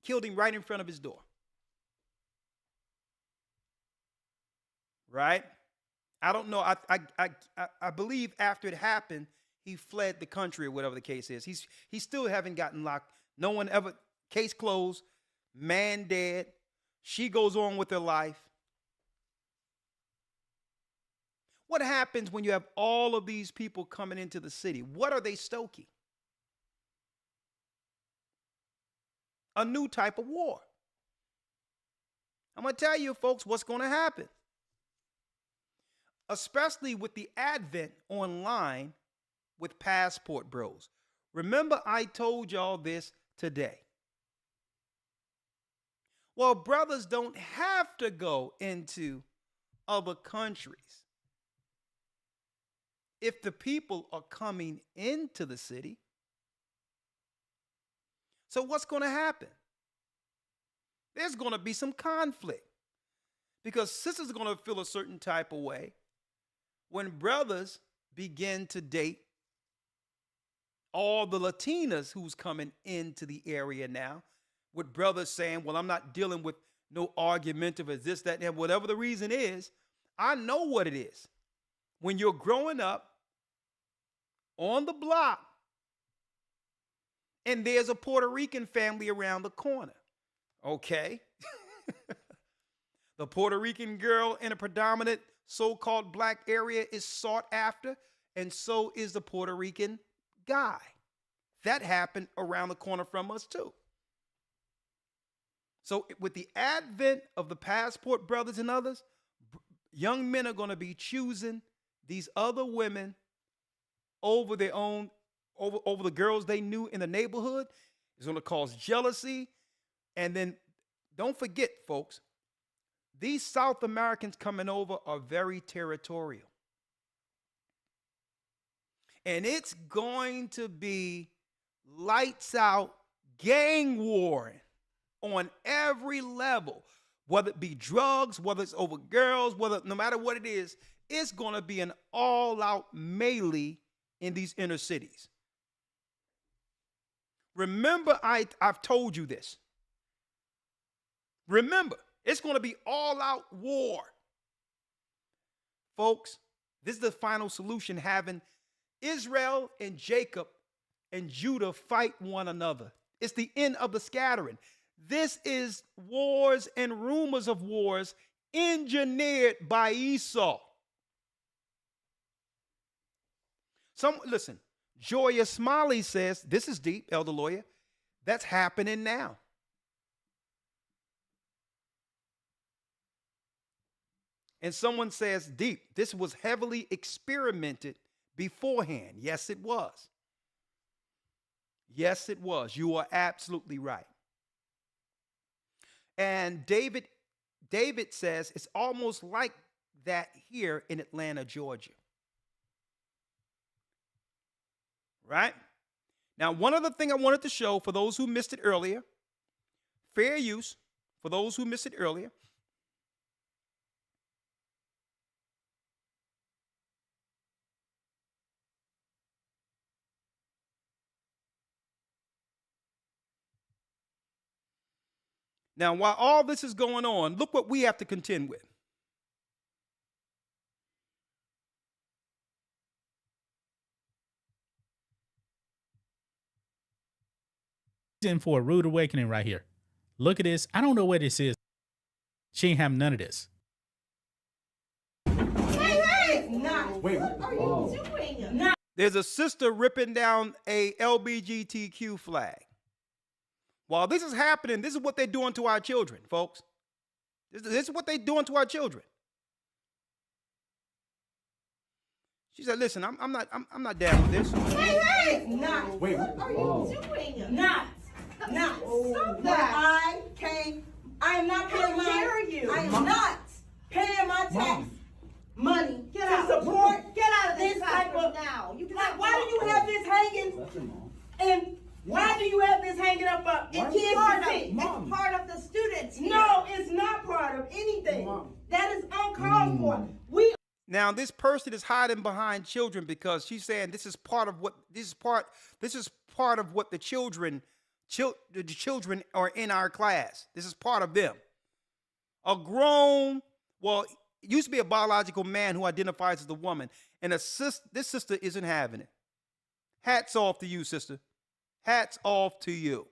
Killed him right in front of his door. Right? I don't know. I believe after it happened, he fled the country or whatever the case is. He still haven't gotten locked. No one ever, case closed, man dead. She goes on with her life. What happens when you have all of these people coming into the city? What are they stoking? A new type of war. I'm going to tell you, folks, what's going to happen. Especially with the advent online with Passport Bros. Remember, I told y'all this today. Well, brothers don't have to go into other countries if the people are coming into the city. So what's going to happen? There's going to be some conflict because sisters are going to feel a certain type of way when brothers begin to date all the Latinas who's coming into the area now, with brothers saying, well, I'm not dealing with no argumentative as this, that, and whatever the reason is. I know what it is. When you're growing up on the block and there's a Puerto Rican family around the corner, okay? The Puerto Rican girl in a predominant so-called black area is sought after, and so is the Puerto Rican guy. That happened around the corner from us too. So with the advent of the Passport Brothers and others, young men are going to be choosing these other women over their own, over the girls they knew in the neighborhood. It's going to cause jealousy. And then don't forget, folks, these South Americans coming over are very territorial. And it's going to be lights out gang warring on every level, whether it be drugs, whether it's over girls, no matter what it is, it's going to be an all-out melee in these inner cities. Remember, I've told you this. Remember, it's going to be all-out war. Folks, this is the final solution, having Israel and Jacob and Judah fight one another. It's the end of the scattering. This is wars and rumors of wars engineered by Esau. Listen, Joya Smiley says, this is deep, Elder Lawyer, that's happening now. And someone says, Deep, this was heavily experimented beforehand. Yes, it was. Yes, it was. You are absolutely right. And David says it's almost like that here in Atlanta, Georgia. Right? Now, one other thing I wanted to show for those who missed it earlier, fair use for those who missed it earlier. Now, while all this is going on, look what we have to contend with. In for a rude awakening right here. Look at this. I don't know what this is. She ain't have none of this. Wait, what are you doing? Not. There's a sister ripping down a LGBTQ flag. While this is happening, this is what they're doing to our children, folks. This is what they're doing to our children. She said, "Listen, I'm not down with this." Not. Wait, what are you doing? Not. Stop that. I am not paying my. How dare you? I am not paying my tax money to support. Get out of this type of now. You cannot. Why do you have this hanging? And why do you have this hanging up in kids' It's part of the students. Here. No, it's not part of anything. That is uncalled for. Now, this person is hiding behind children because she's saying this is part of what the children are in our class. This is part of them. A grown, it used to be a biological man who identifies as a woman, and this sister isn't having it. Hats off to you, sister. Hats off to you.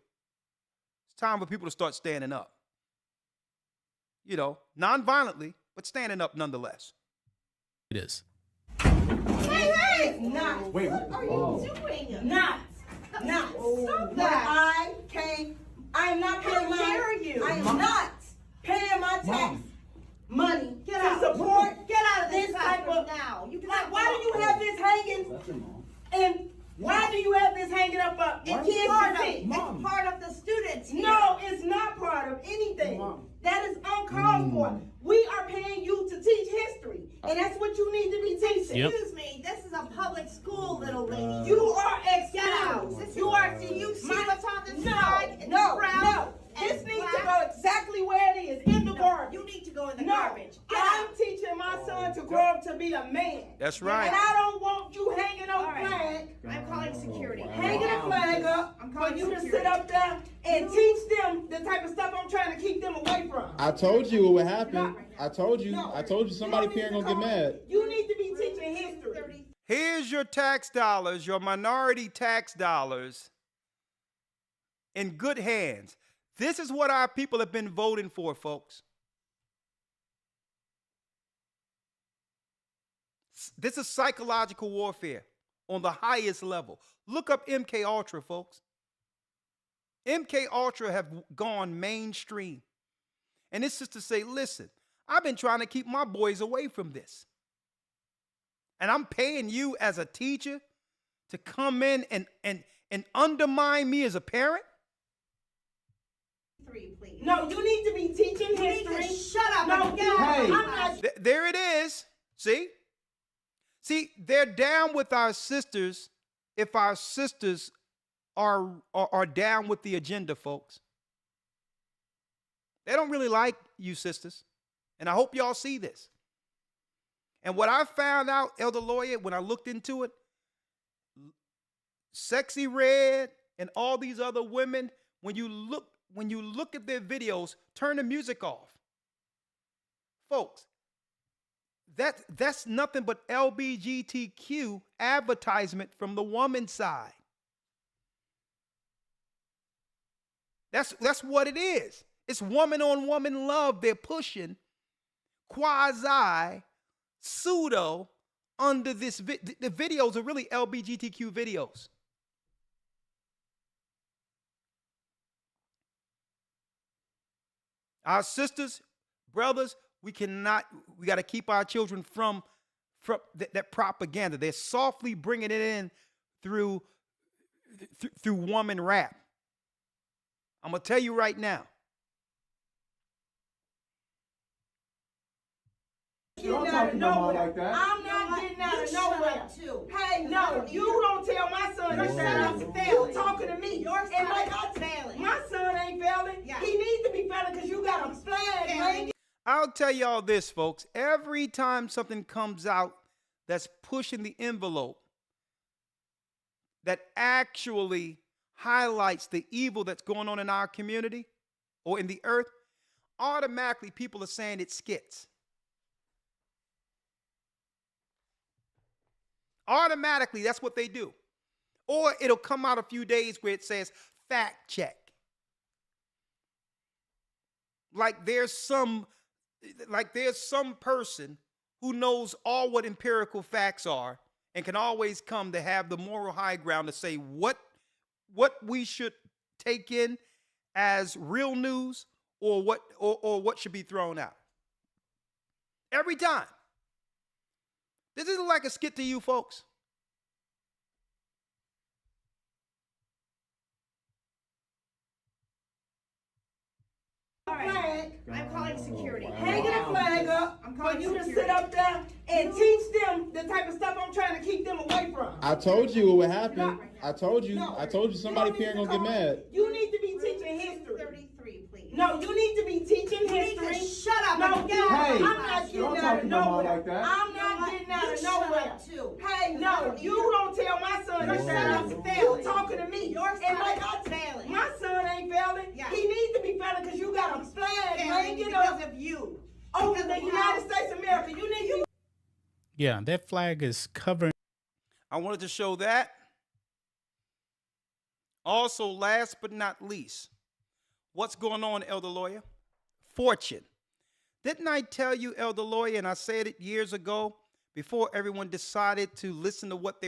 It's time for people to start standing up. You know, non-violently, but standing up nonetheless. It is. Not. Wait, what are you doing? Not. Stop that. I am not paying my. How dare you? I am not paying my tax money to support. Get out of this type of now. You cannot. Why do you have this hanging? And why do you have this hanging up in kids' It's part of the students. Here. No, it's not part of anything. That is uncalled for. We are paying you to teach history, and that's what you need to be teaching. Yep. Excuse me, this is a public school, little lady. You are excused. You are. Do you see what's on the side? No. This needs to go exactly where it is, in the garbage. You need to go in the garbage. I'm teaching my son to grow up to be a man. That's right. And I don't want you hanging a flag. I'm calling security. Hanging a flag up for you to sit up there and teach them the type of stuff I'm trying to keep them away from. I told you what would happen. I told you somebody parent gonna get mad. You need to be teaching history. Here's your tax dollars, your minority tax dollars, in good hands. This is what our people have been voting for, folks. This is psychological warfare on the highest level. Look up MK Ultra, folks. MK Ultra have gone mainstream. And this is to say, listen, I've been trying to keep my boys away from this. And I'm paying you as a teacher to come in and undermine me as a parent? Please. No, you need to be teaching history. Shut up. No, There it is. See, they're down with our sisters if our sisters are down with the agenda, folks. They don't really like you sisters. And I hope y'all see this. And what I found out, Elder Lawyer, when I looked into it, Sexy Red and all these other women, when you look at their videos, turn the music off. Folks, that's nothing but LGBTQ advertisement from the woman's side. That's what it is. It's woman on woman love they're pushing, quasi, pseudo, under this. The videos are really LGBTQ videos. Our sisters, brothers, We got to keep our children from that propaganda. They're softly bringing it in through woman rap. I'm going to tell you right now. Getting out of nowhere. I'm not getting out of nowhere. Hey, no, you don't tell my son he's failing. You talking to me. Your son is failing. My son ain't failing. Yeah. He needs to be failing because you got a flag hanging. I'll tell y'all this, folks. Every time something comes out that's pushing the envelope, that actually highlights the evil that's going on in our community or in the earth, automatically people are saying it's skits. Automatically, that's what they do. Or it'll come out a few days where it says fact check. Like there's some person who knows all what empirical facts are and can always come to have the moral high ground to say what we should take in as real news or what should be thrown out. Every time. This isn't like a skit to you folks. Flag. I'm calling security. Hanging a flag up for you to sit up there and teach them the type of stuff I'm trying to keep them away from. I told you what would happen. I told you somebody here gonna get mad. You need to be teaching history. 33, please. No, you need to be teaching history. Shut up. No, Get out. I'm not getting out of nowhere. like that. I'm not getting out of nowhere. Too. Hey, no, you don't tell my son he's failing. You talking to me. Your son is failing. My son ain't failing. Yeah. He needs to be failing because you got a flag hanging because up of you. over the United States of America. You need to. Yeah, that flag is covering. I wanted to show that. Also, last but not least, what's going on, Elder Lawyer? Fortune. Didn't I tell you, Elder Lawyer, and I said it years ago, before everyone decided to listen to what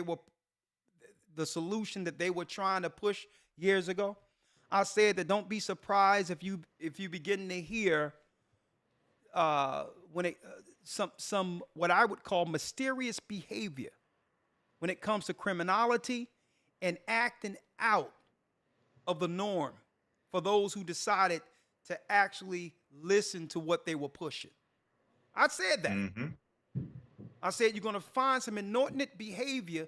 the solution that they were trying to push years ago? I said that don't be surprised if you begin to hear some what I would call mysterious behavior when it comes to criminality and acting out of the norm for those who decided to actually listen to what they were pushing. I said that. Mm-hmm. I said you're going to find some inordinate behavior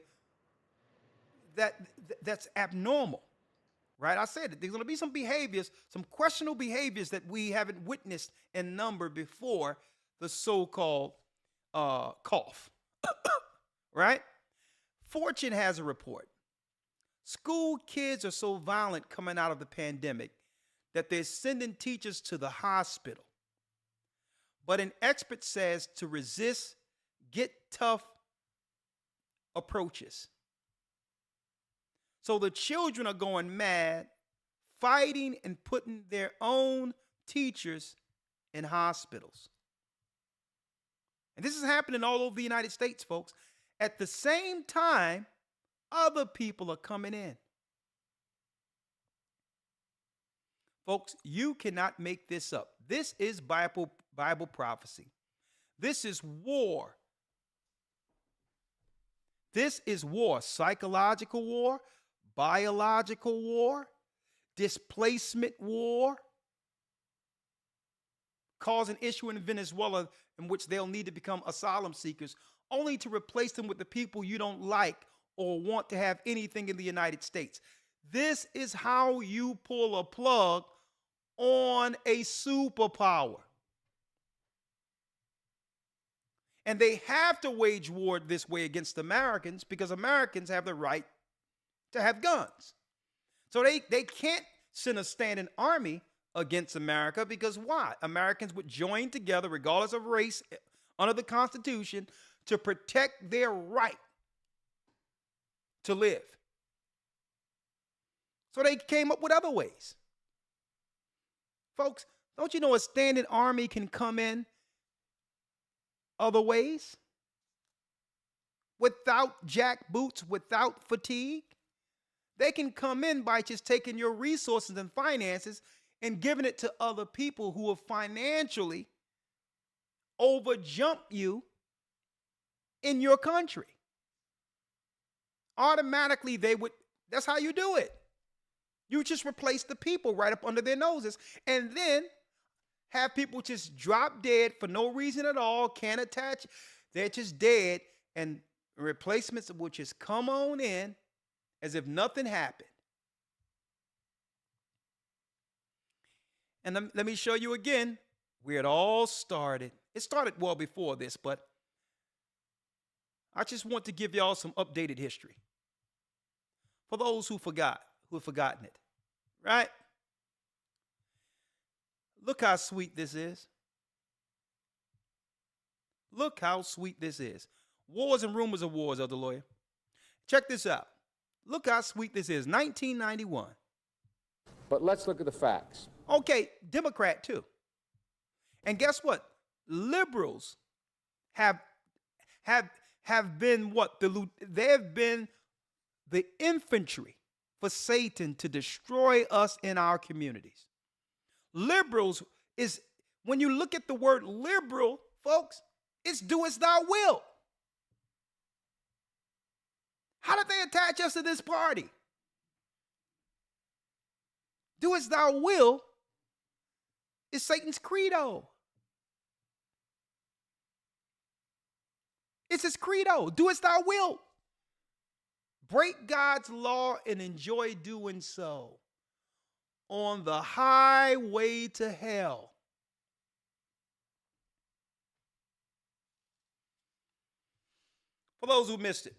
that's abnormal, right? I said that there's going to be some behaviors, some questionable behaviors that we haven't witnessed in number before the so-called cough, right? Fortune has a report. School kids are so violent coming out of the pandemic that they're sending teachers to the hospital. But an expert says to resist, get tough approaches. So the children are going mad, fighting and putting their own teachers in hospitals. And this is happening all over the United States, folks. At the same time, other people are coming in. Folks, you cannot make this up. This is Bible prophecy. This is war. This is war, psychological war, biological war, displacement war, cause an issue in Venezuela in which they'll need to become asylum seekers, only to replace them with the people you don't like or want to have anything in the United States. This is how you pull a plug on a superpower. And they have to wage war this way against Americans because Americans have the right to have guns. So they can't send a standing army against America because why? Americans would join together, regardless of race, under the Constitution to protect their right to live. So they came up with other ways. Folks, don't you know a standing army can come in other ways? Without jackboots, without fatigue? They can come in by just taking your resources and finances and giving it to other people who are financially overjump you in your country. Automatically, that's how you do it. You just replace the people right up under their noses and then have people just drop dead for no reason at all, can't attach, they're just dead, and replacements will just come on in as if nothing happened. And let me show you again where it all started. It started well before this, but I just want to give y'all some updated history for those who have forgotten it, right? Look how sweet this is. Look how sweet this is. Wars and rumors of wars, Elder Lawyer. Check this out. Look how sweet this is. 1991. But let's look at the facts. Okay, Democrat too. And guess what? Liberals have been what? They have been the infantry for Satan to destroy us in our communities. Liberals is, when you look at the word liberal, folks, it's do as thou will. How did they attach us to this party? Do as thou will is Satan's credo. It's his credo. Do as thou will. Break God's law and enjoy doing so on the highway to hell. For those who missed it.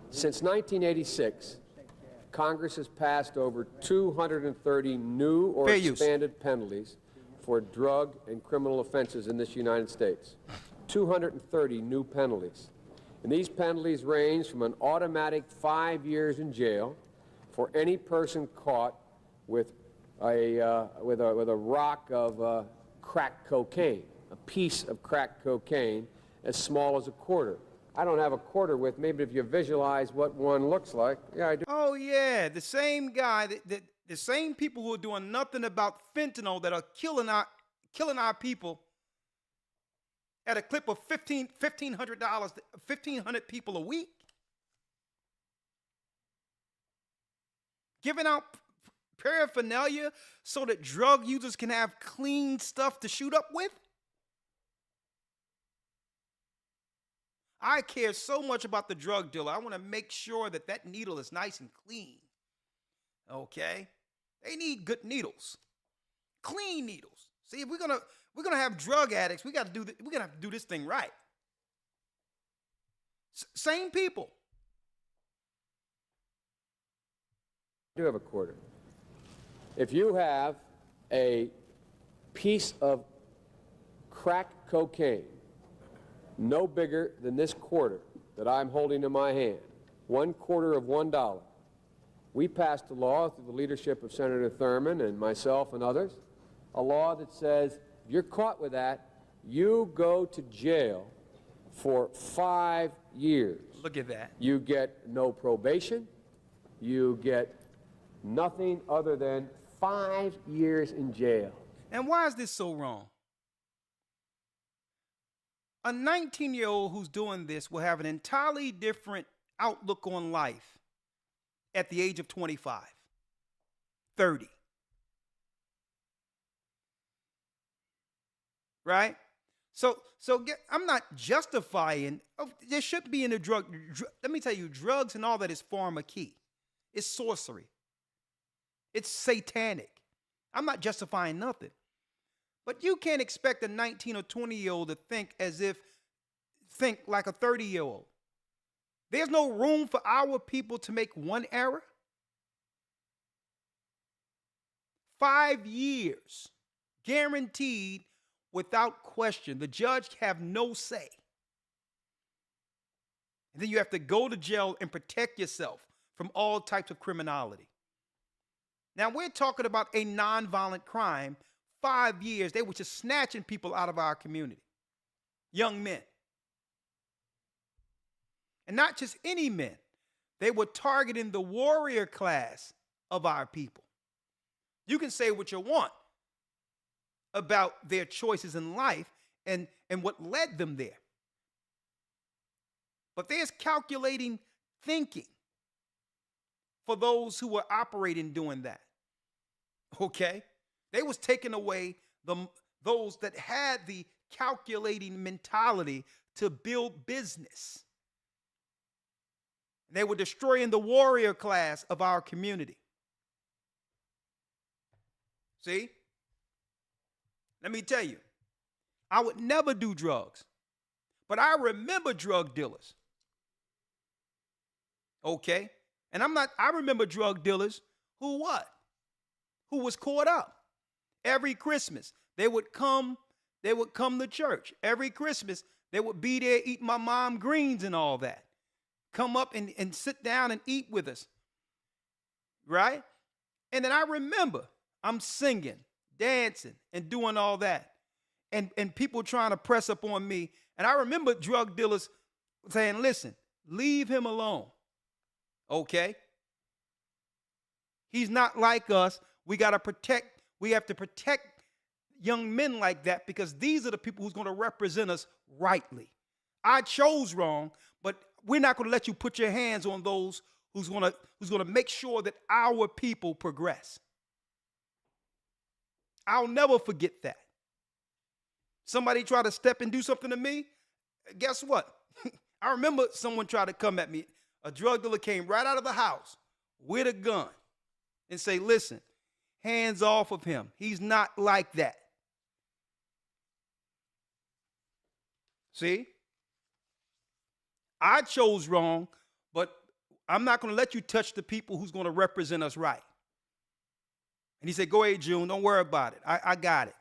Since 1986, Congress has passed over 230 new or expanded penalties for drug and criminal offenses in this United States. 230 new penalties. And these penalties range from an automatic 5 years in jail for any person caught with a rock of crack cocaine, a piece of crack cocaine as small as a quarter. I don't have a quarter with me, but if you visualize what one looks like, yeah, I do. Oh yeah, the same guy, the same people who are doing nothing about fentanyl that are killing our people at a clip of $1,500, 1,500 people a week, giving out paraphernalia so that drug users can have clean stuff to shoot up with. I care so much about the drug dealer. I want to make sure that that needle is nice and clean. Okay? They need good needles. Clean needles. See, if we're gonna have drug addicts, we're gonna have to do this thing right. Same people. I do have a quarter. If you have a piece of crack cocaine no bigger than this quarter that I'm holding in my hand, 1/4 of $1. We passed a law through the leadership of Senator Thurmond and myself and others, a law that says if you're caught with that, you go to jail for 5 years. Look at that. You get no probation. You get nothing other than 5 years in jail. And why is this so wrong? A 19-year-old who's doing this will have an entirely different outlook on life at the age of 25, 30. Right? So I'm not justifying, there shouldn't be in a drug. Let me tell you, drugs and all that is pharmakeia. It's sorcery. It's satanic. I'm not justifying nothing. But you can't expect a 19 or 20-year-old to think like a 30-year-old. There's no room for our people to make one error. 5 years, guaranteed, without question. The judge have no say. And then you have to go to jail and protect yourself from all types of criminality. Now, we're talking about a nonviolent crime. 5 years, they were just snatching people out of our community. Young men. And not just any men. They were targeting the warrior class of our people. You can say what you want about their choices in life, and what led them there. But there's calculating thinking for those who were operating doing that. Okay? They was taking away those that had the calculating mentality to build business. They were destroying the warrior class of our community. See? Let me tell you, I would never do drugs, but I remember drug dealers. Okay? And I remember drug dealers who what? Who was caught up. Every Christmas, they would come to church. Every Christmas, they would be there eating my mom greens and all that. Come up and sit down and eat with us. Right? And then I remember I'm singing, dancing, and doing all that. And people trying to press up on me. And I remember drug dealers saying, listen, leave him alone. Okay? He's not like us. We have to protect young men like that because these are the people who's going to represent us rightly. I chose wrong, but we're not going to let you put your hands on those who's going to make sure that our people progress. I'll never forget that. Somebody tried to step and do something to me. Guess what? I remember someone tried to come at me. A drug dealer came right out of the house with a gun and say, listen, hands off of him. He's not like that. See? I chose wrong, but I'm not going to let you touch the people who's going to represent us right. And he said, go ahead, June. Don't worry about it. I got it.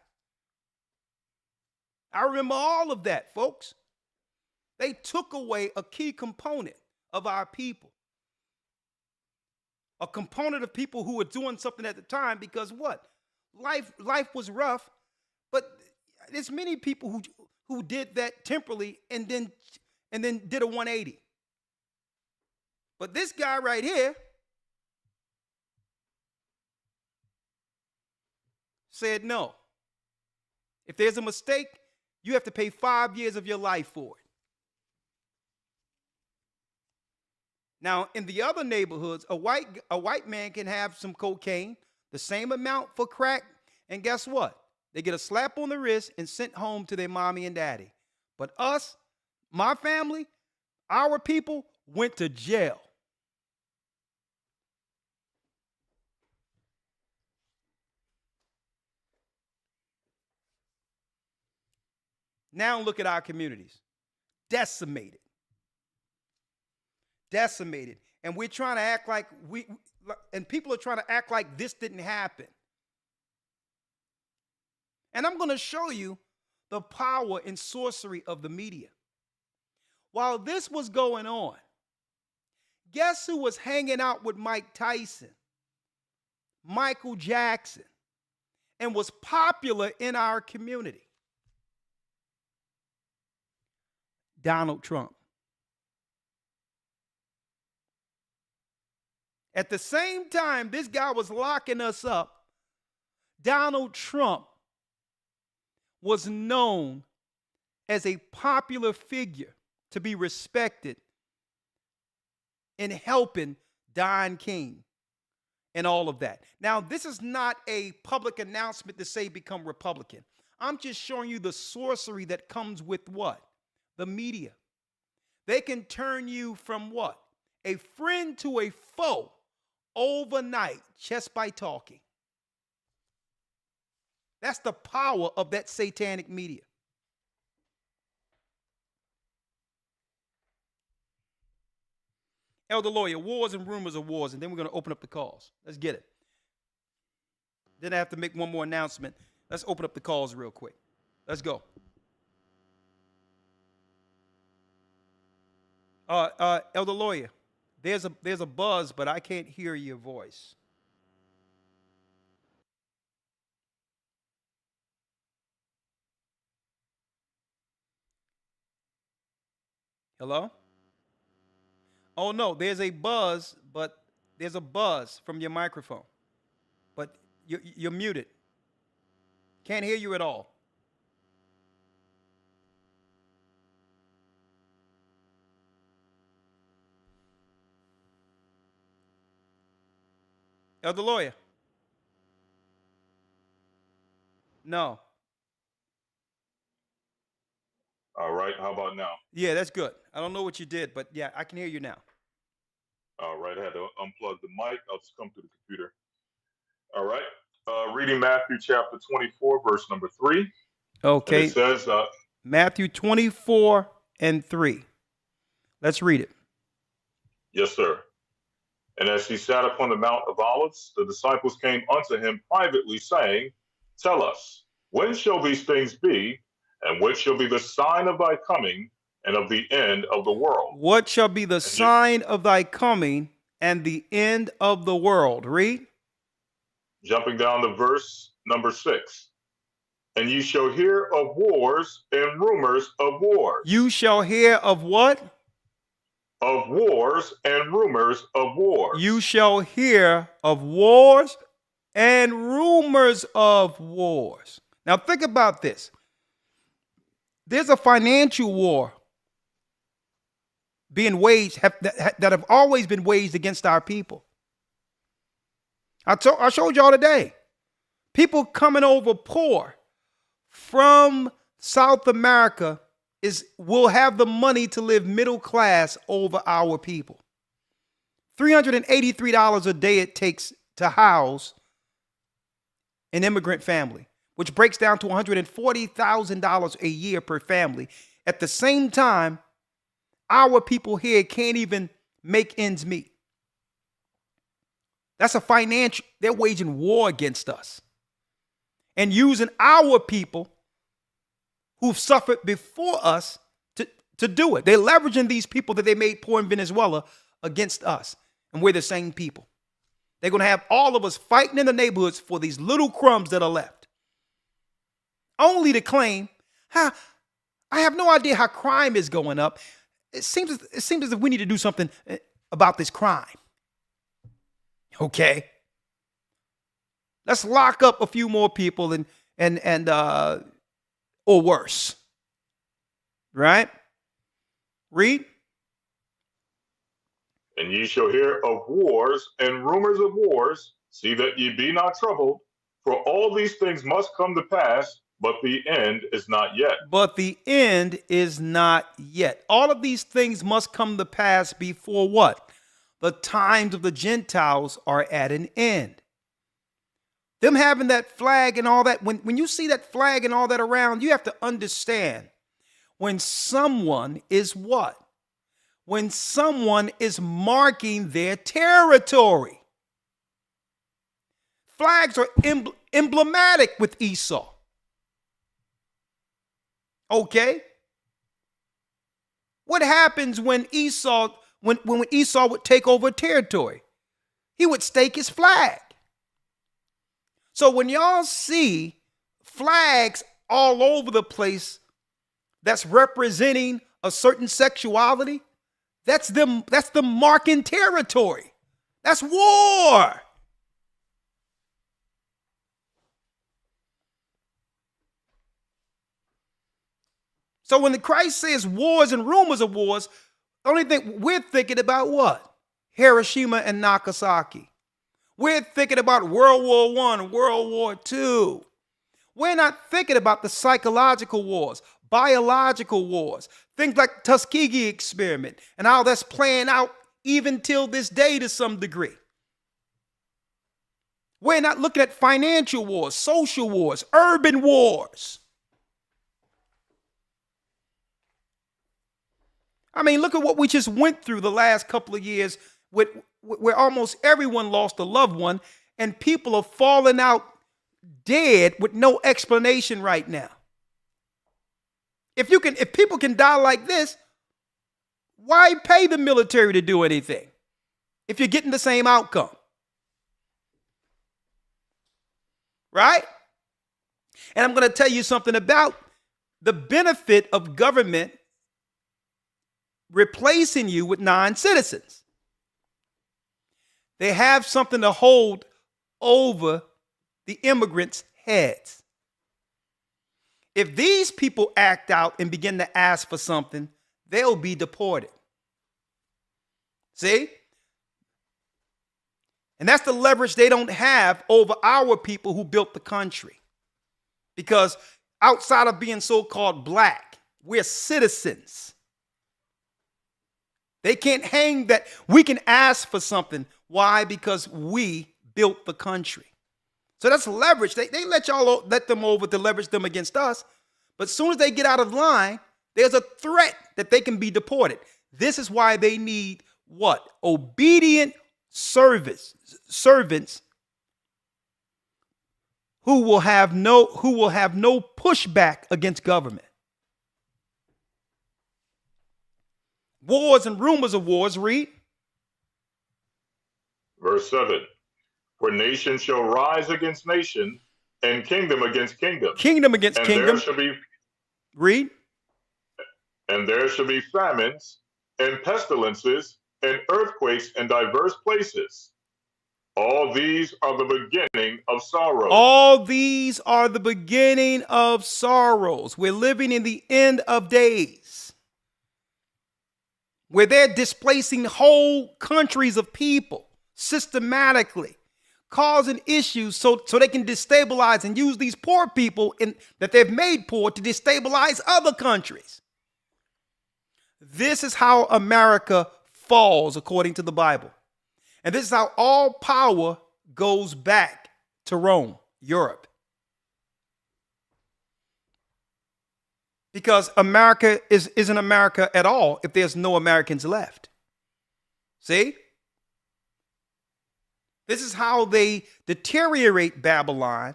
I remember all of that, folks. They took away a key component of our people. A component of people who were doing something at the time because what? Life was rough, but there's many people who did that temporarily and then did a 180. But this guy right here said no. If there's a mistake, you have to pay 5 years of your life for it. Now, in the other neighborhoods, a white man can have some cocaine, the same amount for crack, and guess what? They get a slap on the wrist and sent home to their mommy and daddy. But us, my family, our people went to jail. Now look at our communities. Decimated. And we're trying to act like and people are trying to act like this didn't happen. And I'm going to show you the power and sorcery of the media. While this was going on, guess who was hanging out with Mike Tyson, Michael Jackson, and was popular in our community? Donald Trump. At the same time this guy was locking us up, Donald Trump was known as a popular figure to be respected in helping Don King and all of that. Now, this is not a public announcement to say become Republican. I'm just showing you the sorcery that comes with what? The media. They can turn you from what? A friend to a foe overnight just by talking. That's the power of that satanic media. Elder Lawyer, wars and rumors of wars, and then we're going to open up the calls. Let's get it. Then I have to make one more announcement. Let's open up the calls real quick. Let's go. Elder Lawyer, there's a buzz, but I can't hear your voice. Hello? Oh no, there's a buzz, but there's a buzz from your microphone. But you're muted. Can't hear you at all. Elder Lawyer? No. All right. How about now? Yeah, that's good. I don't know what you did, but yeah, I can hear you now. All right. I had to unplug the mic. I'll just come to the computer. All right. Reading Matthew chapter 24, verse number 3. Okay. And it says, Matthew 24 and 3. Let's read it. yes, sir. And as he sat upon the Mount of Olives, the disciples came unto him privately, saying, tell us, when shall these things be, and what shall be the sign of thy coming and of the end of the world? What shall be the sign of thy coming and the end of the world? Read. Jumping down to verse number 6. And ye shall hear of wars and rumors of wars. You shall hear of what? Of wars and rumors of wars. You shall hear of wars and rumors of wars. Now think about this. There's a financial war being waged that have always been waged against our people. I showed y'all today. People coming over poor from South America will have the money to live middle class over our people. $383 a day it takes to house an immigrant family, which breaks down to $140,000 a year per family. At the same time, our people here can't even make ends meet. That's a financial, they're waging war against us and using our people who've suffered before us to do it. They're leveraging these people that they made poor in Venezuela against us. And we're the same people. They're going to have all of us fighting in the neighborhoods for these little crumbs that are left. Only to claim, I have no idea how crime is going up. It seems as if we need to do something about this crime. Okay. Let's lock up a few more people and or worse. Right? Read. And ye shall hear of wars and rumors of wars. See that ye be not troubled, for all these things must come to pass, but the end is not yet. But the end is not yet. All of these things must come to pass before what? The times of the Gentiles are at an end. Them having that flag and all that, when you see that flag and all that around, you have to understand when someone is what? When someone is marking their territory. Flags are emblematic with Esau. Okay? What happens when Esau, when Esau would take over a territory? He would stake his flag. So when y'all see flags all over the place that's representing a certain sexuality, that's them marking territory. That's war. So when the Christ says wars and rumors of wars, the only thing we're thinking about what? Hiroshima and Nagasaki. We're thinking about World War I, World War II. We're not thinking about the psychological wars, biological wars, things like Tuskegee experiment and how that's playing out even till this day to some degree. We're not looking at financial wars, social wars, urban wars. I mean, look at what we just went through the last couple of years where almost everyone lost a loved one and people are falling out dead with no explanation right now. If people can die like this, why pay the military to do anything if you're getting the same outcome? Right? And I'm going to tell you something about the benefit of government replacing you with non-citizens. They have something to hold over the immigrants' heads. If these people act out and begin to ask for something, they'll be deported. See? And that's the leverage they don't have over our people who built the country. Because outside of being so-called black, we're citizens. They can't hang that. We can ask for something. Why? Because we built the country. So that's leverage. They let them over to leverage them against us. But as soon as they get out of line, there's a threat that they can be deported. This is why they need what? Obedient servants who will have no pushback against government. Wars and rumors of wars, read. Verse 7. For nation shall rise against nation, and kingdom against kingdom. Kingdom against and kingdom. There shall be, read. And there shall be famines, and pestilences, and earthquakes in diverse places. All these are the beginning of sorrows. All these are the beginning of sorrows. We're living in the end of days, where they're displacing whole countries of people systematically, causing issues so they can destabilize and use these poor people that they've made poor to destabilize other countries. This is how America falls according to the Bible. And this is how all power goes back to Rome, Europe. Because America isn't America at all if there's no Americans left. See? This is how they deteriorate Babylon,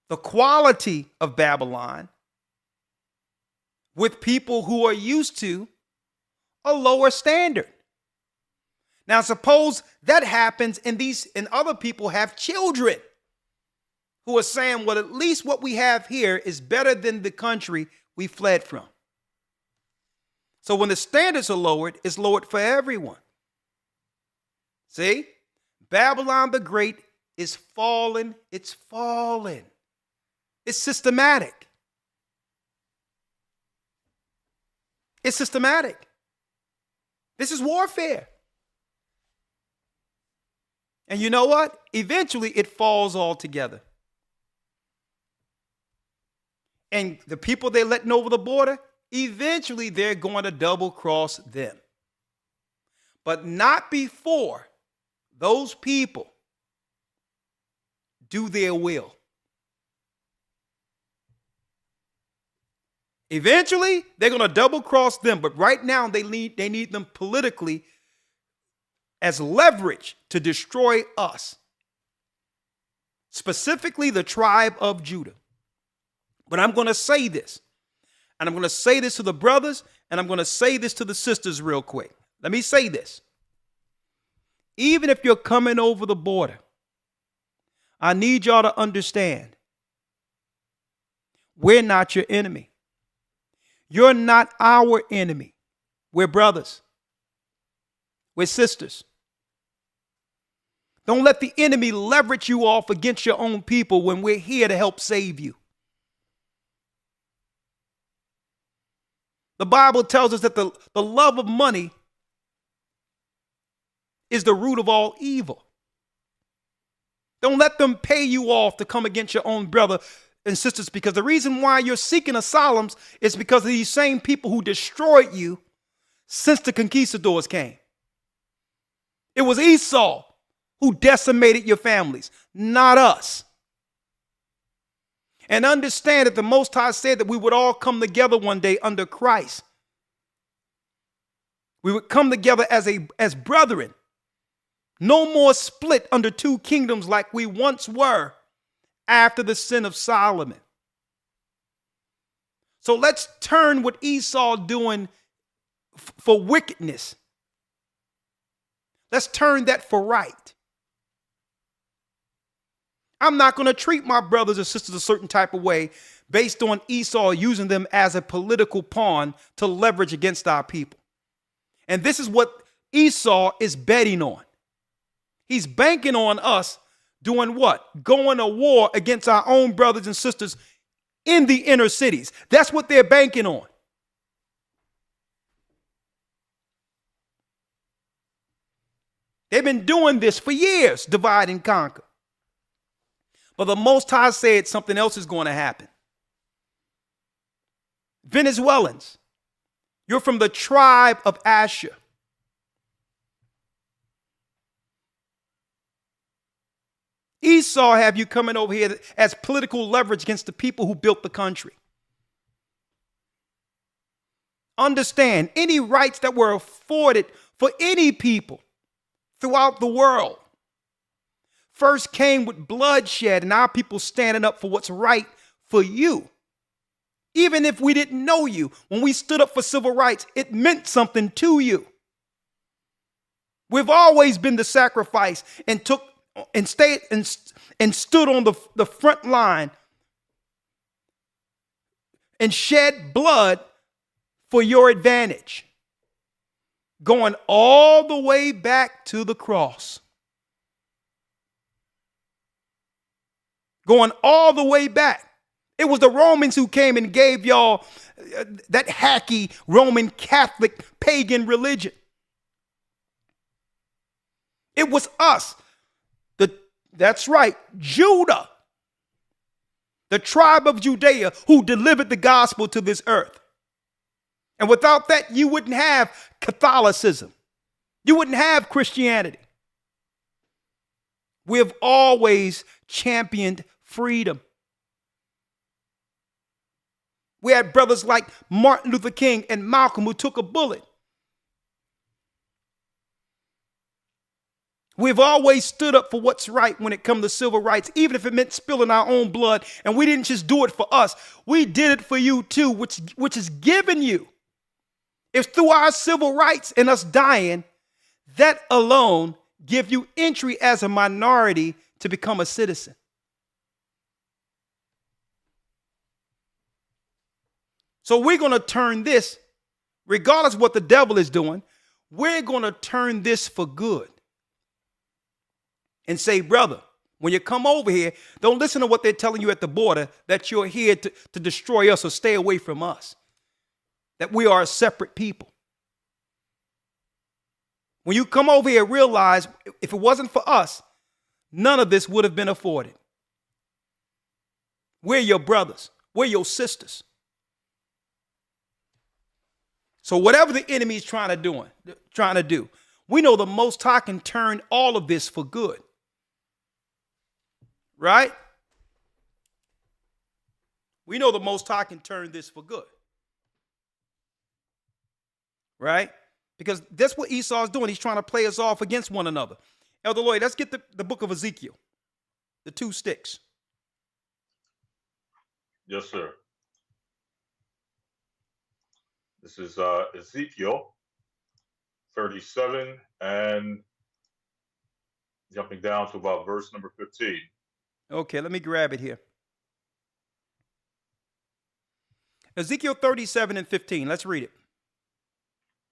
the quality of Babylon, with people who are used to a lower standard. Now, suppose that happens and other people have children who are saying, well, at least what we have here is better than the country we fled from. So when the standards are lowered, it's lowered for everyone. See? Babylon the Great is fallen. It's fallen. It's systematic. It's systematic. This is warfare. And you know what? Eventually it falls all together. And the people they're letting over the border, eventually they're going to double cross them. But not before those people do their will. Eventually they're going to double cross them. But right now they need them politically as leverage to destroy us, specifically the tribe of Judah. But I'm going to say this, and I'm going to say this to the brothers, and I'm going to say this to the sisters real quick. Let me say this. Even if you're coming over the border, I need y'all to understand, we're not your enemy. You're not our enemy. We're brothers. We're sisters. Don't let the enemy leverage you off against your own people when we're here to help save you. The Bible tells us that the love of money is the root of all evil. Don't let them pay you off to come against your own brother and sisters, because the reason why you're seeking asylums is because of these same people who destroyed you since the conquistadors came. It was Esau who decimated your families, not us. And understand that the Most High said that we would all come together one day under Christ. We would come together as brethren. No more split under two kingdoms like we once were after the sin of Solomon. So let's turn what Esau doing for wickedness. Let's turn that for right. I'm not going to treat my brothers and sisters a certain type of way based on Esau using them as a political pawn to leverage against our people. And this is what Esau is betting on. He's banking on us doing what? Going to war against our own brothers and sisters in the inner cities. That's what they're banking on. They've been doing this for years, divide and conquer. But the Most High said something else is going to happen. Venezuelans, you're from the tribe of Asher. Esau have you coming over here as political leverage against the people who built the country. Understand, any rights that were afforded for any people throughout the world first came with bloodshed and our people standing up for what's right for you. Even if we didn't know you, when we stood up for civil rights, it meant something to you. We've always been the sacrifice and stayed and stood on the front line and shed blood for your advantage, going all the way back to the cross. Going all the way back. It was the Romans who came and gave y'all that hacky Roman Catholic pagan religion. It was us. That's right, Judah, the tribe of Judea, who delivered the gospel to this earth. And without that, you wouldn't have Catholicism. You wouldn't have Christianity. We have always championed freedom. We had brothers like Martin Luther King and Malcolm who took a bullet. We've always stood up for what's right when it comes to civil rights, even if it meant spilling our own blood. And we didn't just do it for us. We did it for you too, which is given you. It's through our civil rights and us dying, that alone give you entry as a minority to become a citizen. So we're going to turn this, regardless of what the devil is doing, we're going to turn this for good. And say, brother, when you come over here, don't listen to what they're telling you at the border, that you're here to destroy us or stay away from us, that we are a separate people. When you come over here, realize if it wasn't for us, none of this would have been afforded. We're your brothers. We're your sisters. So whatever the enemy is trying to do, we know the Most High can turn all of this for good. Right? We know the Most High can turn this for good. Right? Because that's what Esau is doing. He's trying to play us off against one another. Elder Lloyd, let's get the book of Ezekiel, the 2 sticks. Yes, sir. This is Ezekiel 37 and jumping down to about verse number 15. Okay, let me grab it here. Ezekiel 37 and 15. Let's read it.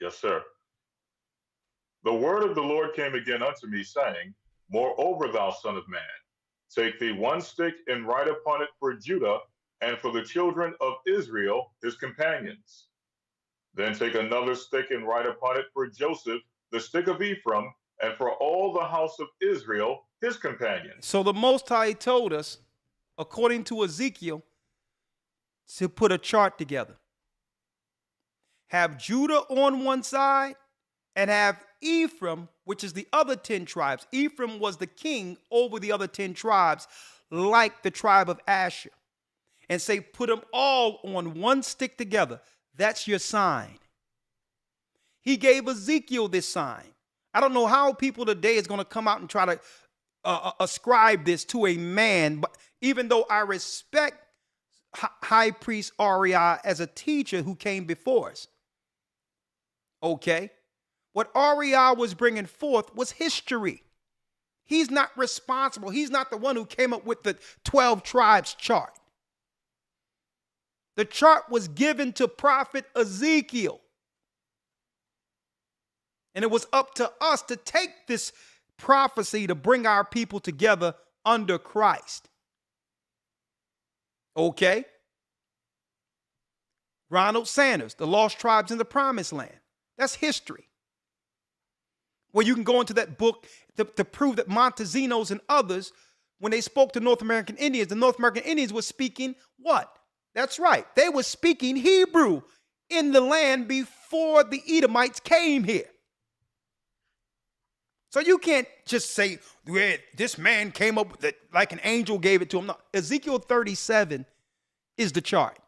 Yes, sir. The word of the Lord came again unto me, saying, Moreover, thou son of man, take thee one stick and write upon it for Judah and for the children of Israel, his companions. Then take another stick and write upon it for Joseph, the stick of Ephraim, and for all the house of Israel, his companions. So the Most High told us, according to Ezekiel, to put a chart together. Have Judah on one side and have Ephraim, which is the other 10 tribes. Ephraim was the king over the other 10 tribes, like the tribe of Asher. And say, put them all on one stick together. That's your sign. He gave Ezekiel this sign. I don't know how people today is going to come out and try to ascribe this to a man, but even though I respect High Priest Ariah as a teacher who came before us, okay, what Ariah was bringing forth was history. He's not responsible. He's not the one who came up with the 12 tribes chart. The chart was given to prophet Ezekiel. And it was up to us to take this prophecy to bring our people together under Christ. Okay? Ronald Sanders, the Lost Tribes in the Promised Land. That's history. where you can go into that book to prove that Montesinos and others, when they spoke to North American Indians, the North American Indians were speaking what? That's right. They were speaking Hebrew in the land before the Edomites came here. So you can't just say, well, this man came up with it like an angel gave it to him. No, Ezekiel 37 is the chart.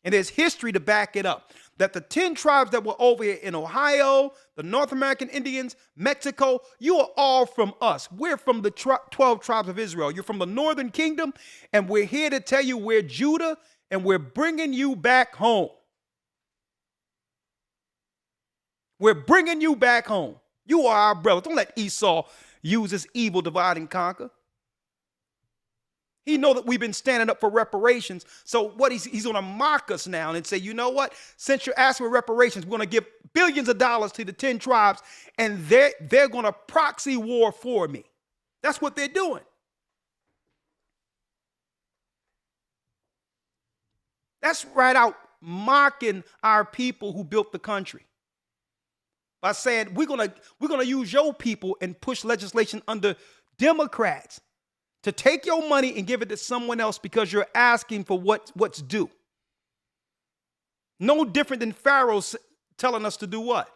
And there's history to back it up. That the 10 tribes that were over here in Ohio, the North American Indians, Mexico, you are all from us. We're from the 12 tribes of Israel. You're from the northern kingdom, and we're here to tell you we're Judah, and we're bringing you back home. We're bringing you back home. You are our brother. Don't let Esau use this evil divide and conquer. He know that we've been standing up for reparations. So what he's going to mock us now and say, you know what? Since you're asking for reparations, we're going to give billions of dollars to the 10 tribes, and they're going to proxy war for me. That's what they're doing. That's right out mocking our people who built the country by saying we're gonna use your people and push legislation under Democrats to take your money and give it to someone else because you're asking for what's due. No different than Pharaoh telling us to do what?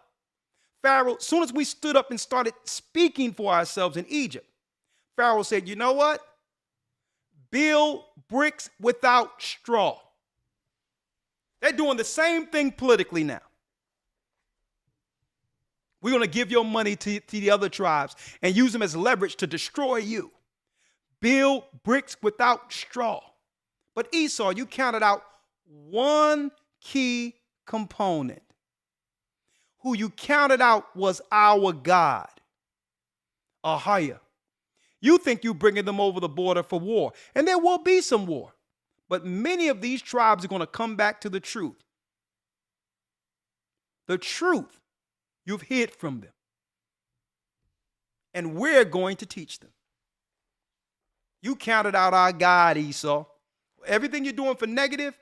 Pharaoh, as soon as we stood up and started speaking for ourselves in Egypt, Pharaoh said, you know what? Build bricks without straw. They're doing the same thing politically now. We're going to give your money to the other tribes and use them as leverage to destroy you. Build bricks without straw. But Esau, you counted out one key component. Who you counted out was our God, Ahiah. You think you're bringing them over the border for war, and there will be some war. But many of these tribes are going to come back to the truth. The truth you've hid from them. And we're going to teach them. You counted out our God, Esau. Everything you're doing for negative,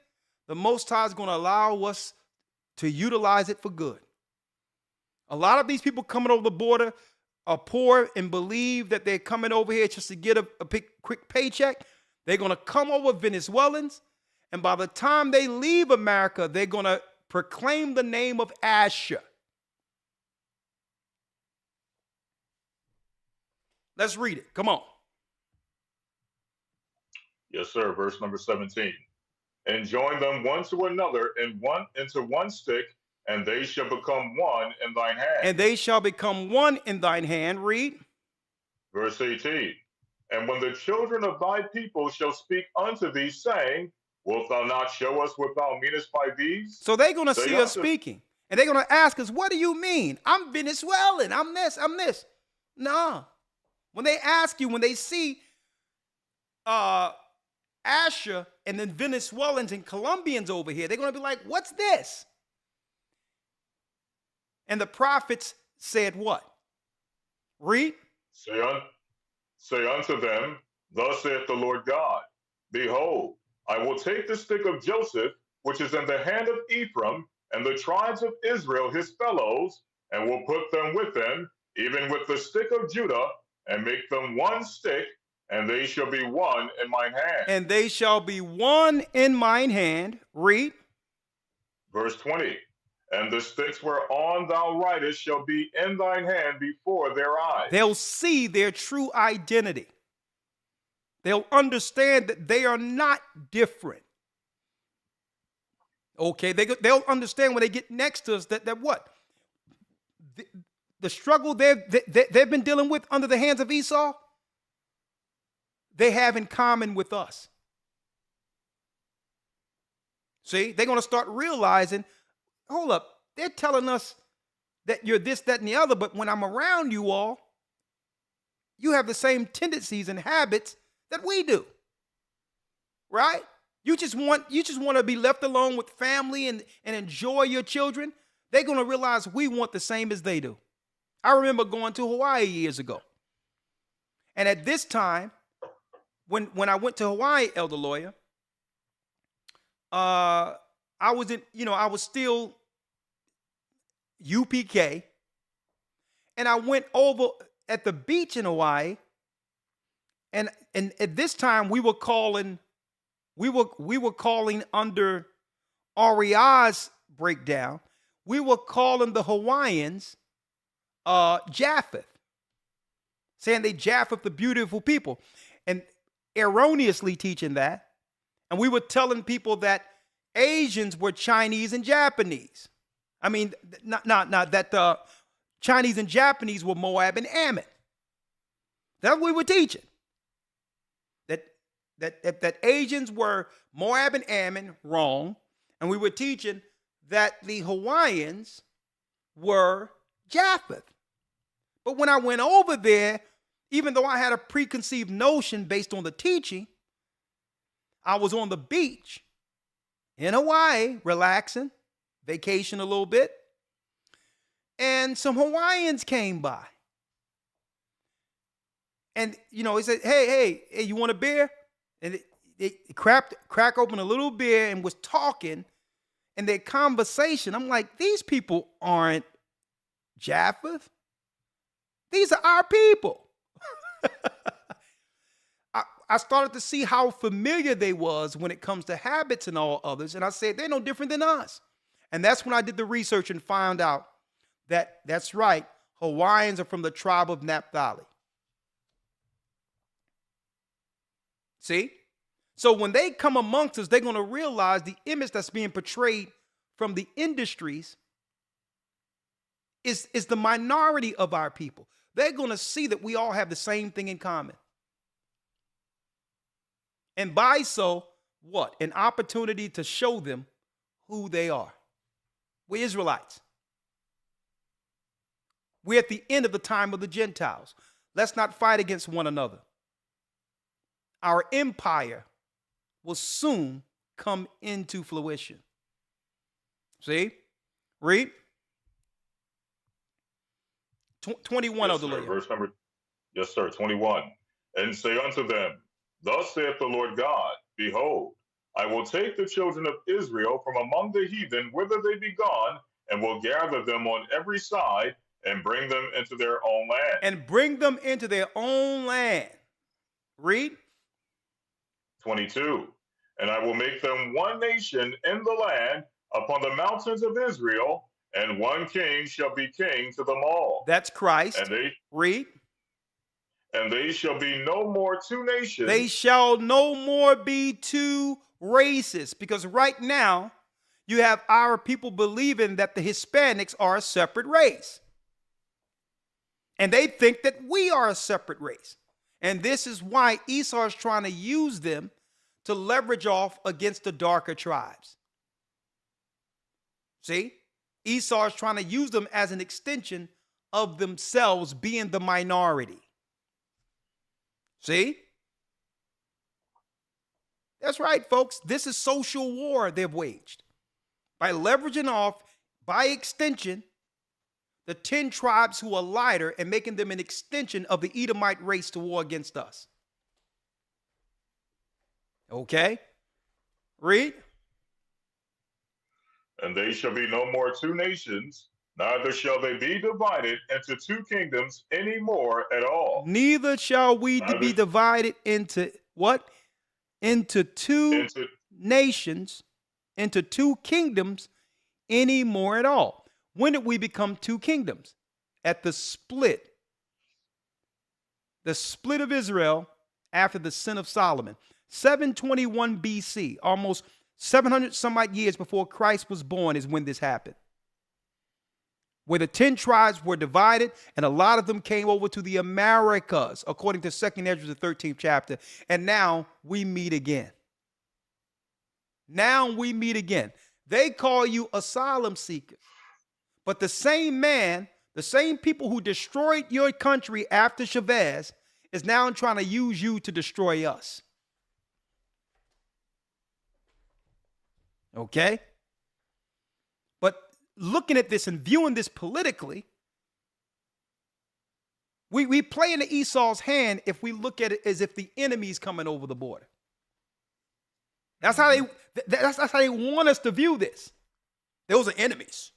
the Most High is going to allow us to utilize it for good. A lot of these people coming over the border are poor and believe that they're coming over here just to get a quick paycheck. They're going to come over Venezuelans, and by the time they leave America, they're going to proclaim the name of Asher. Let's read it. Come on. Yes, sir. Verse number 17. And join them one to another into one stick, and they shall become one in thine hand. And they shall become one in thine hand. Read. Verse 18. And when the children of thy people shall speak unto thee, saying, wilt thou not show us what thou meanest by these? So they're going to see us speaking. And they're going to ask us, what do you mean? I'm Venezuelan. I'm this. I'm this. No. When they ask you, when they see Asher and then Venezuelans and Colombians over here, they're going to be like, what's this? And the prophets said what? Read. Say unto them, thus saith the Lord God, behold, I will take the stick of Joseph, which is in the hand of Ephraim, and the tribes of Israel his fellows, and will put them with them, even with the stick of Judah, and make them one stick, and they shall be one in mine hand. And they shall be one in mine hand. Read. Verse 20. And the sticks whereon thou writest shall be in thine hand before their eyes. They'll see their true identity. They'll understand that they are not different. Okay, they'll understand when they get next to us that what? The struggle they've been dealing with under the hands of Esau, they have in common with us. See, they're going to start realizing, hold up, they're telling us that you're this, that, and the other, but when I'm around you all, you have the same tendencies and habits that we do. Right? You just want to be left alone with family and enjoy your children. They're going to realize we want the same as they do. I remember going to Hawaii years ago. And at this time, when I went to Hawaii, Elder Lawyer, I was still, UPK, and I went over at the beach in Hawaii, and at this time we were calling under REI's breakdown, we were calling the Hawaiians Japheth, saying they Japheth the beautiful people, and erroneously teaching that. And we were telling people that Asians were Chinese and Japanese. I mean, not that Chinese and Japanese were Moab and Ammon. That's what we were teaching. That Asians were Moab and Ammon, wrong. And we were teaching that the Hawaiians were Japheth. But when I went over there, even though I had a preconceived notion based on the teaching, I was on the beach in Hawaii, relaxing, vacation a little bit, and some Hawaiians came by. And, you know, he said, hey, you want a beer? And they crack open a little beer and was talking, and their conversation, I'm like, these people aren't Japheth. These are our people. I started to see how familiar they was when it comes to habits and all others. And I said, they're no different than us. And that's when I did the research and found out that that's right. Hawaiians are from the tribe of Naphtali. See? So when they come amongst us, they're going to realize the image that's being portrayed from the industries is the minority of our people. They're going to see that we all have the same thing in common. And by so, what? An opportunity to show them who they are. We're Israelites. We're at the end of the time of the Gentiles. Let's not fight against one another. Our empire will soon come into fruition. See? Read. 21 yes, of the sir. Lord. Verse number, yes, sir, 21. And say unto them, thus saith the Lord God, behold, I will take the children of Israel from among the heathen, whither they be gone, and will gather them on every side, and bring them into their own land. And bring them into their own land. Read. 22. And I will make them one nation in the land upon the mountains of Israel, and one king shall be king to them all. That's Christ. And they read. And they shall be no more two nations. They shall no more be two races. Because right now, you have our people believing that the Hispanics are a separate race. And they think that we are a separate race. And this is why Esau is trying to use them to leverage off against the darker tribes. See? Esau is trying to use them as an extension of themselves being the minority. See? That's right, folks. This is social war they've waged. By leveraging off, by extension, the 10 tribes who are lighter and making them an extension of the Edomite race to war against us. Okay? Read. And they shall be no more two nations, neither shall they be divided into two kingdoms any more at all. Neither shall we be divided into what? Into two nations, into two kingdoms any more at all. When did we become two kingdoms? At the split of Israel after the sin of Solomon. 721 BC, almost 700 some odd years before Christ was born is when this happened. Where the 10 tribes were divided and a lot of them came over to the Americas, according to 2nd Ezra, the 13th chapter. And now we meet again. Now we meet again. They call you asylum seekers. But the same man, the same people who destroyed your country after Chavez is now trying to use you to destroy us. Okay? But looking at this and viewing this politically, we play into Esau's hand if we look at it as if the enemy's coming over the border. That's how they want us to view this. Those are enemies.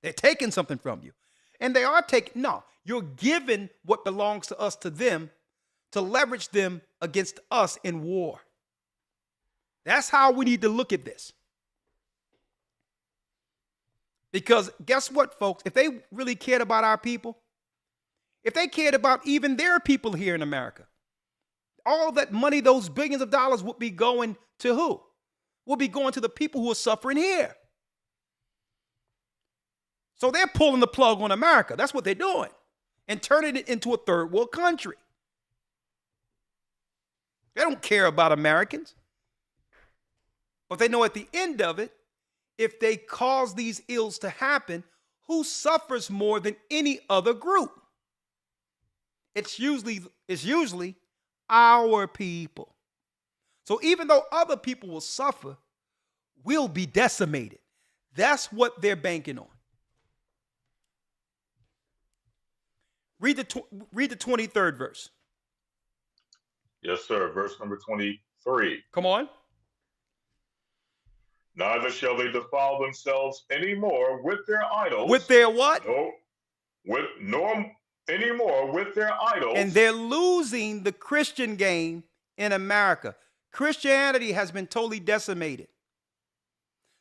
They're taking something from you. And they are taking, no, you're giving what belongs to us to them to leverage them against us in war. That's how we need to look at this. Because guess what, folks? If they really cared about our people, if they cared about even their people here in America, all that money, those billions of dollars would be going to who? Would be going to the people who are suffering here. So they're pulling the plug on America. That's what they're doing. And turning it into a third world country. They don't care about Americans. But they know at the end of it, if they cause these ills to happen, who suffers more than any other group? It's usually our people. So even though other people will suffer, we'll be decimated. That's what they're banking on. Read the 23rd verse. Yes, sir. Verse number 23. Come on. Neither shall they defile themselves any more with their idols. With their what? Nor any more with their idols. And they're losing the Christian game in America. Christianity has been totally decimated.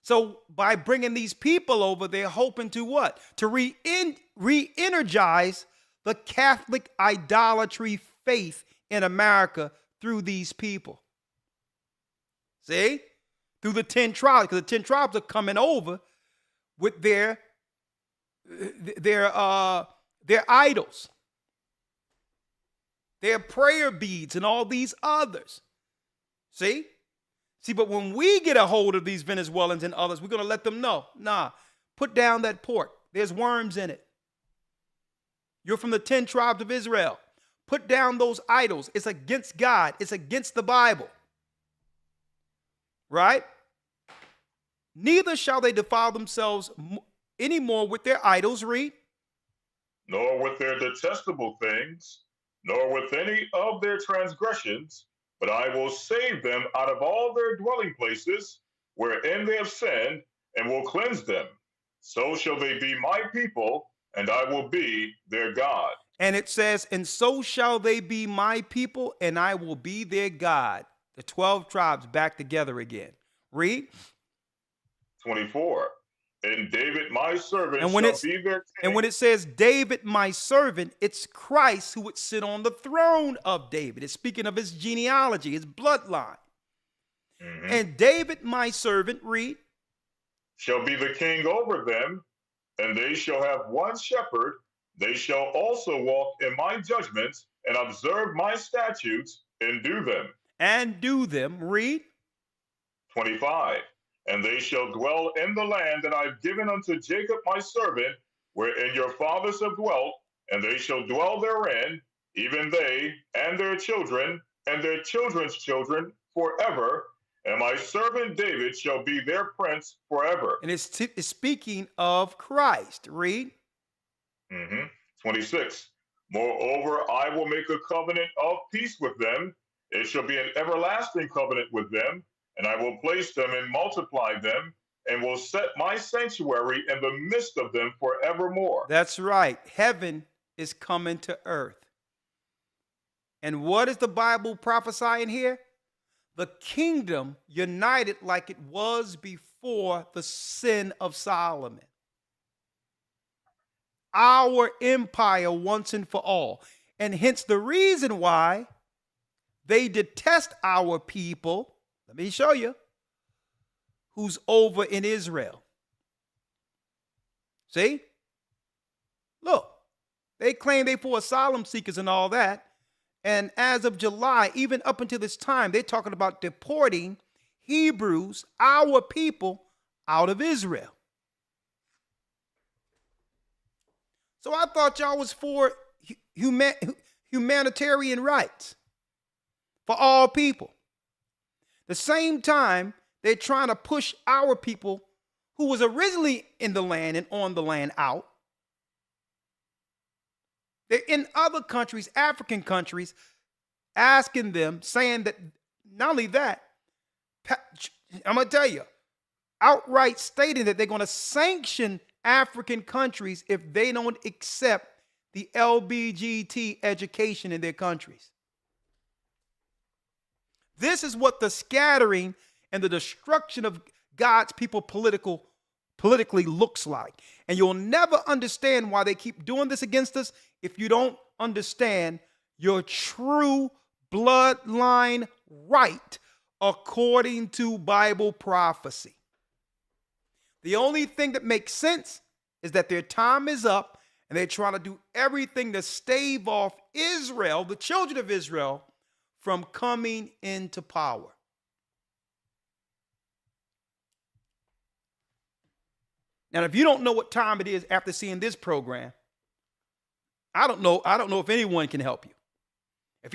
So by bringing these people over, they're hoping to what? To re-energize the Catholic idolatry faith in America through these people. See? Through the 10 tribes, because the 10 tribes are coming over with their idols, their prayer beads, and all these others. See, but when we get a hold of these Venezuelans and others, we're going to let them know, nah, put down that pork. There's worms in it. You're from the 10 tribes of Israel. Put down those idols. It's against God. It's against the Bible. Right? Neither shall they defile themselves any more with their idols, read. Nor with their detestable things, nor with any of their transgressions, but I will save them out of all their dwelling places wherein they have sinned, and will cleanse them. So shall they be my people, and I will be their God. And it says, and so shall they be my people, and I will be their God. The 12 tribes back together again. Read. 24. And David, my servant, and when shall be their king. And when it says David, my servant, it's Christ who would sit on the throne of David. It's speaking of his genealogy, his bloodline. Mm-hmm. And David, my servant, read. Shall be the king over them, and they shall have one shepherd. They shall also walk in my judgments and observe my statutes and do them. And do them. Read. 25. And they shall dwell in the land that I've given unto Jacob my servant, wherein your fathers have dwelt, and they shall dwell therein, even they and their children and their children's children forever. And my servant David shall be their prince forever. And it's speaking of Christ. Read. 26. Moreover, I will make a covenant of peace with them. It shall be an everlasting covenant with them, and I will place them and multiply them, and will set my sanctuary in the midst of them forevermore. That's right. Heaven is coming to earth. And what is the Bible prophesying here? The kingdom united like it was before the sin of Solomon. Our empire once and for all. And hence the reason why they detest our people. Let me show you who's over in Israel. See? Look, they claim they for asylum seekers and all that. And as of July, even up until this time, they're talking about deporting Hebrews, our people, out of Israel. So I thought y'all was for humanitarian rights for all people. The same time, they're trying to push our people who was originally in the land and on the land out. They're in other countries, African countries, asking them, saying that not only that, I'm going to tell you, outright stating that they're going to sanction African countries if they don't accept the LBGT education in their countries. This is what the scattering and the destruction of God's people politically looks like. And you'll never understand why they keep doing this against us if you don't understand your true bloodline right according to Bible prophecy. The only thing that makes sense is that their time is up and they're trying to do everything to stave off Israel, the children of Israel, from coming into power. Now, if you don't know what time it is after seeing this program, I don't know if anyone can help you. If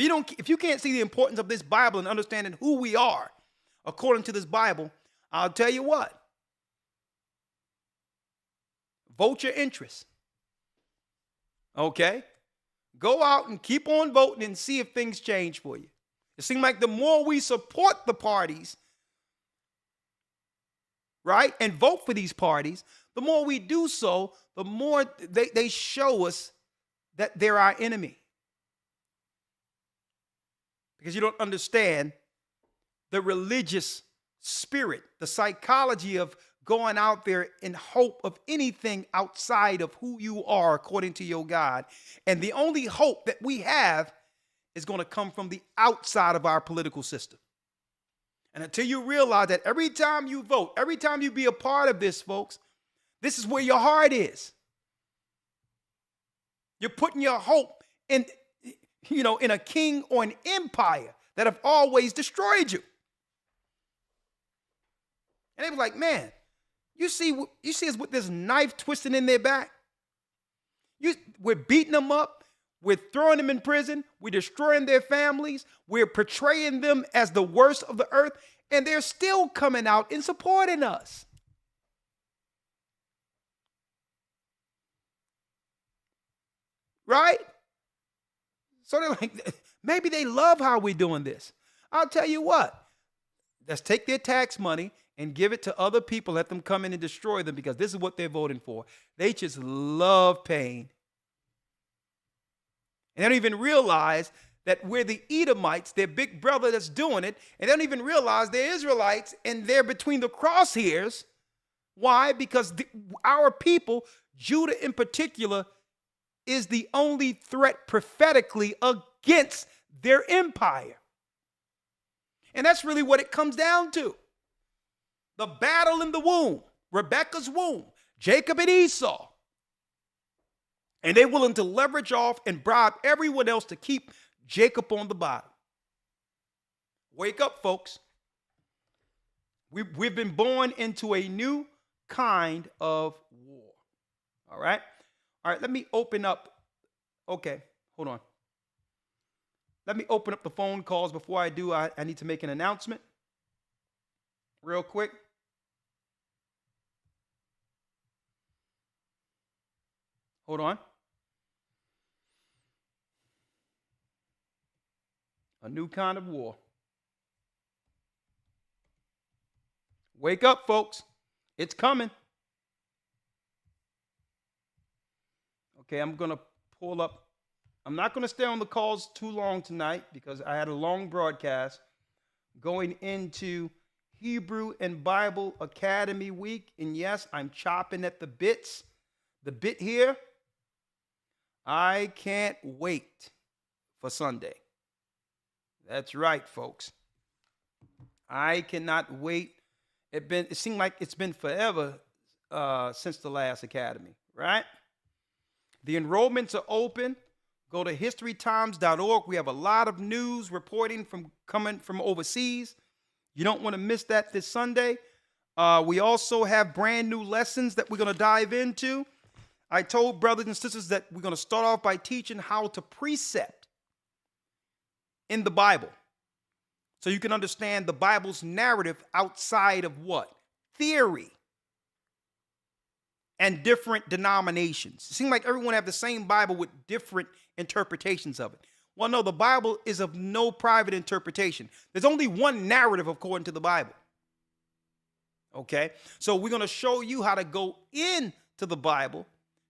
you can't see the importance of this Bible and understanding who we are according to this Bible, I'll tell you what. Vote your interest. Okay? Go out and keep on voting and see if things change for you. It seems like the more we support the parties, right, and vote for these parties, the more we do so, the more they show us that they're our enemy. Because you don't understand the religious spirit, the psychology of going out there in hope of anything outside of who you are according to your God. And the only hope that we have is going to come from the outside of our political system. And until you realize that every time you vote, every time you be a part of this, folks, this is where your heart is. You're putting your hope in a king or an empire that have always destroyed you. And they be like, man, you see us with this knife twisting in their back? We're beating them up. We're throwing them in prison. We're destroying their families. We're portraying them as the worst of the earth. And they're still coming out and supporting us. Right? So they're like, maybe they love how we're doing this. I'll tell you what. Let's take their tax money and give it to other people. Let them come in and destroy them because this is what they're voting for. They just love pain. And they don't even realize that we're the Edomites, their big brother that's doing it. And they don't even realize they're Israelites and they're between the crosshairs. Why? Because our people, Judah in particular, is the only threat prophetically against their empire. And that's really what it comes down to. The battle in the womb, Rebekah's womb, Jacob and Esau. And they're willing to leverage off and bribe everyone else to keep Jacob on the bottom. Wake up, folks. We've been born into a new kind of war. All right? All right, let me open up. Okay, hold on. Let me open up the phone calls. Before I do, I need to make an announcement real quick. Hold on. A new kind of war. Wake up, folks. It's coming. Okay, I'm going to pull up. I'm not going to stay on the calls too long tonight because I had a long broadcast going into Hebrew and Bible Academy Week. And yes, I'm chopping at the bits. The bit here. I can't wait for Sunday. That's right, folks. I cannot wait. It seemed like it's been forever since the last academy, right? The enrollments are open. Go to historytimes.org. We have a lot of news reporting coming from overseas. You don't want to miss that this Sunday. We also have brand new lessons that we're going to dive into. I told brothers and sisters that we're going to start off by teaching how to precept in the Bible. So you can understand the Bible's narrative outside of what? Theory. And different denominations. It seems like everyone have the same Bible with different interpretations of it. Well, no, the Bible is of no private interpretation. There's only one narrative according to the Bible. Okay? So we're going to show you how to go into to the Bible,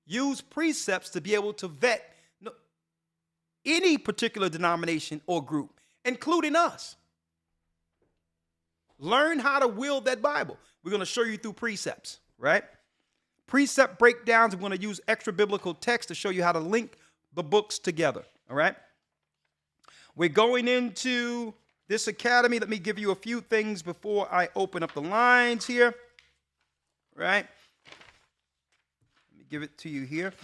use precepts to be able to vet any particular denomination or group, including us. Learn how to wield that Bible. We're going to show you through precepts, right? Precept breakdowns. We're going to use extra biblical text to show you how to link the books together, all right? We're going into this academy. Let me give you a few things before I open up the lines here, right? Let me give it to you here.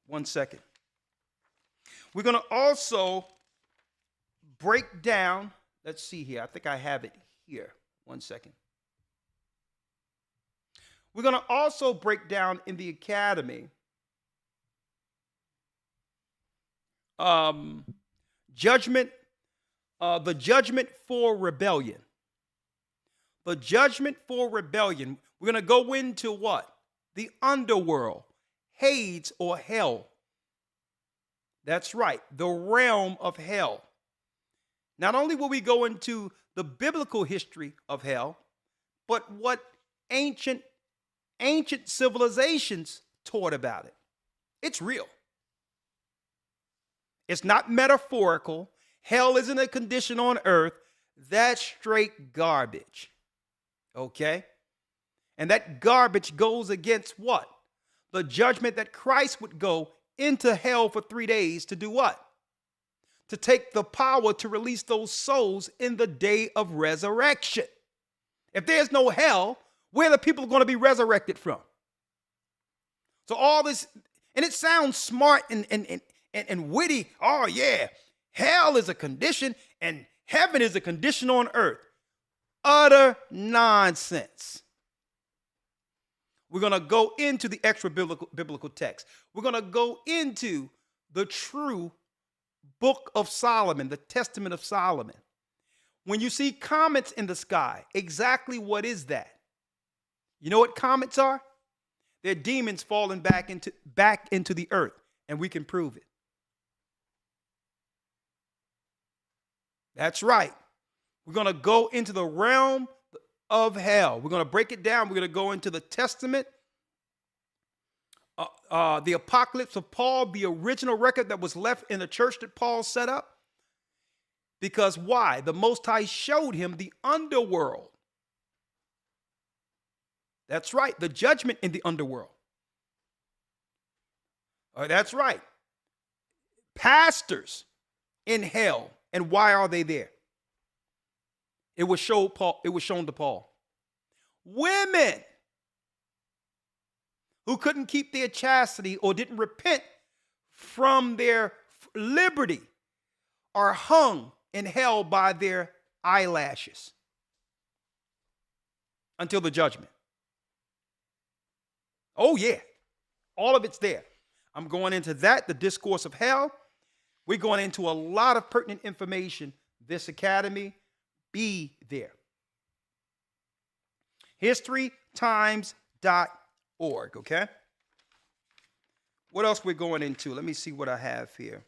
1 second. We're going to also break down, let's see here. I think I have it here. 1 second. We're going to also break down in the academy judgment, the judgment for rebellion. The judgment for rebellion. We're going to go into what? The underworld. Hades or hell. That's right, the realm of hell. Not only will we go into the biblical history of hell, but what ancient civilizations taught about it. It's real. It's not metaphorical. Hell isn't a condition on earth. That's straight garbage. Okay? And that garbage goes against what? The judgment that Christ would go into hell for 3 days to do what? To take the power to release those souls in the day of resurrection. If there's no hell, where are the people going to be resurrected from? So all this, and it sounds smart and witty. Oh yeah, hell is a condition and heaven is a condition on earth. Utter nonsense. We're going to go into the extra biblical text. We're going to go into the true book of Solomon, the Testament of Solomon. When you see comets in the sky, exactly what is that? You know what comets are? They're demons falling back into the earth, and we can prove it. That's right. We're going to go into the realm of hell. We're going to break it down. We're going to go into the Testament, the Apocalypse of Paul, the original record that was left in the church that Paul set up. Because why? The Most High showed him the underworld. That's right, the judgment in the underworld. That's right. Pastors in hell. And why are they there? It was shown to Paul. Women who couldn't keep their chastity or didn't repent from their liberty are hung in hell by their eyelashes until the judgment. Oh yeah, all of it's there. I'm going into that, the discourse of hell. We're going into a lot of pertinent information. This academy, be there. historytimes.org, okay? What else we're going into? Let me see what I have here.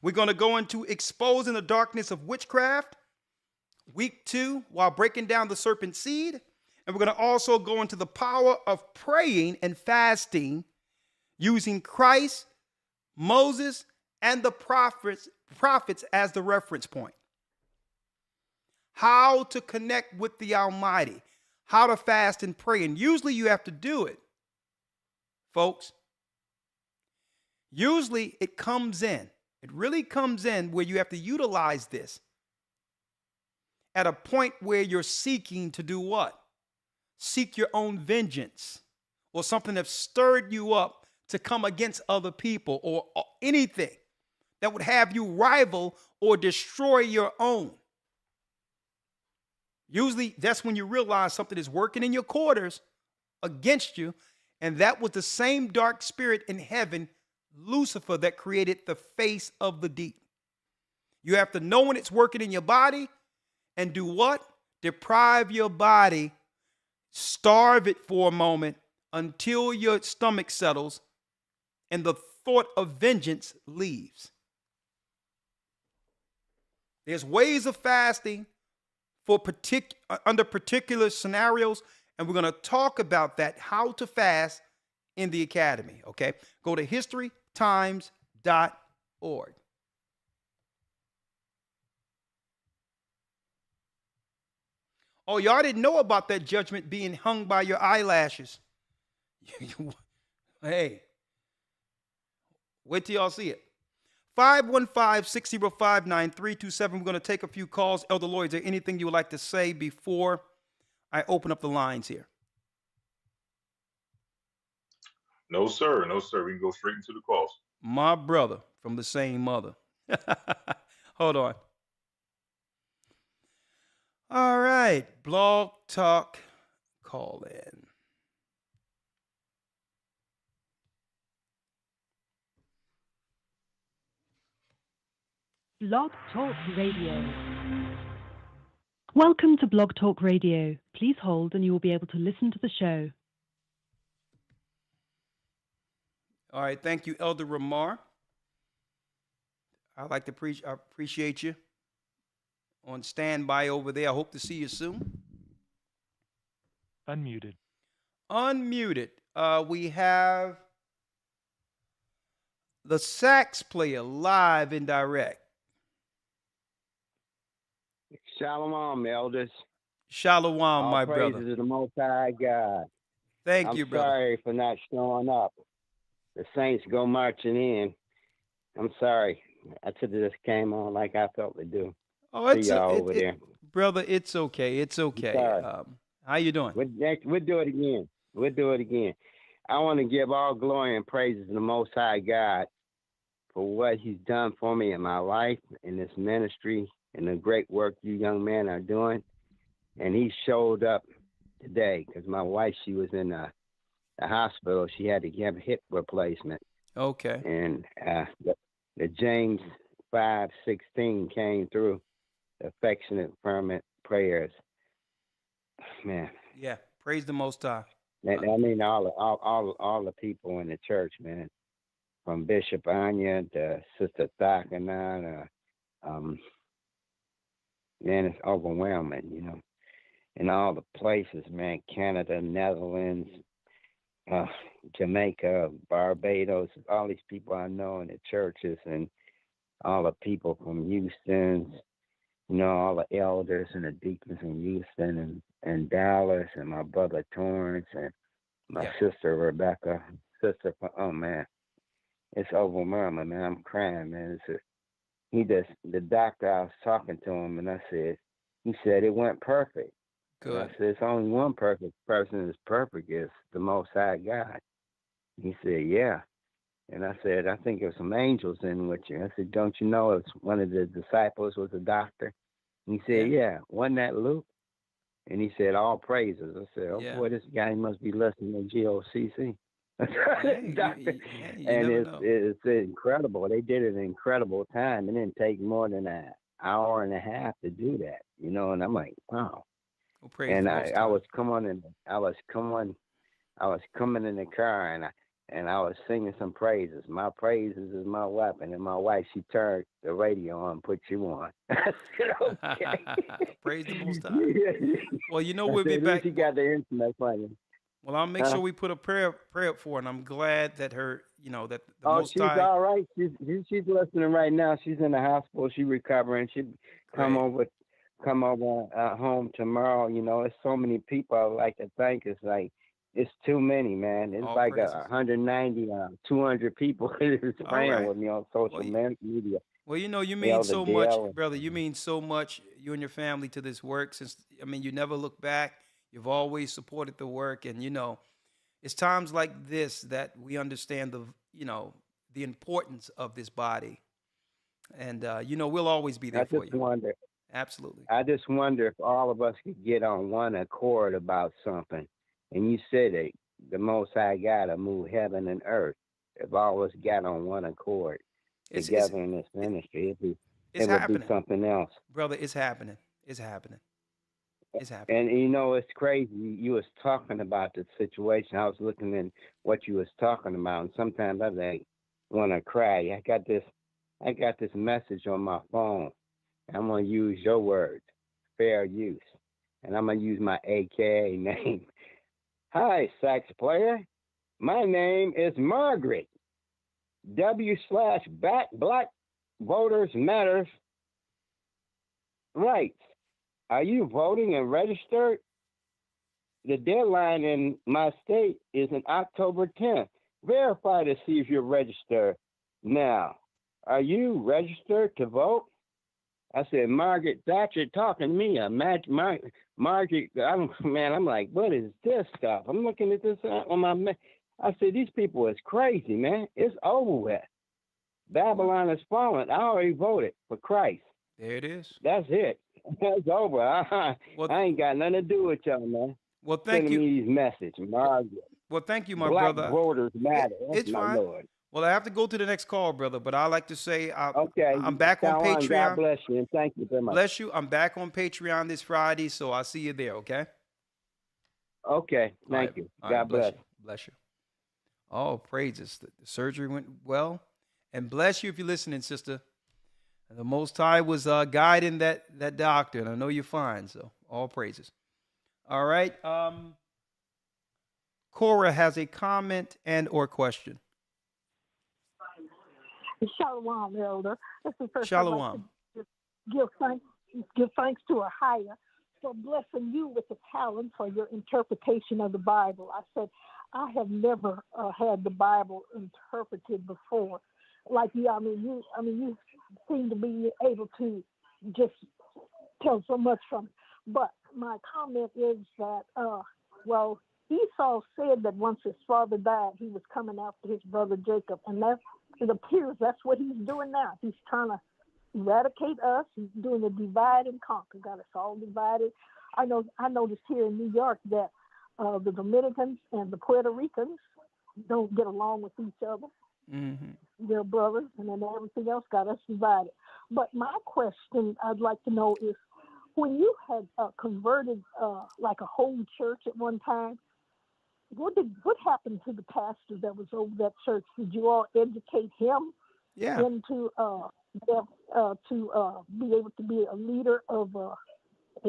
We're going to go into exposing the darkness of witchcraft, week 2, while breaking down the serpent seed. And we're going to also go into the power of praying and fasting using Christ, Moses, and the prophets as the reference point. How to connect with the Almighty, how to fast and pray. And usually you have to do it, folks. Usually it comes in. It really comes in where you have to utilize this at a point where you're seeking to do what? Seek your own vengeance or something that stirred you up to come against other people or anything that would have you rival or destroy your own. Usually that's when you realize something is working in your quarters against you. And that was the same dark spirit in heaven, Lucifer, that created the face of the deep. You have to know when it's working in your body and do what? Deprive your body, starve it for a moment until your stomach settles and the thought of vengeance leaves. There's ways of fasting for under particular scenarios, and we're going to talk about that, how to fast in the academy, okay? Go to historytimes.org. Oh, y'all didn't know about that judgment being hung by your eyelashes. Hey, wait till y'all see it. 515-605-9327. We're going to take a few calls. Elder Lloyd, is there anything you would like to say before I open up the lines here? No, sir. No, sir. We can go straight into the calls. My brother from the same mother. Hold on. All right. Blog Talk call in. Blog Talk Radio. Welcome to Blog Talk Radio. Please hold and you will be able to listen to the show. All right. Thank you, Elder Ramar. I'd like to appreciate you on standby over there. I hope to see you soon. Unmuted. Unmuted. We have the sax player live and direct. Shalom, elders. Shalom, all my praises brother. To the Most High God. Thank you, brother. I'm sorry for not showing up. The Saints go marching in. I'm sorry. I should have just came on like I felt to do. Oh, it's See y'all over there. Brother, it's okay. It's okay. How you doing? We'll do it again. We'll do it again. I want to give all glory and praises to the Most High God for what He's done for me in my life, in this ministry, and the great work you young men are doing. And He showed up today because my wife, she was in the hospital. She had to have a hip replacement. Okay. And the James 5:16 came through. Affectionate, fervent prayers. Man. Yeah. Praise the Most High. I mean, all the people in the church, man, from Bishop Anya to Sister Thakana, man, it's overwhelming, you know. In all the places, man, Canada, Netherlands, Jamaica, Barbados, all these people I know in the churches, and all the people from Houston, you know, all the elders and the deacons in Houston and Dallas, and my brother Torrance, and my sister Rebecca, oh man, it's overwhelming, man. I'm crying, man. The doctor, I was talking to him, and he said it went perfect. Good. And I said, it's only one perfect person that's perfect is the Most High God. He said, yeah. And I said, I think there's some angels in with you. I said, don't you know it's one of the disciples was a doctor? And he said, yeah. Wasn't that Luke? And he said, all praises. I said, boy, this guy must be listening to GOCC. And it's incredible. They did it in incredible time. It didn't take more than an hour and a half to do that, you know. And I'm like, wow. Well, and I was coming in the car, and I was singing some praises. My praises is my weapon. And my wife, she turned the radio on, put you on. I said, okay. Praise the Most High. Well, you know, we'll be back. She got the instrument playing. Well, I'll make sure we put a prayer up for her, and I'm glad that her, you know, that the Most she's High. All right. She's listening right now. She's in the hospital. She's recovering. She'll come over home tomorrow. You know, it's so many people I would like to thank. It's like, it's too many, man. It's like 190, 200 people is praying with me on social media. Well, you know, you mean so much, brother. You mean so much, you and your family, to this work. Since, I mean, you never look back. You've always supported the work. And, you know, it's times like this that we understand the importance of this body. And, you know, we'll always be there for you. Wonder. Absolutely. I just wonder if all of us could get on one accord about something. And you said it, the Most High God to move heaven and earth. If all of us got on one accord together in this ministry, it would be something else. Brother, it's happening. It's happening. It's happening. And you know, it's crazy. You was talking about the situation. I was looking at what you was talking about, and sometimes I want to cry. I got this message on my phone. I'm gonna use your words. fair use. And I'm going to use my AKA name. Hi, sax player. My name is Margaret. W/Black Voters Matters Rights. Are you voting and registered? The deadline in my state is in October 10th. Verify to see if you're registered now. Are you registered to vote? I said, Margaret Thatcher talking to me. Margaret, I'm like, what is this stuff? I'm looking at this on my, I said, these people is crazy, man. It's over with. Babylon is fallen. I already voted for Christ. There it is. That's it. That's over. I ain't got nothing to do with y'all, man. Well, thank you. Sending me these messages, Margaret. Well, thank you, my Black brother. voters matter. It's fine. Lord. Well, I have to go to the next call, brother, but I like to say okay. I'm back on Patreon. God bless you, and thank you very much. Bless you. I'm back on Patreon this Friday, so I'll see you there, okay? Okay. Thank you. God bless. Bless you. Oh, praises. The surgery went well. And bless you if you're listening, sister. And the Most High was guiding that doctor, and I know you're fine, so all praises. All right. Cora has a comment and or question. Shalom, Elder. This is the first Shalom. Time I give thanks to a higher for blessing you with the talent for your interpretation of the Bible. I said, I have never had the Bible interpreted before. Like you, you seem to be able to just tell so much from it. But my comment is that, Esau said that once his father died, he was coming after his brother Jacob, and it appears that's what he's doing now. He's trying to eradicate us. He's doing a divide and conquer. Got us all divided. I noticed here in New York that the Dominicans and the Puerto Ricans don't get along with each other. Mm-hmm. They're brothers, and then everything else got us divided. But my question I'd like to know is, when you had converted like a whole church at one time, what happened to the pastor that was over that church? Did you all educate him into to be able to be a leader of a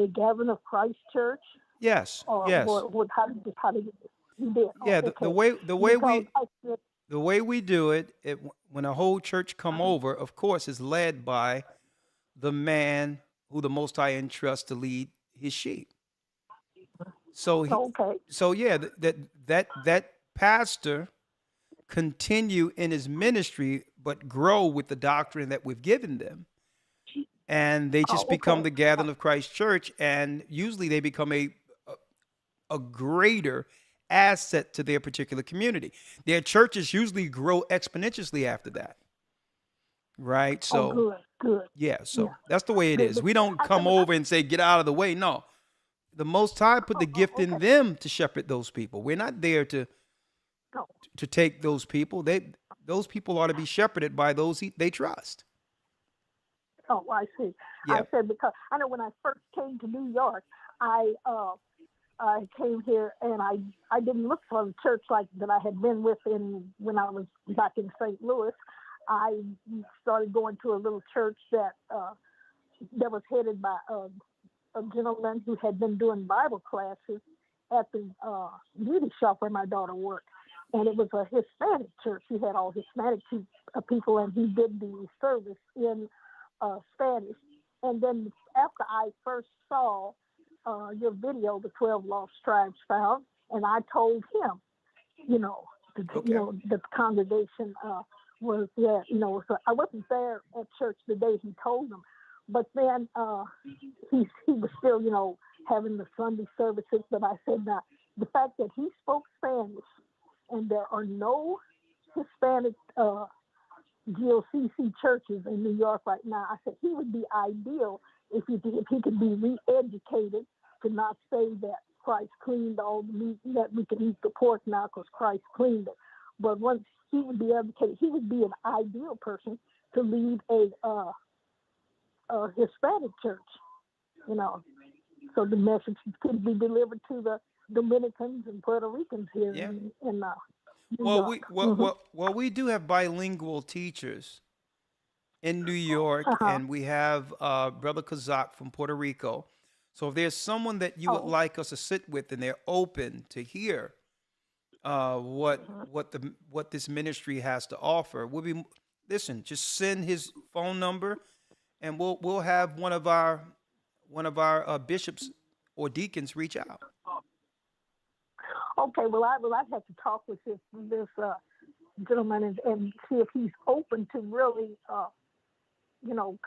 Gathering of Christ church? Yes. Or, yes. How did you did? Yeah. Okay. The way we do it, when a whole church come over, of course, is led by the man who the Most High entrusts to lead his sheep. So that pastor continue in his ministry, but grow with the doctrine that we've given them. And they just become the Gathering of Christ Church, and usually they become a greater asset to their particular community. Their churches usually grow exponentially after that. Right? So good. Yeah, so that's the way it is. We don't come over and say, get out of the way. No. The Most High put the gift in them to shepherd those people. We're not there to take those people. Those people ought to be shepherded by those they trust. Oh, I see. Yeah. I said, because I know when I first came to New York, I came here and I didn't look for a church like that I had been with when I was back in St. Louis. I started going to a little church that was headed by a gentleman who had been doing Bible classes at the beauty shop where my daughter worked. And it was a Hispanic church. He had all Hispanic people, and he did the service in Spanish. And then after I first saw your video, The 12 Lost Tribes Found, and I told him, the congregation was, so I wasn't there at church the day he told them. But then he was still, having the Sunday services. But I said, now, the fact that he spoke Spanish and there are no Hispanic GOCC churches in New York right now, I said he would be ideal if he could be re-educated to not say that Christ cleaned all the meat, that we can eat the pork now because Christ cleaned it. But once he would be educated, he would be an ideal person to lead a Hispanic church, so the message could be delivered to the Dominicans and Puerto Ricans here in New York. We do have bilingual teachers in New York, and we have Brother Kazak from Puerto Rico. So if there's someone that you would like us to sit with and they're open to hear what this ministry has to offer, listen, just send his phone number and we'll have one of our bishops or deacons reach out. Okay, well, I'd have to talk with this gentleman and see if he's open to really,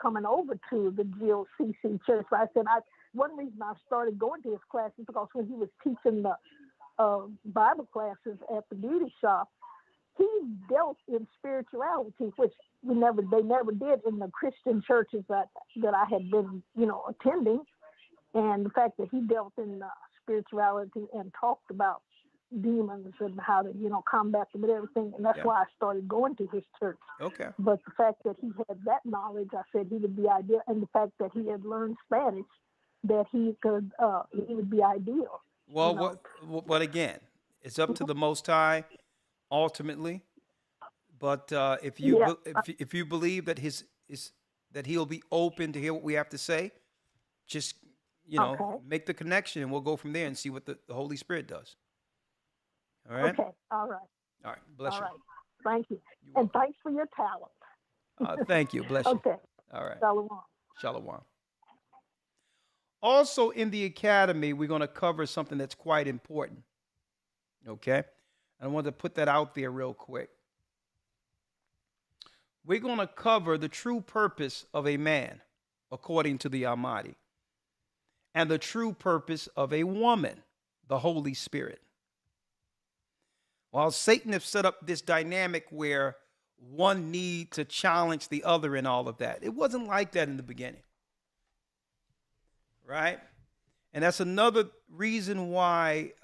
coming over to the GOCC church. But I said, one reason I started going to his class is because when he was teaching the Bible classes at the beauty shop, he dealt in spirituality, which they never did in the Christian churches that I had been, attending. And the fact that he dealt in spirituality and talked about demons and how to, combat them and everything. And that's why I started going to his church. Okay. But the fact that he had that knowledge, I said he would be ideal. And the fact that he had learned Spanish, that he would be ideal. Well, but again, it's up to the Most High ultimately. But if you believe that that he'll be open to hear what we have to say, just make the connection and we'll go from there and see what the Holy Spirit does. All right. Okay. All right. All right. Bless you. All right. Thank you. And thanks for your talent. Thank you. Bless you. Okay. All right. Shalom. Shalom. Also in the academy, we're going to cover something that's quite important. Okay? I wanted to put that out there real quick. We're going to cover the true purpose of a man, according to the Almighty, and the true purpose of a woman, the Holy Spirit. While Satan has set up this dynamic where one need to challenge the other and all of that, it wasn't like that in the beginning. Right? And that's another reason why,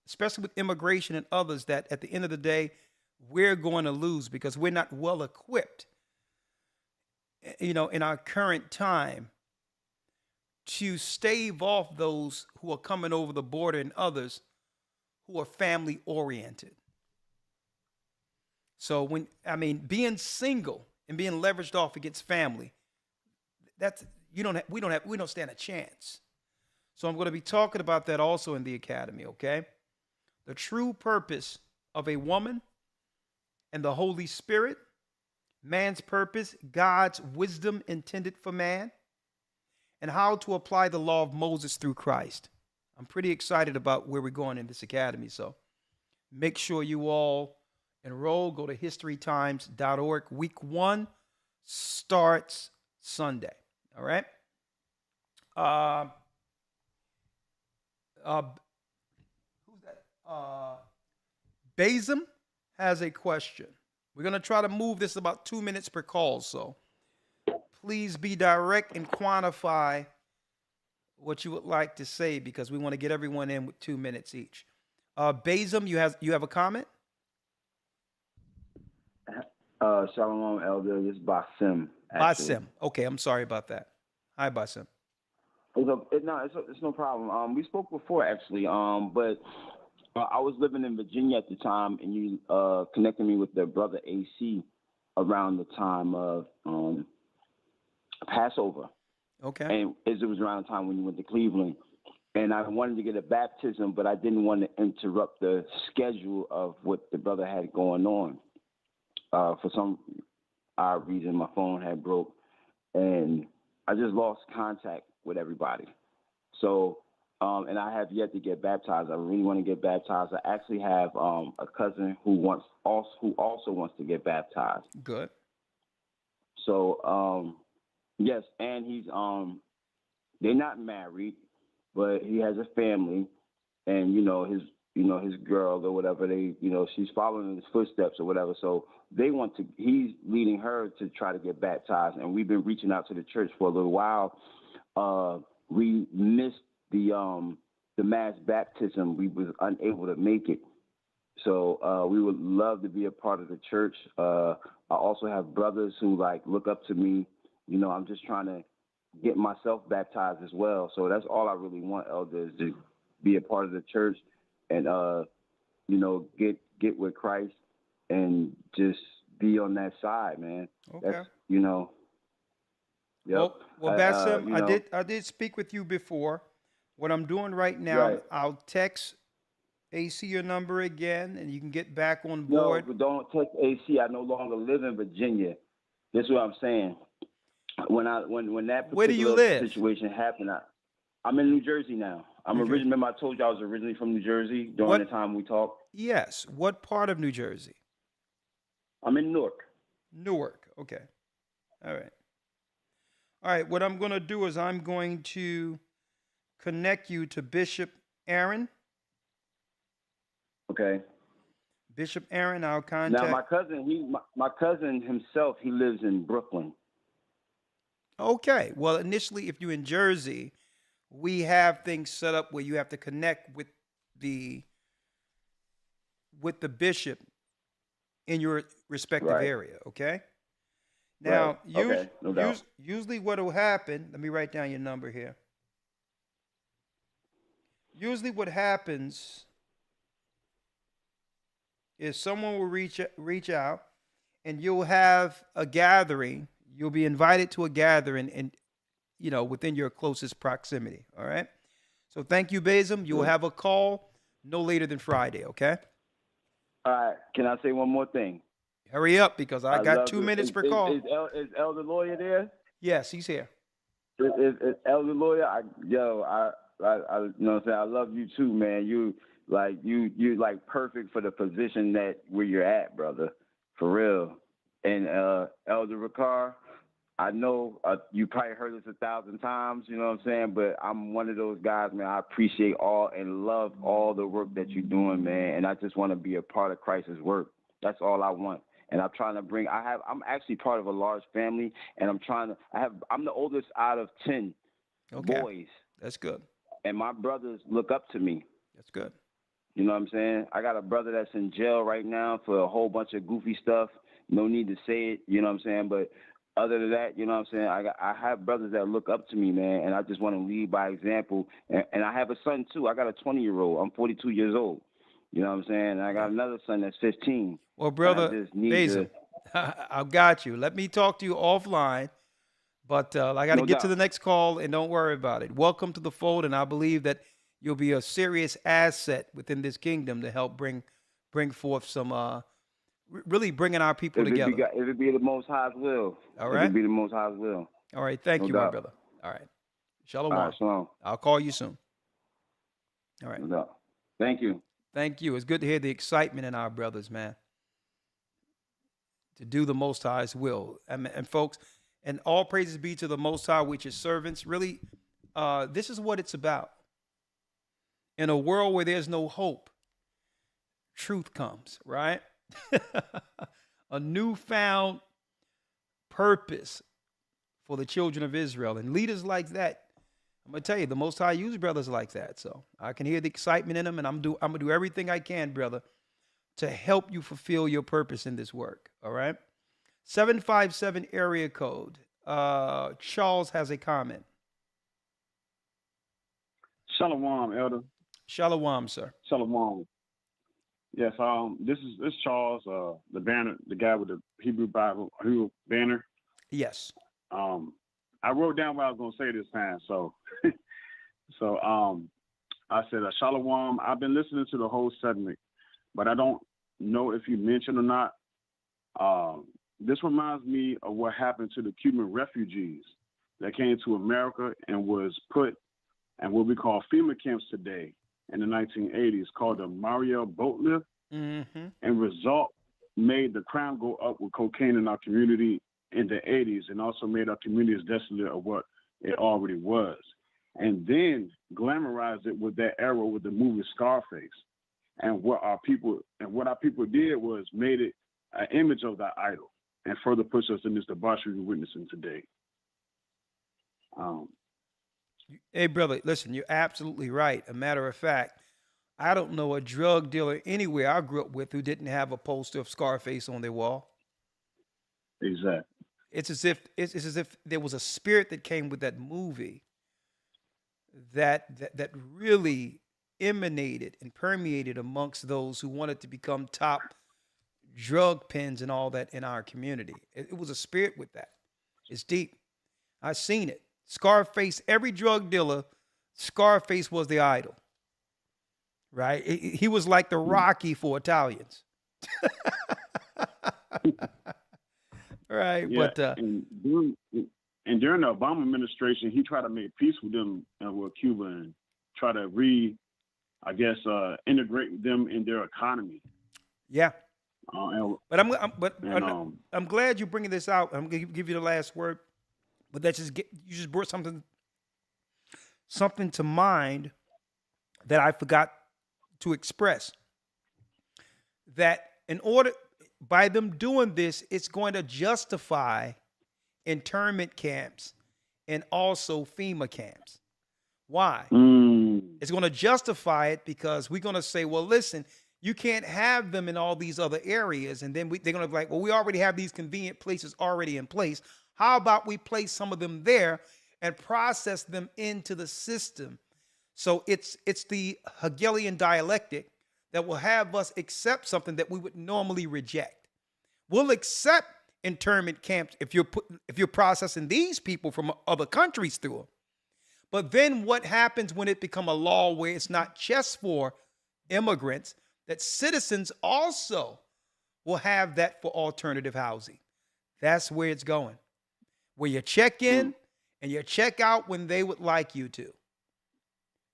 especially with immigration and others, that at the end of the day, we're going to lose because we're not well equipped, in our current time to stave off those who are coming over the border and others who are family oriented. So being single and being leveraged off against family, we don't stand a chance. So I'm going to be talking about that also in the academy, okay? The true purpose of a woman and the Holy Spirit, man's purpose, God's wisdom intended for man, and how to apply the law of Moses through Christ. I'm pretty excited about where we're going in this academy, so make sure you all enroll. Go to historytimes.org. Week 1 starts Sunday. All right. Who's that? Bazem has a question. We're going to try to move this about 2 minutes per call. So please be direct and quantify what you would like to say because we want to get everyone in with 2 minutes each. Bazem, you have a comment? Shalom, Elder. This is Basim. Basim. Okay, I'm sorry about that. Hi, Basim. It's no problem. We spoke before, actually, but I was living in Virginia at the time, and you connected me with the brother AC around the time of Passover. Okay. And it was around the time when you went to Cleveland. And I wanted to get a baptism, but I didn't want to interrupt the schedule of what the brother had going on. For some odd reason, my phone had broke, and I just lost contact with everybody. So, and I have yet to get baptized. I really want to get baptized. I actually have a cousin who also wants to get baptized. Good. So, yes, and he's they're not married, but he has a family, and his girl or whatever, she's following in his footsteps or whatever. So he's leading her to try to get baptized. And we've been reaching out to the church for a little while. We missed the mass baptism. We was unable to make it. So we would love to be a part of the church. I also have brothers who look up to me. I'm just trying to get myself baptized as well. So that's all I really want, Elder, is to be a part of the church and, get with Christ and just be on that side, man. Okay. That's, Yep. Well, Bassem, I did speak with you before. What I'm doing right now, Right. I'll text AC your number again, and you can get back on No, board. but don't text AC. I no longer live in Virginia. This is what I'm saying. When that Where do you particular live? situation happened, I'm in New Jersey now. I'm originally. Remember, I told you I was originally from New Jersey during the time we talked. Yes. What part of New Jersey? I'm in Newark. Newark. Okay. All right. All right. What I'm going to do is I'm going to connect you to Bishop Aaron. Okay. Bishop Aaron, I'll contact. Now, my cousin himself, he lives in Brooklyn. Okay. Well, initially, if you're in Jersey, we have things set up where you have to connect with the bishop in your respective area. Okay. Now, Right. Okay, no doubt. usually what will happen, let me write down your number here. Usually what happens is someone will reach out and you'll have a gathering. You'll be invited to a gathering and within your closest proximity. All right. So thank you, Bazem. You'll have a call no later than Friday. Okay. All right. Can I say one more thing? Hurry up because I got love 2 it. minutes per Is- call. Is Elder Lawyer there? Yes, he's here. Is Elder Lawyer? I you know what I'm saying? I love you too, man. You like perfect for the position that where you're at, brother. For real. And Elder Ricard, I know you probably heard this 1,000 times, you know what I'm saying? But I'm one of those guys, man. I appreciate all and love all the work that you're doing, man. And I just want to be a part of Christ's work. That's all I want. And I'm trying to I'm actually part of a large family, and I'm the oldest out of 10 boys. That's good. And my brothers look up to me. That's good. You know what I'm saying? I got a brother that's in jail right now for a whole bunch of goofy stuff. No need to say it, you know what I'm saying? But other than that, you know what I'm saying? I have brothers that look up to me, man, and I just want to lead by example. And I have a son, too. I got a 20-year-old. I'm 42 years old. You know what I'm saying? And I got another son that's 15. Well, brother, I just need Bazem, I've got you. Let me talk to you offline. But I got to No get doubt. to the next call, and don't worry about it. Welcome to the fold, and I believe that you'll be a serious asset within this kingdom to help bring forth some, really bringing our people together. If it be the Most High's will. All If right. it be the Most High's will. All right. Thank No you, my doubt. brother. All right. Shalom. All right, shalom. I'll call you soon. All right. No doubt. Thank you. Thank you. It's good to hear the excitement in our brothers, man. To do the Most High's will. And folks, and all praises be to the Most High, which is servants. Really, this is what it's about. In a world where there's no hope, truth comes, right? A newfound purpose for the children of Israel. And leaders like that, I'm going to tell you, the Most High use brothers like that. So I can hear the excitement in them, and I'm going to do everything I can, brother, to help you fulfill your purpose in this work. All right? 757 area code. Charles has a comment. Shalom, Elder. Shalom, sir. Shalom. Yes, this is Charles, the banner, the guy with the Hebrew Bible, Hebrew banner. Yes. I wrote down what I was gonna say this time, so I said Shalom. I've been listening to the whole segment, but I don't know if you mentioned or not. This reminds me of what happened to the Cuban refugees that came to America and was put in what we call FEMA camps today in the 1980s, called the Mariel boat lift. Mm-hmm. And result made the crime go up with cocaine in our community in the 80s, and also made our communities desolate of what it already was. And then glamorized it with that era with the movie Scarface. And what our people did was made it an image of that idol, and further pushed us in this debauchery we're witnessing today. Hey, brother, listen, you're absolutely right. A matter of fact, I don't know a drug dealer anywhere I grew up with who didn't have a poster of Scarface on their wall. Exactly. It's as if there was a spirit that came with that movie that really emanated and permeated amongst those who wanted to become top drug pens and all that in our community. It was a spirit with that. It's deep. I seen it. Scarface, every drug dealer, Scarface was the idol. Right? He was like the Rocky for Italians. Right. Yeah, But and during the Obama administration, he tried to make peace with them, with Cuba, and try to integrate them in their economy. yeah. But I'm glad you're bringing this out. I'm gonna give you the last word, but you just brought something to mind that I forgot to express. That by them doing this, it's going to justify internment camps and also FEMA camps. Why? It's going to justify it because we're going to say, well, listen, you can't have them in all these other areas. And then they're going to be like, well, we already have these convenient places already in place. How about we place some of them there and process them into the system? So it's the Hegelian dialectic that will have us accept something that we would normally reject. We'll accept internment camps if you're processing these people from other countries through them. But then what happens when it becomes a law where it's not just for immigrants, that citizens also will have that for alternative housing? That's where it's going, where you check in and you check out when they would like you to.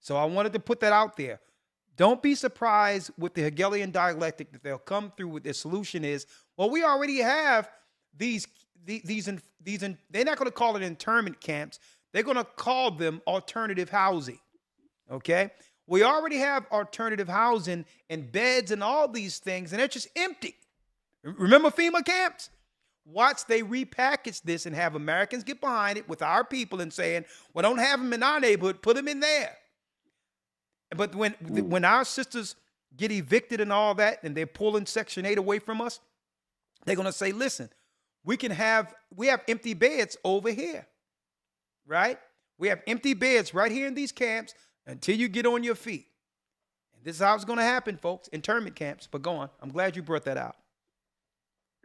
So I wanted to put that out there. Don't be surprised with the Hegelian dialectic that they'll come through with their solution is, well, we already have these they're not going to call it internment camps. They're going to call them alternative housing. Okay? We already have alternative housing and beds and all these things, and they're just empty. Remember FEMA camps? Watch they repackage this and have Americans get behind it with our people and saying, well, don't have them in our neighborhood, put them in there. But when our sisters get evicted and all that, and they're pulling Section 8 away from us, they're going to say, listen, we have empty beds over here, right? We have empty beds right here in these camps until you get on your feet. And this is how it's going to happen, folks, internment camps. But go on. I'm glad you brought that out.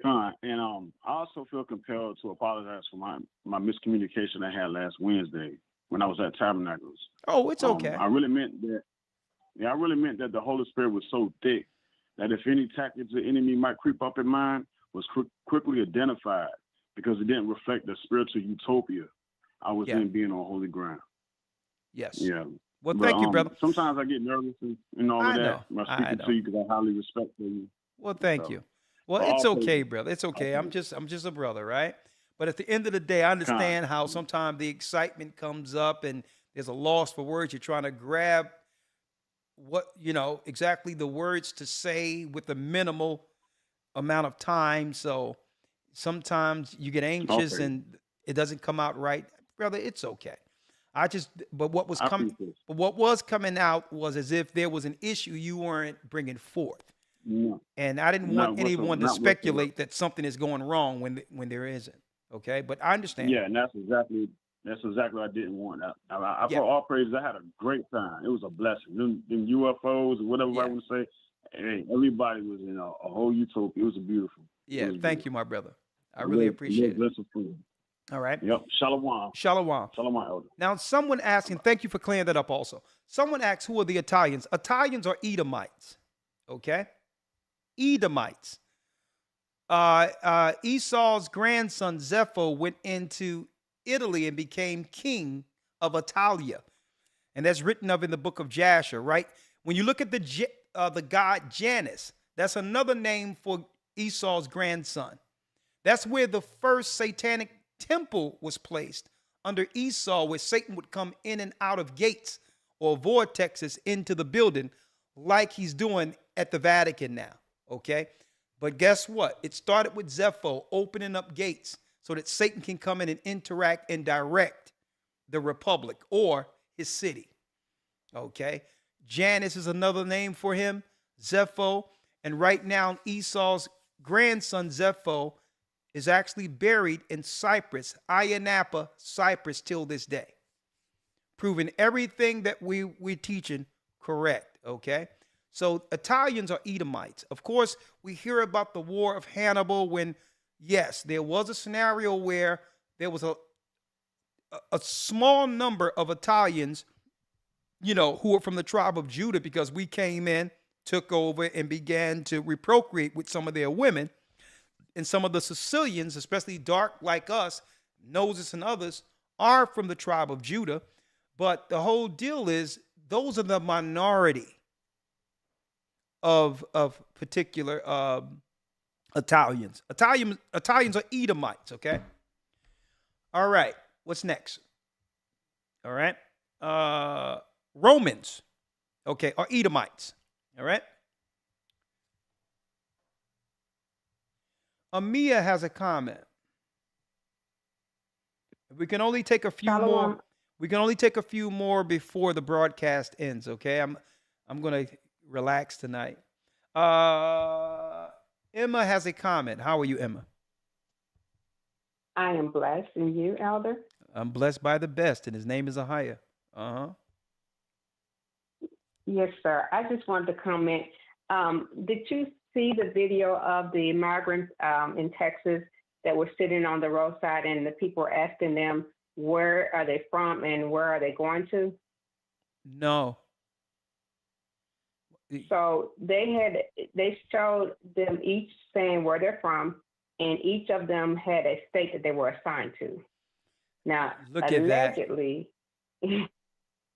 And I also feel compelled to apologize for my miscommunication I had last Wednesday when I was at Tabernacles. Oh, it's okay. I really meant that the Holy Spirit was so thick that if any tactics the enemy might creep up in mind was quickly identified because it didn't reflect the spiritual utopia I was in being on holy ground. Yes. Yeah. Well, thank you, brother. Sometimes I get nervous and all of that. I'm speaking to you because I highly respect you. Well, thank you. Well, it's okay, brother. It's okay. I'm just a brother, right? But at the end of the day, I understand how sometimes the excitement comes up and there's a loss for words. You're trying to grab exactly the words to say with the minimal amount of time. So sometimes you get anxious and it doesn't come out right. Brother, it's okay. But what was coming out was as if there was an issue you weren't bringing forth. No. And I didn't want anyone to speculate that something is going wrong when there isn't. Okay, but I understand. Yeah, and that's exactly what I didn't want. I for all praises, I had a great time. It was a blessing. Them UFOs or whatever I want to say. Hey, everybody was in a whole utopia. It was beautiful. Yeah, thank you, my brother. I really appreciate it. All right. Yep. Shalom. Shalom. Shalom, elder. Now, someone asking, thank you for clearing that up also. Someone asks, who are the Italians? Italians are Edomites. Okay? Edomites. Esau's grandson Zepho went into Italy and became king of Italia. And that's written of in the book of Jasher, right? When you look at the god Janus, that's another name for Esau's grandson. That's where the first satanic temple was placed, under Esau, where Satan would come in and out of gates or vortexes into the building like he's doing at the Vatican now, okay? But guess what? It started with Zepho opening up gates so that Satan can come in and interact and direct the republic or his city, okay? Janus is another name for him, Zepho, and right now Esau's grandson Zepho is actually buried in Cyprus, Ayia Napa, Cyprus, till this day, proving everything that we're teaching correct, okay? So Italians are Edomites. Of course, we hear about the War of Hannibal when, yes, there was a scenario where there was a small number of Italians, you know, who are from the tribe of Judah, because we came in, took over, and began to reprocreate with some of their women. And some of the Sicilians, especially dark like us, Moses and others, are from the tribe of Judah. But the whole deal is those are the minority of particular Italians. Italians are Edomites, okay? All right. What's next? All right. Romans, okay, are Edomites. All right. Amia has a comment. We can only take a few more. We can only take a few more before the broadcast ends, okay? I'm going to relax tonight. Emma has a comment. How are you, Emma? I am blessed. And you, Elder? I'm blessed by the best, and his name is Ahia. Uh-huh. Yes, sir. I just wanted to comment. Did you see the video of the migrants in Texas that were sitting on the roadside, and the people were asking them, where are they from and where are they going to? No. So they showed them each saying where they're from, and each of them had a state that they were assigned to. Now, look at that. Allegedly,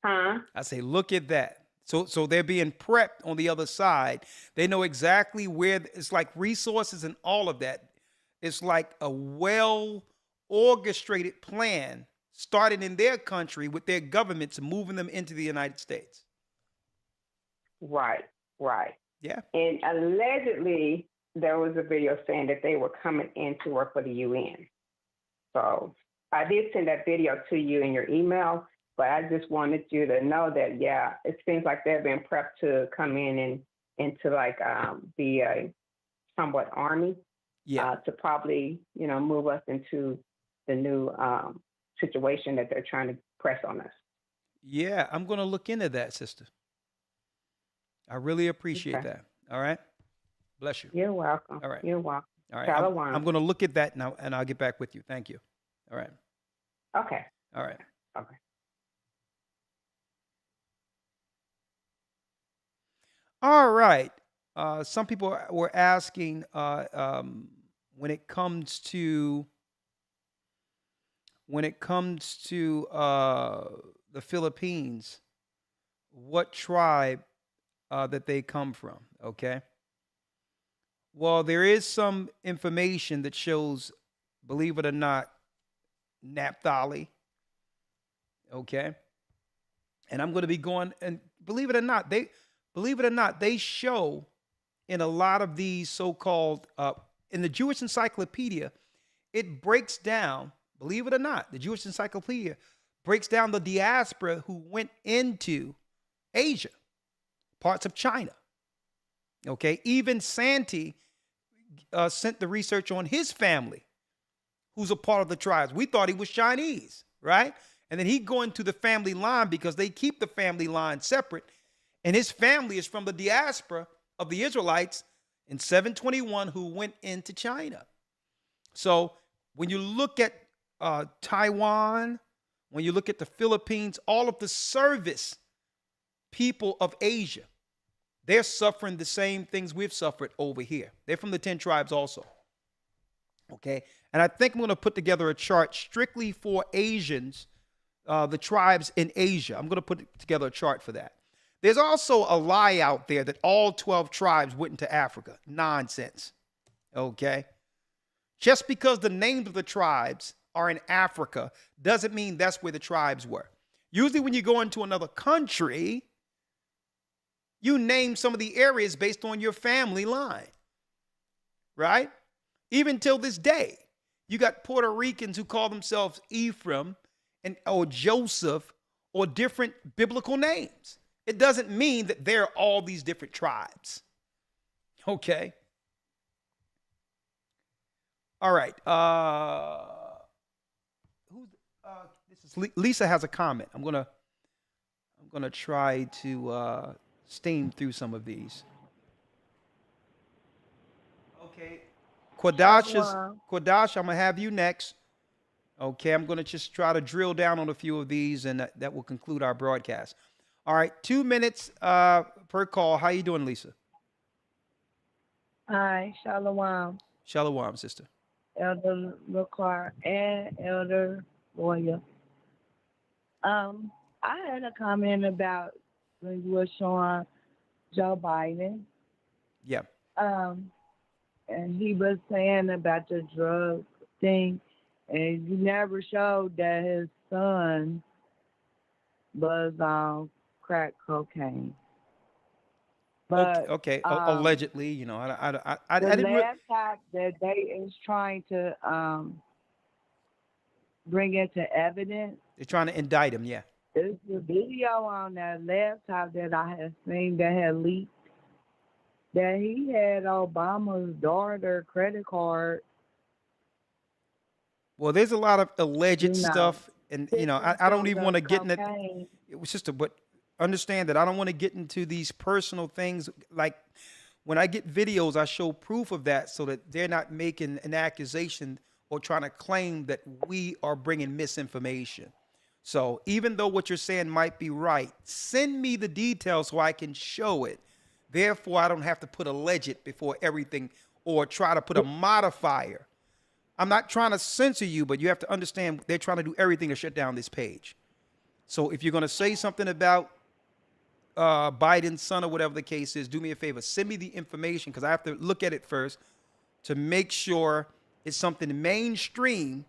huh? I say, look at that. So they're being prepped on the other side. They know exactly where. It's like resources and all of that. It's like a well-orchestrated plan started in their country with their governments moving them into the United States. Right. Yeah. And allegedly, there was a video saying that they were coming in to work for the UN. So I did send that video to you in your email, but I just wanted you to know that, yeah, it seems like they're being prepped to come in and into like be a somewhat army. Yeah. To probably, move us into the new situation that they're trying to press on us. Yeah, I'm going to look into that, sister. I really appreciate that. All right. Bless you. You're welcome. All right. You're welcome. All right. Shalom. I'm going to look at that now, and I'll get back with you. Thank you. All right. Okay. All right. Okay. All right. Some people were asking when it comes to the Philippines, what tribe that they come from. Okay. Well, there is some information that shows, believe it or not, Naphtali. Okay. And I'm going to be going, and believe it or not, they show in a lot of these so-called, in the Jewish Encyclopedia, it breaks down, believe it or not, the Jewish Encyclopedia breaks down the diaspora who went into Asia, parts of China. Okay, even Santi sent the research on his family, who's a part of the tribes. We thought he was Chinese, right? And then he go into the family line because they keep the family line separate. And his family is from the diaspora of the Israelites in 721 who went into China. So when you look at Taiwan, when you look at the Philippines, all of the service people of Asia, they're suffering the same things we've suffered over here. They're from the 10 tribes also. Okay. And I think I'm going to put together a chart strictly for Asians, the tribes in Asia. I'm going to put together a chart for that. There's also a lie out there that all 12 tribes went into Africa. Nonsense. Okay. Just because the names of the tribes are in Africa doesn't mean that's where the tribes were. Usually when you go into another country, you name some of the areas based on your family line, right? Even till this day, you got Puerto Ricans who call themselves Ephraim or Joseph or different biblical names. It doesn't mean that they're all these different tribes. Okay. All right. Lisa has a comment. I'm gonna try to steam through some of these. Okay. Quadash, I'm gonna have you next. Okay, I'm going to just try to drill down on a few of these, and that will conclude our broadcast. All right, 2 minutes per call. How you doing, Lisa? Hi, Shalom, Shalom, sister. Elder LaCroix and Elder Warrior. I had a comment about when you were showing Joe Biden. Yeah. And he was saying about the drug thing, and you never showed that his son was on crack cocaine. But Okay. Allegedly, you know, I the didn't. laptop that they is trying to bring into evidence. They're trying to indict him. Yeah. There's a video on that laptop that I had seen that had leaked that he had Obama's daughter credit card. Well, there's a lot of alleged stuff, and you know, I don't even want to get in it. It was just but understand that I don't want to get into these personal things. Like when I get videos, I show proof of that so that they're not making an accusation or trying to claim that we are bringing misinformation. So even though what you're saying might be right, send me the details so I can show it. Therefore, I don't have to put alleged before everything or try to put a modifier. I'm not trying to censor you, but you have to understand they're trying to do everything to shut down this page. So if you're going to say something about Biden's son or whatever the case is, do me a favor. Send me the information because I have to look at it first to make sure it's something mainstream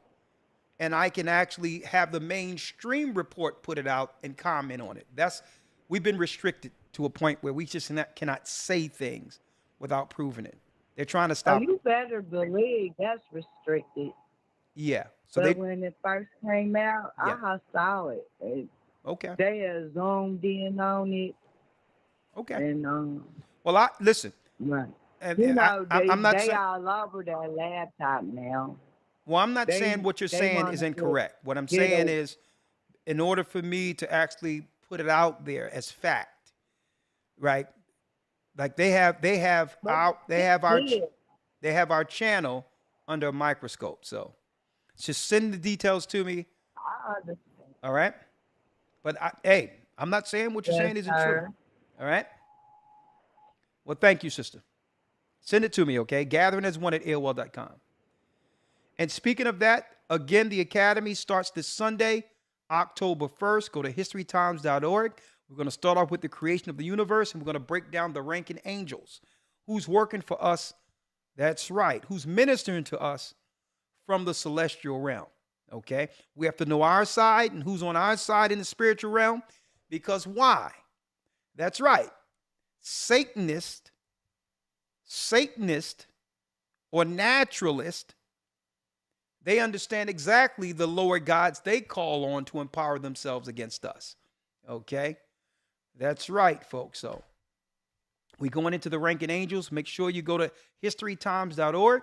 and I can actually have the mainstream report put it out and comment on it. We've been restricted to a point where we just cannot say things without proving it. They're trying to stop. Oh, you better believe that's restricted. Yeah. So but when it first came out, Yeah. I saw it. Okay. They had zoomed in on it. Okay. And well, listen. Right. And, you and know, I'm not they saying. all over that laptop now. Well, I'm not They- saying what you're they saying want is to incorrect. What I'm get saying a- is, in order for me to actually put it out there as fact, right? Like they have our channel under a microscope. So just send the details to me. I understand. All right. But I'm not saying what you're saying isn't true. All right. Well, thank you, sister. Send it to me, okay? gatheringasone@AOL.com. And speaking of that, again, the Academy starts this Sunday, October 1st. Go to historytimes.org. We're going to start off with the creation of the universe, and we're going to break down the ranking angels. Who's working for us? That's right. Who's ministering to us from the celestial realm? Okay? We have to know our side and who's on our side in the spiritual realm. Because why? That's right. Satanist, or naturalist, they understand exactly the lower gods they call on to empower themselves against us. Okay? That's right, folks. So we're going into the ranking angels. Make sure you go to historytimes.org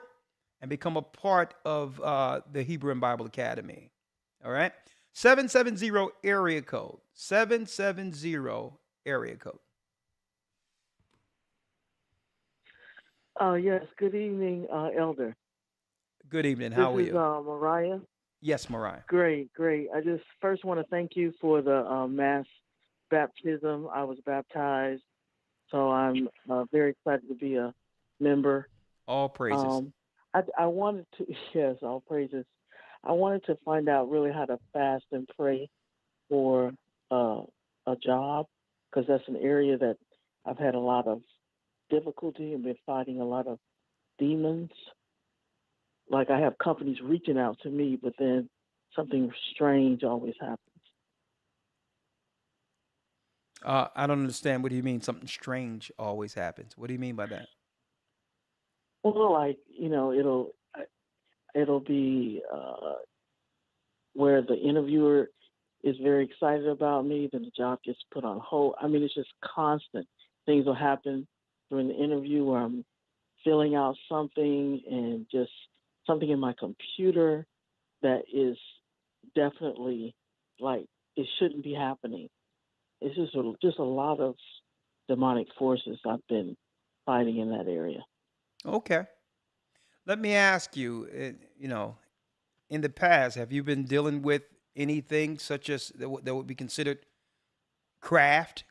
and become a part of the Hebrew and Bible Academy. All right? 770 area code. 770 area code. Yes. Good evening, Elder. Good evening. How are This is you? Mariah. Yes, Mariah. Great. I just first want to thank you for the mass baptism. I was baptized, so I'm very excited to be a member. All praises. I wanted to, yes, all praises. I wanted to find out really how to fast and pray for a job, because that's an area that I've had a lot of difficulty and been fighting a lot of demons. Like I have companies reaching out to me, but then something strange always happens. I don't understand. What do you mean something strange always happens? What do you mean by that? Well, like, it'll be where the interviewer is very excited about me, then the job gets put on hold. I mean, it's just constant. Things will happen during the interview where I'm filling out something and just something in my computer that is definitely like it shouldn't be happening. It's just a lot of demonic forces I've been fighting in that area. Okay. Let me ask you, in the past, have you been dealing with anything such as that would be considered craft,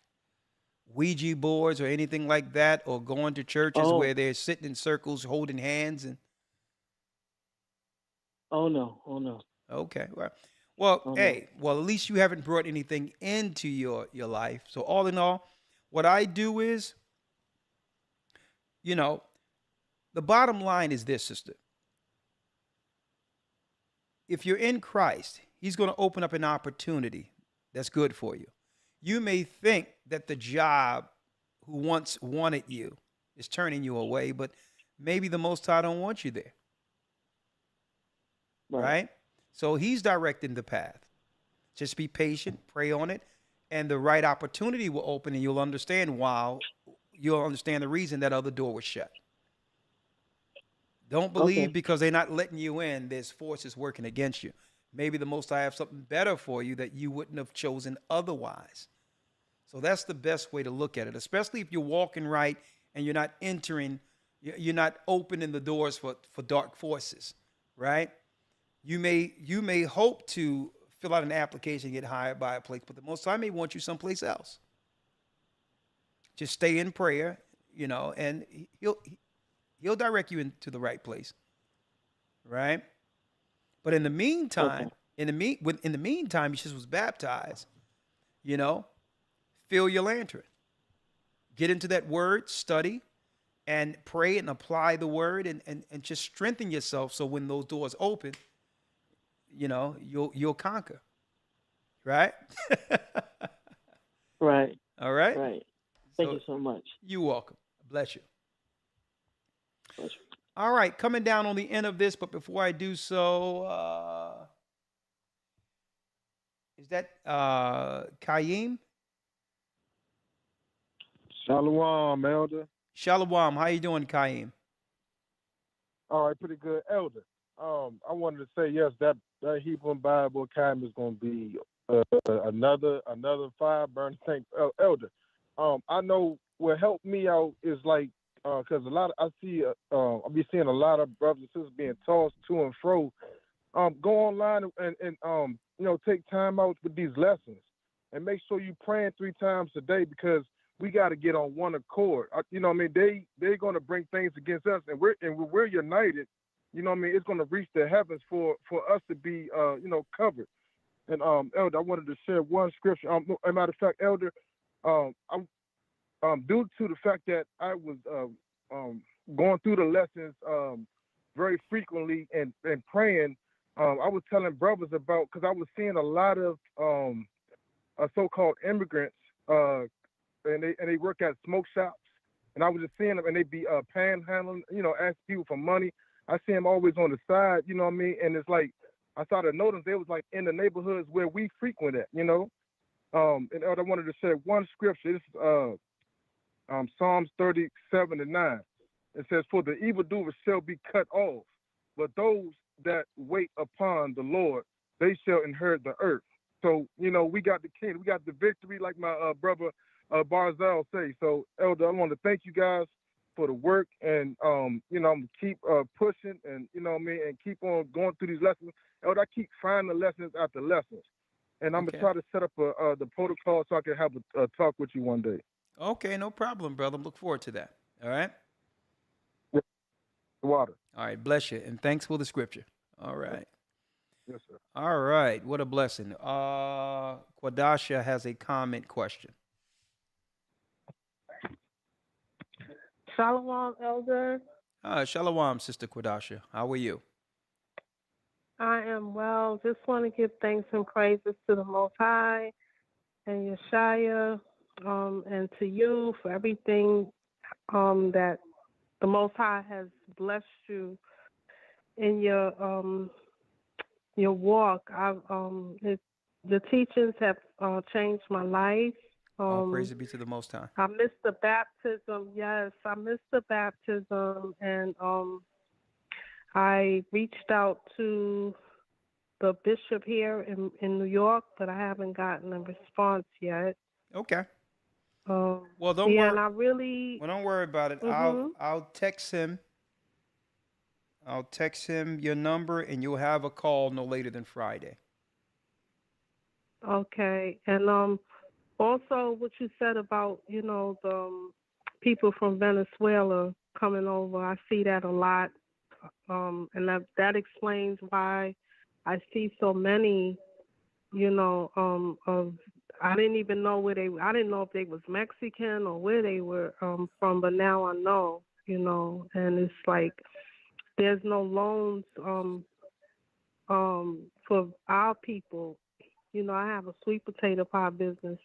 Ouija boards, or anything like that, or going to churches where they're sitting in circles holding hands and? Oh no. Okay, well, hey, well, at least you haven't brought anything into your life. So all in all, what I do is, the bottom line is this, sister. If you're in Christ, he's going to open up an opportunity that's good for you. You may think that the job who once wanted you is turning you away, but maybe the Most High don't want you there. Right? So he's directing the path. Just be patient, pray on it, and the right opportunity will open, and you'll understand the reason that other door was shut. Don't believe because they're not letting you in, there's forces working against you. Maybe the Most High have something better for you that you wouldn't have chosen otherwise. So that's the best way to look at it, especially if you're walking right and you're not opening the doors for dark forces, right? You may hope to fill out an application, get hired by a place, but the Most High may want you someplace else. Just stay in prayer, and he'll direct you into the right place, right? But in the meantime, in the meantime, Jesus was baptized. Fill your lantern. Get into that word, study, and pray and apply the word, and just strengthen yourself so when those doors open, you'll conquer. Right? Right. All right? Right. Thank you so much. You're welcome. Bless you. All right, coming down on the end of this, but before I do so, is that Kaim? Shalom, Elder. Shalom. How you doing, Kaim? All right, pretty good, Elder. I wanted to say yes, that Hebrew Bible Kaim is going to be another fire burning thing, Elder. I know what helped me out is like. Because I be seeing a lot of brothers and sisters being tossed to and fro. Go online and take time out with these lessons, and make sure you praying 3 times a day, because we got to get on one accord. They're going to bring things against us, and we're united. It's going to reach the heavens for us to be covered. And Elder, I wanted to share one scripture. As a matter of fact, Elder, due to the fact that I was going through the lessons very frequently and praying, I was telling brothers about, because I was seeing a lot of so-called immigrants, and they work at smoke shops, and I was just seeing them, and they be panhandling, asking people for money. I see them always on the side, and it's like I started noticing they was like in the neighborhoods where we frequent at, and I wanted to share one scripture. This is Psalms 37:9. It says, "For the evildoers shall be cut off, but those that wait upon the Lord, they shall inherit the earth." So, we got the king, we got the victory, like my brother Barzell say. So, Elder, I want to thank you guys for the work, and I'm gonna keep pushing, and and keep on going through these lessons. Elder, I keep finding lessons after lessons, and I'm gonna try to set up the protocol so I can have a talk with you one day. Okay, no problem, brother. Look forward to that. All right? Water. All right, bless you. And thanks for the scripture. All right. Yes, sir. All right. What a blessing. Quadasha has a comment question. Shalom, Elder. Shalom, Sister Quadasha. How are you? I am well. Just want to give thanks and praises to the Most High and Yeshaya, and to you for everything that the Most High has blessed you in your walk. The teachings have changed my life. All praise be to the Most High. I missed the baptism. Yes, I missed the baptism, and I reached out to the bishop here in New York, but I haven't gotten a response yet. Okay. Well, don't worry. And I really. Well, don't worry about it. Mm-hmm. I'll text him I'll text him your number, and you'll have a call no later than Friday. Okay. And also what you said about, the people from Venezuela coming over, I see that a lot. And that explains why I see so many, of I didn't even know I didn't know if they was Mexican or where they were from, but now I know, and it's like there's no loans for our people. I have a sweet potato pie business,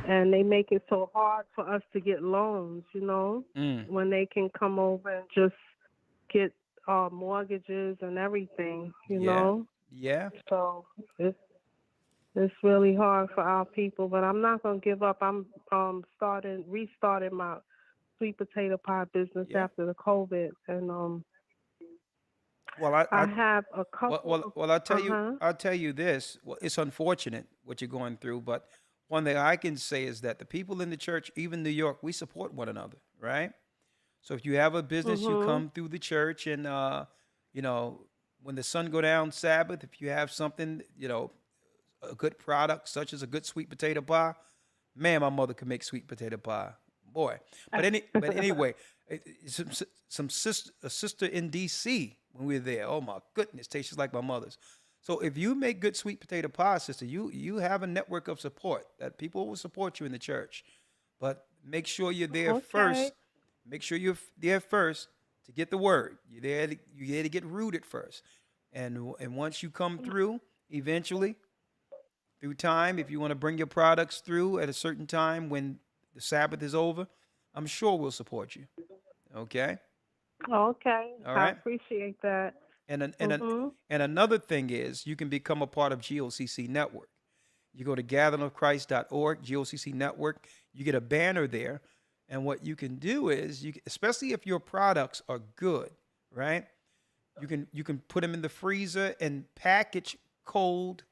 and they make it so hard for us to get loans, when they can come over and just get mortgages and everything, you know. Yeah. So it's really hard for our people, but I'm not gonna give up. I'm restarting my sweet potato pie business after the COVID, and Well, I have a couple. Well, I'll tell you this. Well, it's unfortunate what you're going through, but one thing I can say is that the people in the church, even New York, we support one another, right? So if you have a business, you come through the church, and when the sun go down Sabbath, if you have something, a good product such as a good sweet potato pie, man, my mother could make sweet potato pie, boy. But anyway, a sister in D.C. when we were there, oh my goodness, tastes just like my mother's. So if you make good sweet potato pie, sister, you have a network of support that people will support you in the church. But make sure you're there first. Make sure you're there first to get the word. You're there to get rooted first. And once you come through, eventually, through time, if you want to bring your products through at a certain time when the Sabbath is over, I'm sure we'll support you. Okay? Okay. All right. I appreciate that. And another thing is you can become a part of GOCC Network. You go to gatheringofchrist.org, GOCC Network. You get a banner there. And what you can do is, especially if your products are good, right? You can put them in the freezer and package cold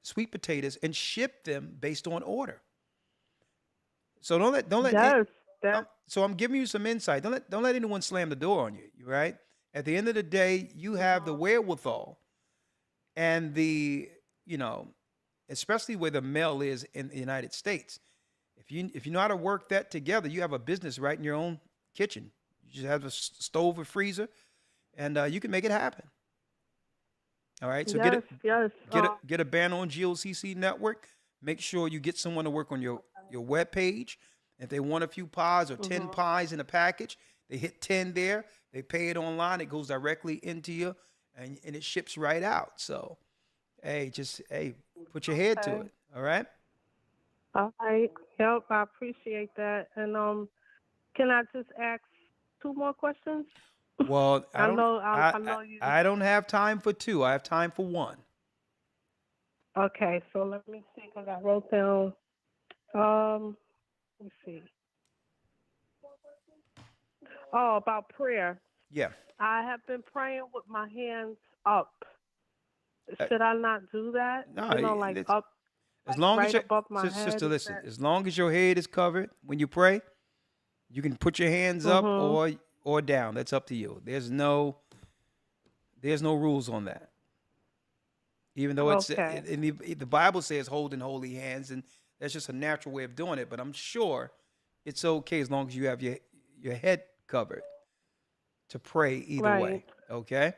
sweet potatoes and ship them based on order. So don't let so I'm giving you some insight. Don't let anyone slam the door on you, right? At the end of the day, you have the wherewithal and especially where the mail is in the United States. If you know how to work that together, you have a business right in your own kitchen. You just have a stove or freezer, and you can make it happen. All right. So get a banner on GOCC Network. Make sure you get someone to work on your web page. If they want a few pies or 10 pies in a package, they hit 10 there. They pay it online. It goes directly into you, and it ships right out. So, put your head to it. All right. All right. Yep, I appreciate that. And can I just ask 2 more questions? Well, I know you. I don't have time for 2. I have time for 1. Okay, so let me see because I wrote down. Let's see. Oh, about prayer. Yeah. I have been praying with my hands up. Should I not do that? No, up. As long right as your, above my sister, head, listen. As long as your head is covered when you pray, you can put your hands up or down. That's up to you. There's no rules on that. Even though it's the Bible says holding holy hands, and that's just a natural way of doing it. But I'm sure it's okay as long as you have your head covered to pray either way. Okay.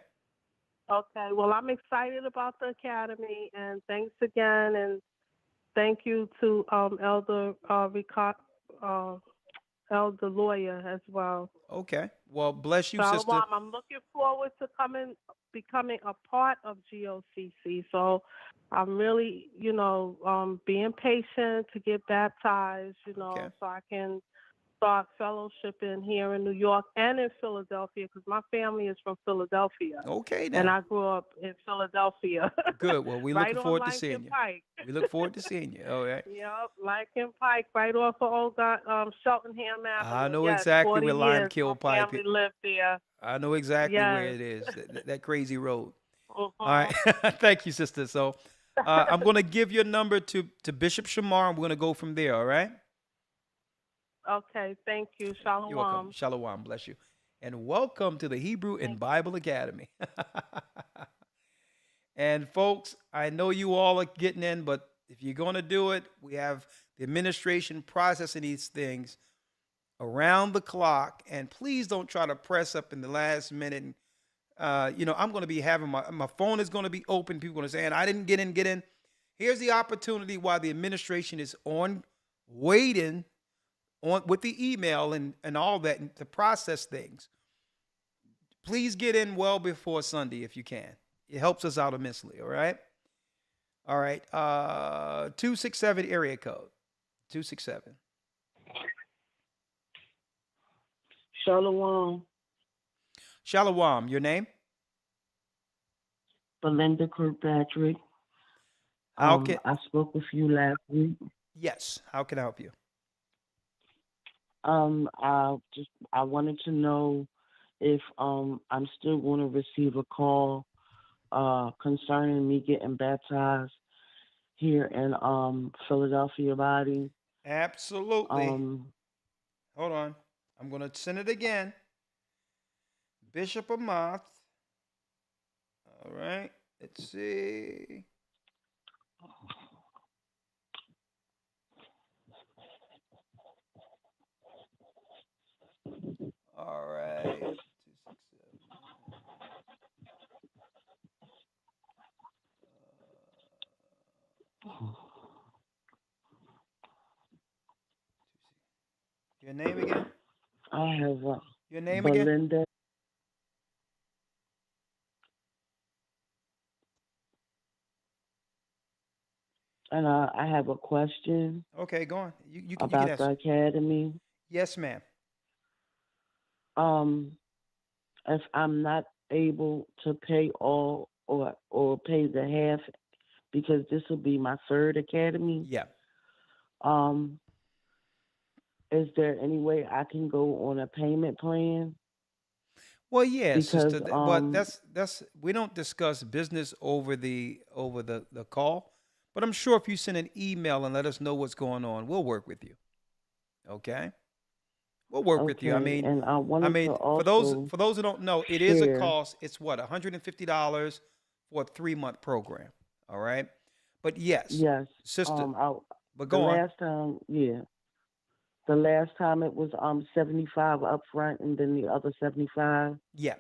Okay. Well, I'm excited about the academy, and thanks again, and thank you to Elder Elder Lawyer as well. Okay. Well, bless you, Shalom. sister. I'm looking forward to becoming a part of GOCC. So I'm really, being patient to get baptized, so I can start fellowshipping here in New York and in Philadelphia because my family is from Philadelphia. Okay, now. And I grew up in Philadelphia. Good. Well, we're right looking forward to Lankin seeing you. Pike. We look forward to seeing you. All right. Yep, Lankin Pike, right off of old Cheltenham Avenue. I know Yes, exactly 40 where Lime years Kill my Pike family is. lived there. I know exactly where it is. That crazy road. All right. Thank you, sister. So I'm going to give your number to Bishop Shamar, and we're going to go from there. All right. Okay, thank you. Shalom. You're welcome. Shalom. Bless you. and welcome to the Hebrew and Bible Academy. And folks, I know you all are getting in, but if you're going to do it, we have the administration processing these things around the clock. And please don't try to press up in the last minute. I'm going to be having my phone is going to be open. People are going to say, and I didn't get in. Here's the opportunity while the administration is waiting on with the email and all that and to process things. Please get in well before Sunday if you can. It helps us out immensely, all right? All right. 267 area code. 267. Shalom. Shalom. Your name? Belinda Kirkpatrick. I spoke with you last week. Yes. How can I help you? I wanted to know if I'm still going to receive a call concerning me getting baptized here in Philadelphia body. Absolutely. Hold on. I'm going to send it again. Bishop Amath. All right. Let's see. All right. 267. Your name again? I have your name Belinda. again? And I have a question. Okay, go on. You can about answer. the academy. Yes, ma'am. If I'm not able to pay all or pay the half, because this will be my third academy. Yeah. Is there any way I can go on a payment plan? Well, yes, Because sister, but that's we don't discuss business over the call. But I'm sure if you send an email and let us know what's going on, we'll work with you. Okay? We'll work with you. I Okay, mean, and I wanted to for also those who don't know, it is a share. cost. It's what, $150 for a 3-month program. All right? But yes, Yes. sister. But The go on. last time, yeah. The last time it was 75 up front and then the other 75. Yeah.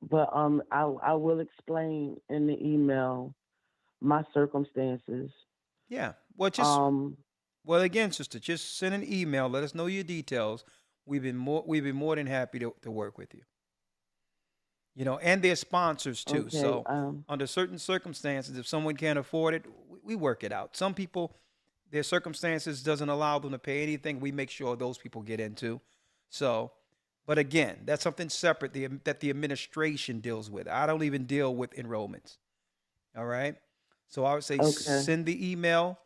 But I will explain in the email my circumstances. Yeah. Well, just well again, sister, just send an email. Let us know your details. We've been more than happy to work with you. You know, and their sponsors too. Okay, So under certain circumstances, if someone can't afford it, we work it out. Some people, their circumstances doesn't allow them to pay anything. We make sure those people get into. So, but again, that's something separate that the administration deals with. I don't even deal with enrollments. All right. So I would say send the email,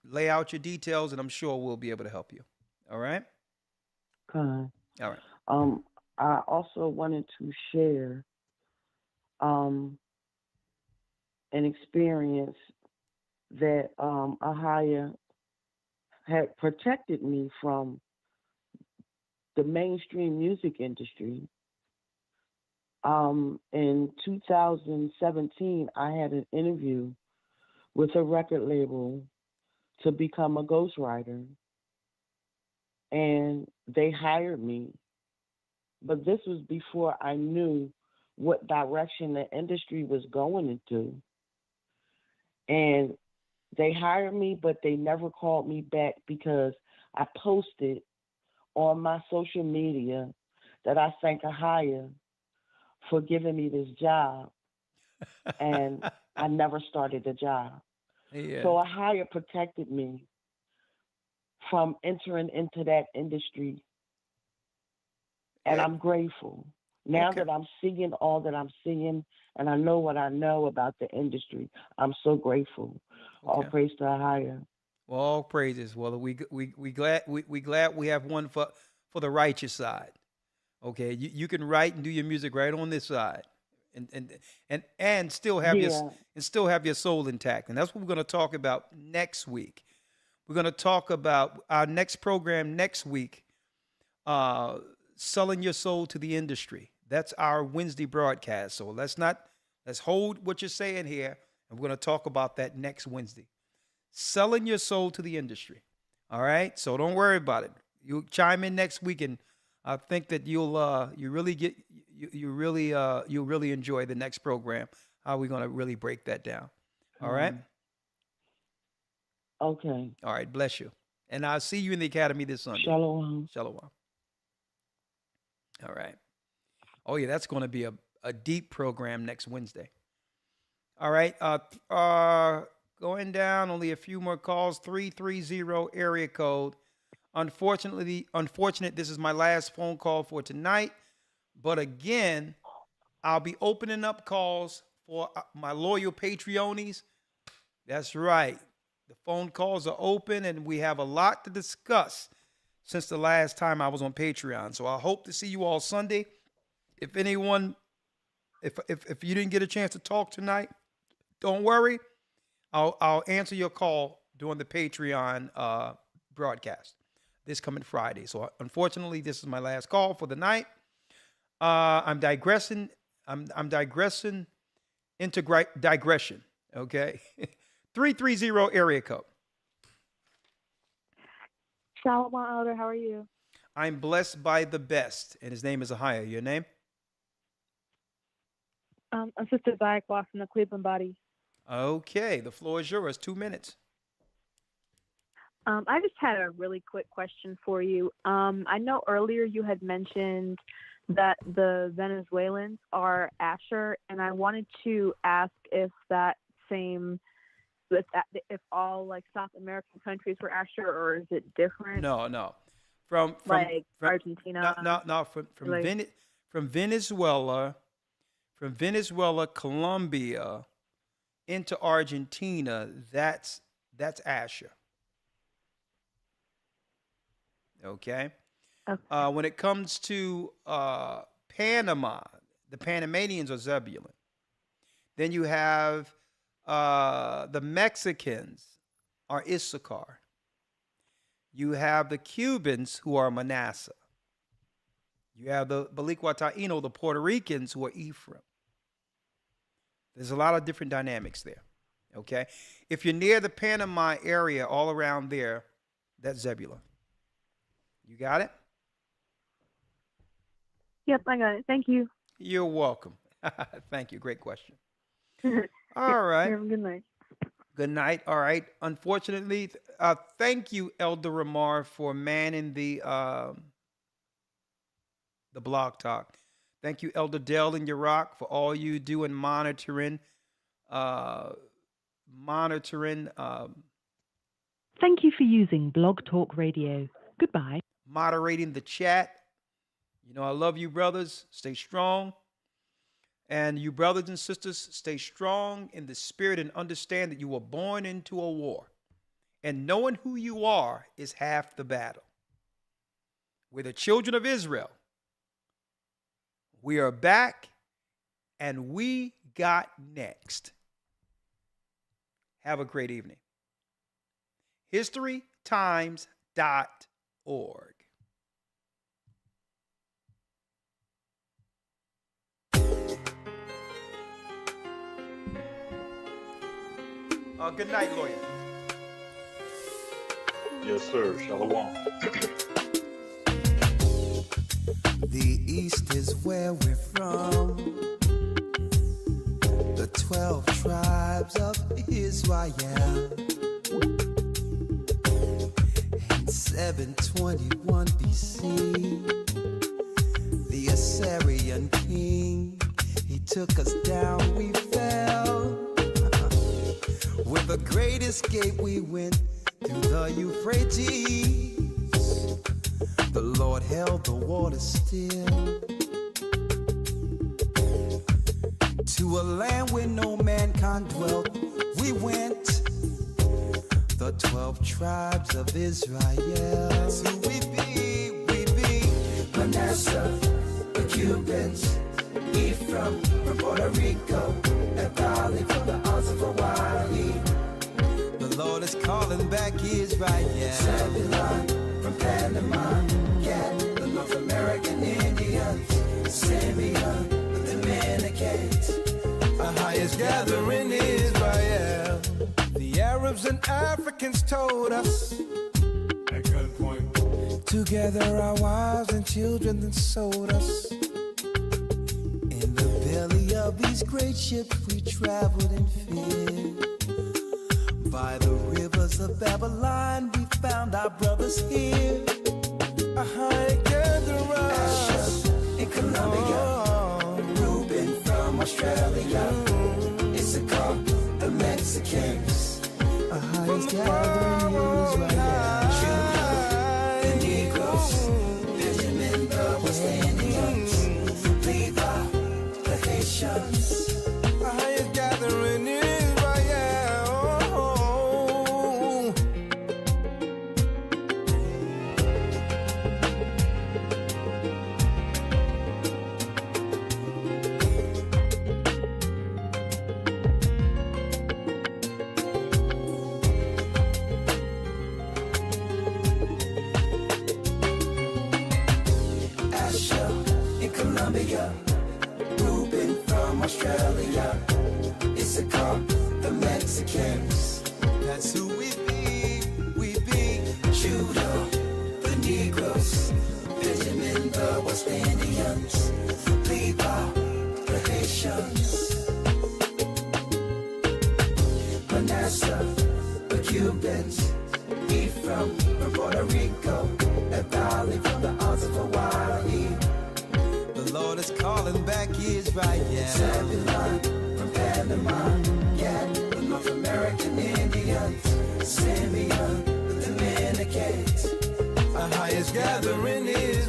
lay out your details, and I'm sure we'll be able to help you. All right. Okay. All right. I also wanted to share an experience that Ahaya had protected me from the mainstream music industry. In 2017, I had an interview with a record label to become a ghostwriter, and they hired me. But this was before I knew what direction the industry was going into. And they hired me, but they never called me back because I posted on my social media that I thank Ahaya for giving me this job. And I never started the job. Yeah. So Ahaya protected me from entering into that industry. And I'm grateful. Now that I'm seeing all that I'm seeing and I know what I know about the industry, I'm so grateful. All praise to Ahaya. Well, all praises. Well, we glad we have one for the righteous side. Okay, you can write and do your music right on this side, and still have your soul intact. And that's what we're going to talk about next week. We're going to talk about our next program next week. selling your soul to the industry. That's our Wednesday broadcast. So let's hold what you're saying here, and we're going to talk about that next Wednesday. Selling your soul to the industry. All right? So don't worry about it. You chime in next week, and I think that you'll really enjoy the next program. How we're going to really break that down. All right? Okay. All right. Bless you. And I'll see you in the academy this Sunday. Shalom. Shalom. All right. Oh, yeah, that's going to be a deep program next Wednesday. All right. Going down, only a few more calls. 330 area code. Unfortunate, this is my last phone call for tonight. But again, I'll be opening up calls for my loyal Patreonies. That's right. The phone calls are open, and we have a lot to discuss since the last time I was on Patreon. So I hope to see you all Sunday. If anyone, if you didn't get a chance to talk tonight, don't worry. I'll answer your call during the Patreon broadcast this coming Friday. So unfortunately, this is my last call for the night. I'm digressing. I'm digressing into digression. Okay. 330 area code. Shalom, Elder. How are you? I'm blessed by the best, and his name is Ahia. Your name? I'm Sister Zayek Watson, the Cleveland Body. Okay, the floor is yours. 2 minutes. I just had a really quick question for you. I know earlier you had mentioned that the Venezuelans are Asher, and I wanted to ask if that same, if all like South American countries were Asher, or is it different? No. From Argentina. No. From Venezuela, Colombia, into Argentina. That's Asher. Okay. When it comes to Panama, the Panamanians are Zebulun. Then you have the Mexicans are Issachar. You have the Cubans who are Manasseh. You have the Balikwa Taino, the Puerto Ricans who are Ephraim. There's a lot of different dynamics there. Okay. If you're near the Panama area, all around there, that's Zebulun. You got it? Yep, I got it. Thank you. You're welcome. Thank you. Great question. All right. Have a good night. Good night. All right. Unfortunately, thank you, Elder Ramar, for manning the blog talk. Thank you, Elder Dell in Iraq, for all you do in monitoring. Thank you for using Blog Talk Radio. Goodbye. Moderating the chat. You know, I love you, brothers. Stay strong. And you brothers and sisters, stay strong in the spirit and understand that you were born into a war. And knowing who you are is half the battle. We're the children of Israel. We are back, and we got next. Have a great evening. HistoryTimes.org. Good night, lawyer. Yes, sir. Shalom. The East is where we're from. The 12 tribes of Israel. In 721 BC, the Assyrian king, he took us down, we fell. With a great escape we went through the Euphrates. The Lord held the water still. To a land where no mankind dwelt, we went. The 12 tribes of Israel. So we be Manasseh, the Cubans, Ephraim from Puerto Rico, Naphtali from the Isles of Hawaii. The Lord is calling back Israel. Zebulun from Panama, yeah, the North American Arabs and Africans told us at gunpoint to gather our wives and children that sold us. In the belly of these great ships we traveled in fear. By the rivers of Babylon we found our brothers here. Together us in Colombia, Reuben from Australia, Issachar, the Mexicans, Ohio's gathering Israel, the Negroes, Benjamin, the West Indians, Levi, the Haitians, Ohio's gathering in Israel. Reuben from Australia, Issachar, the Mexicans. That's who we be, Judah, the Negroes, Benjamin, the West Indians, Levi, the Haitians, Manasseh, the Cubans, Ephraim from Puerto Rico, Naphtali from the Isles of Hawaii. The Lord is calling back Israel. Zebulun from Panama, Gad, the North American Indians, Simeon, the Dominicans. Our highest gathering is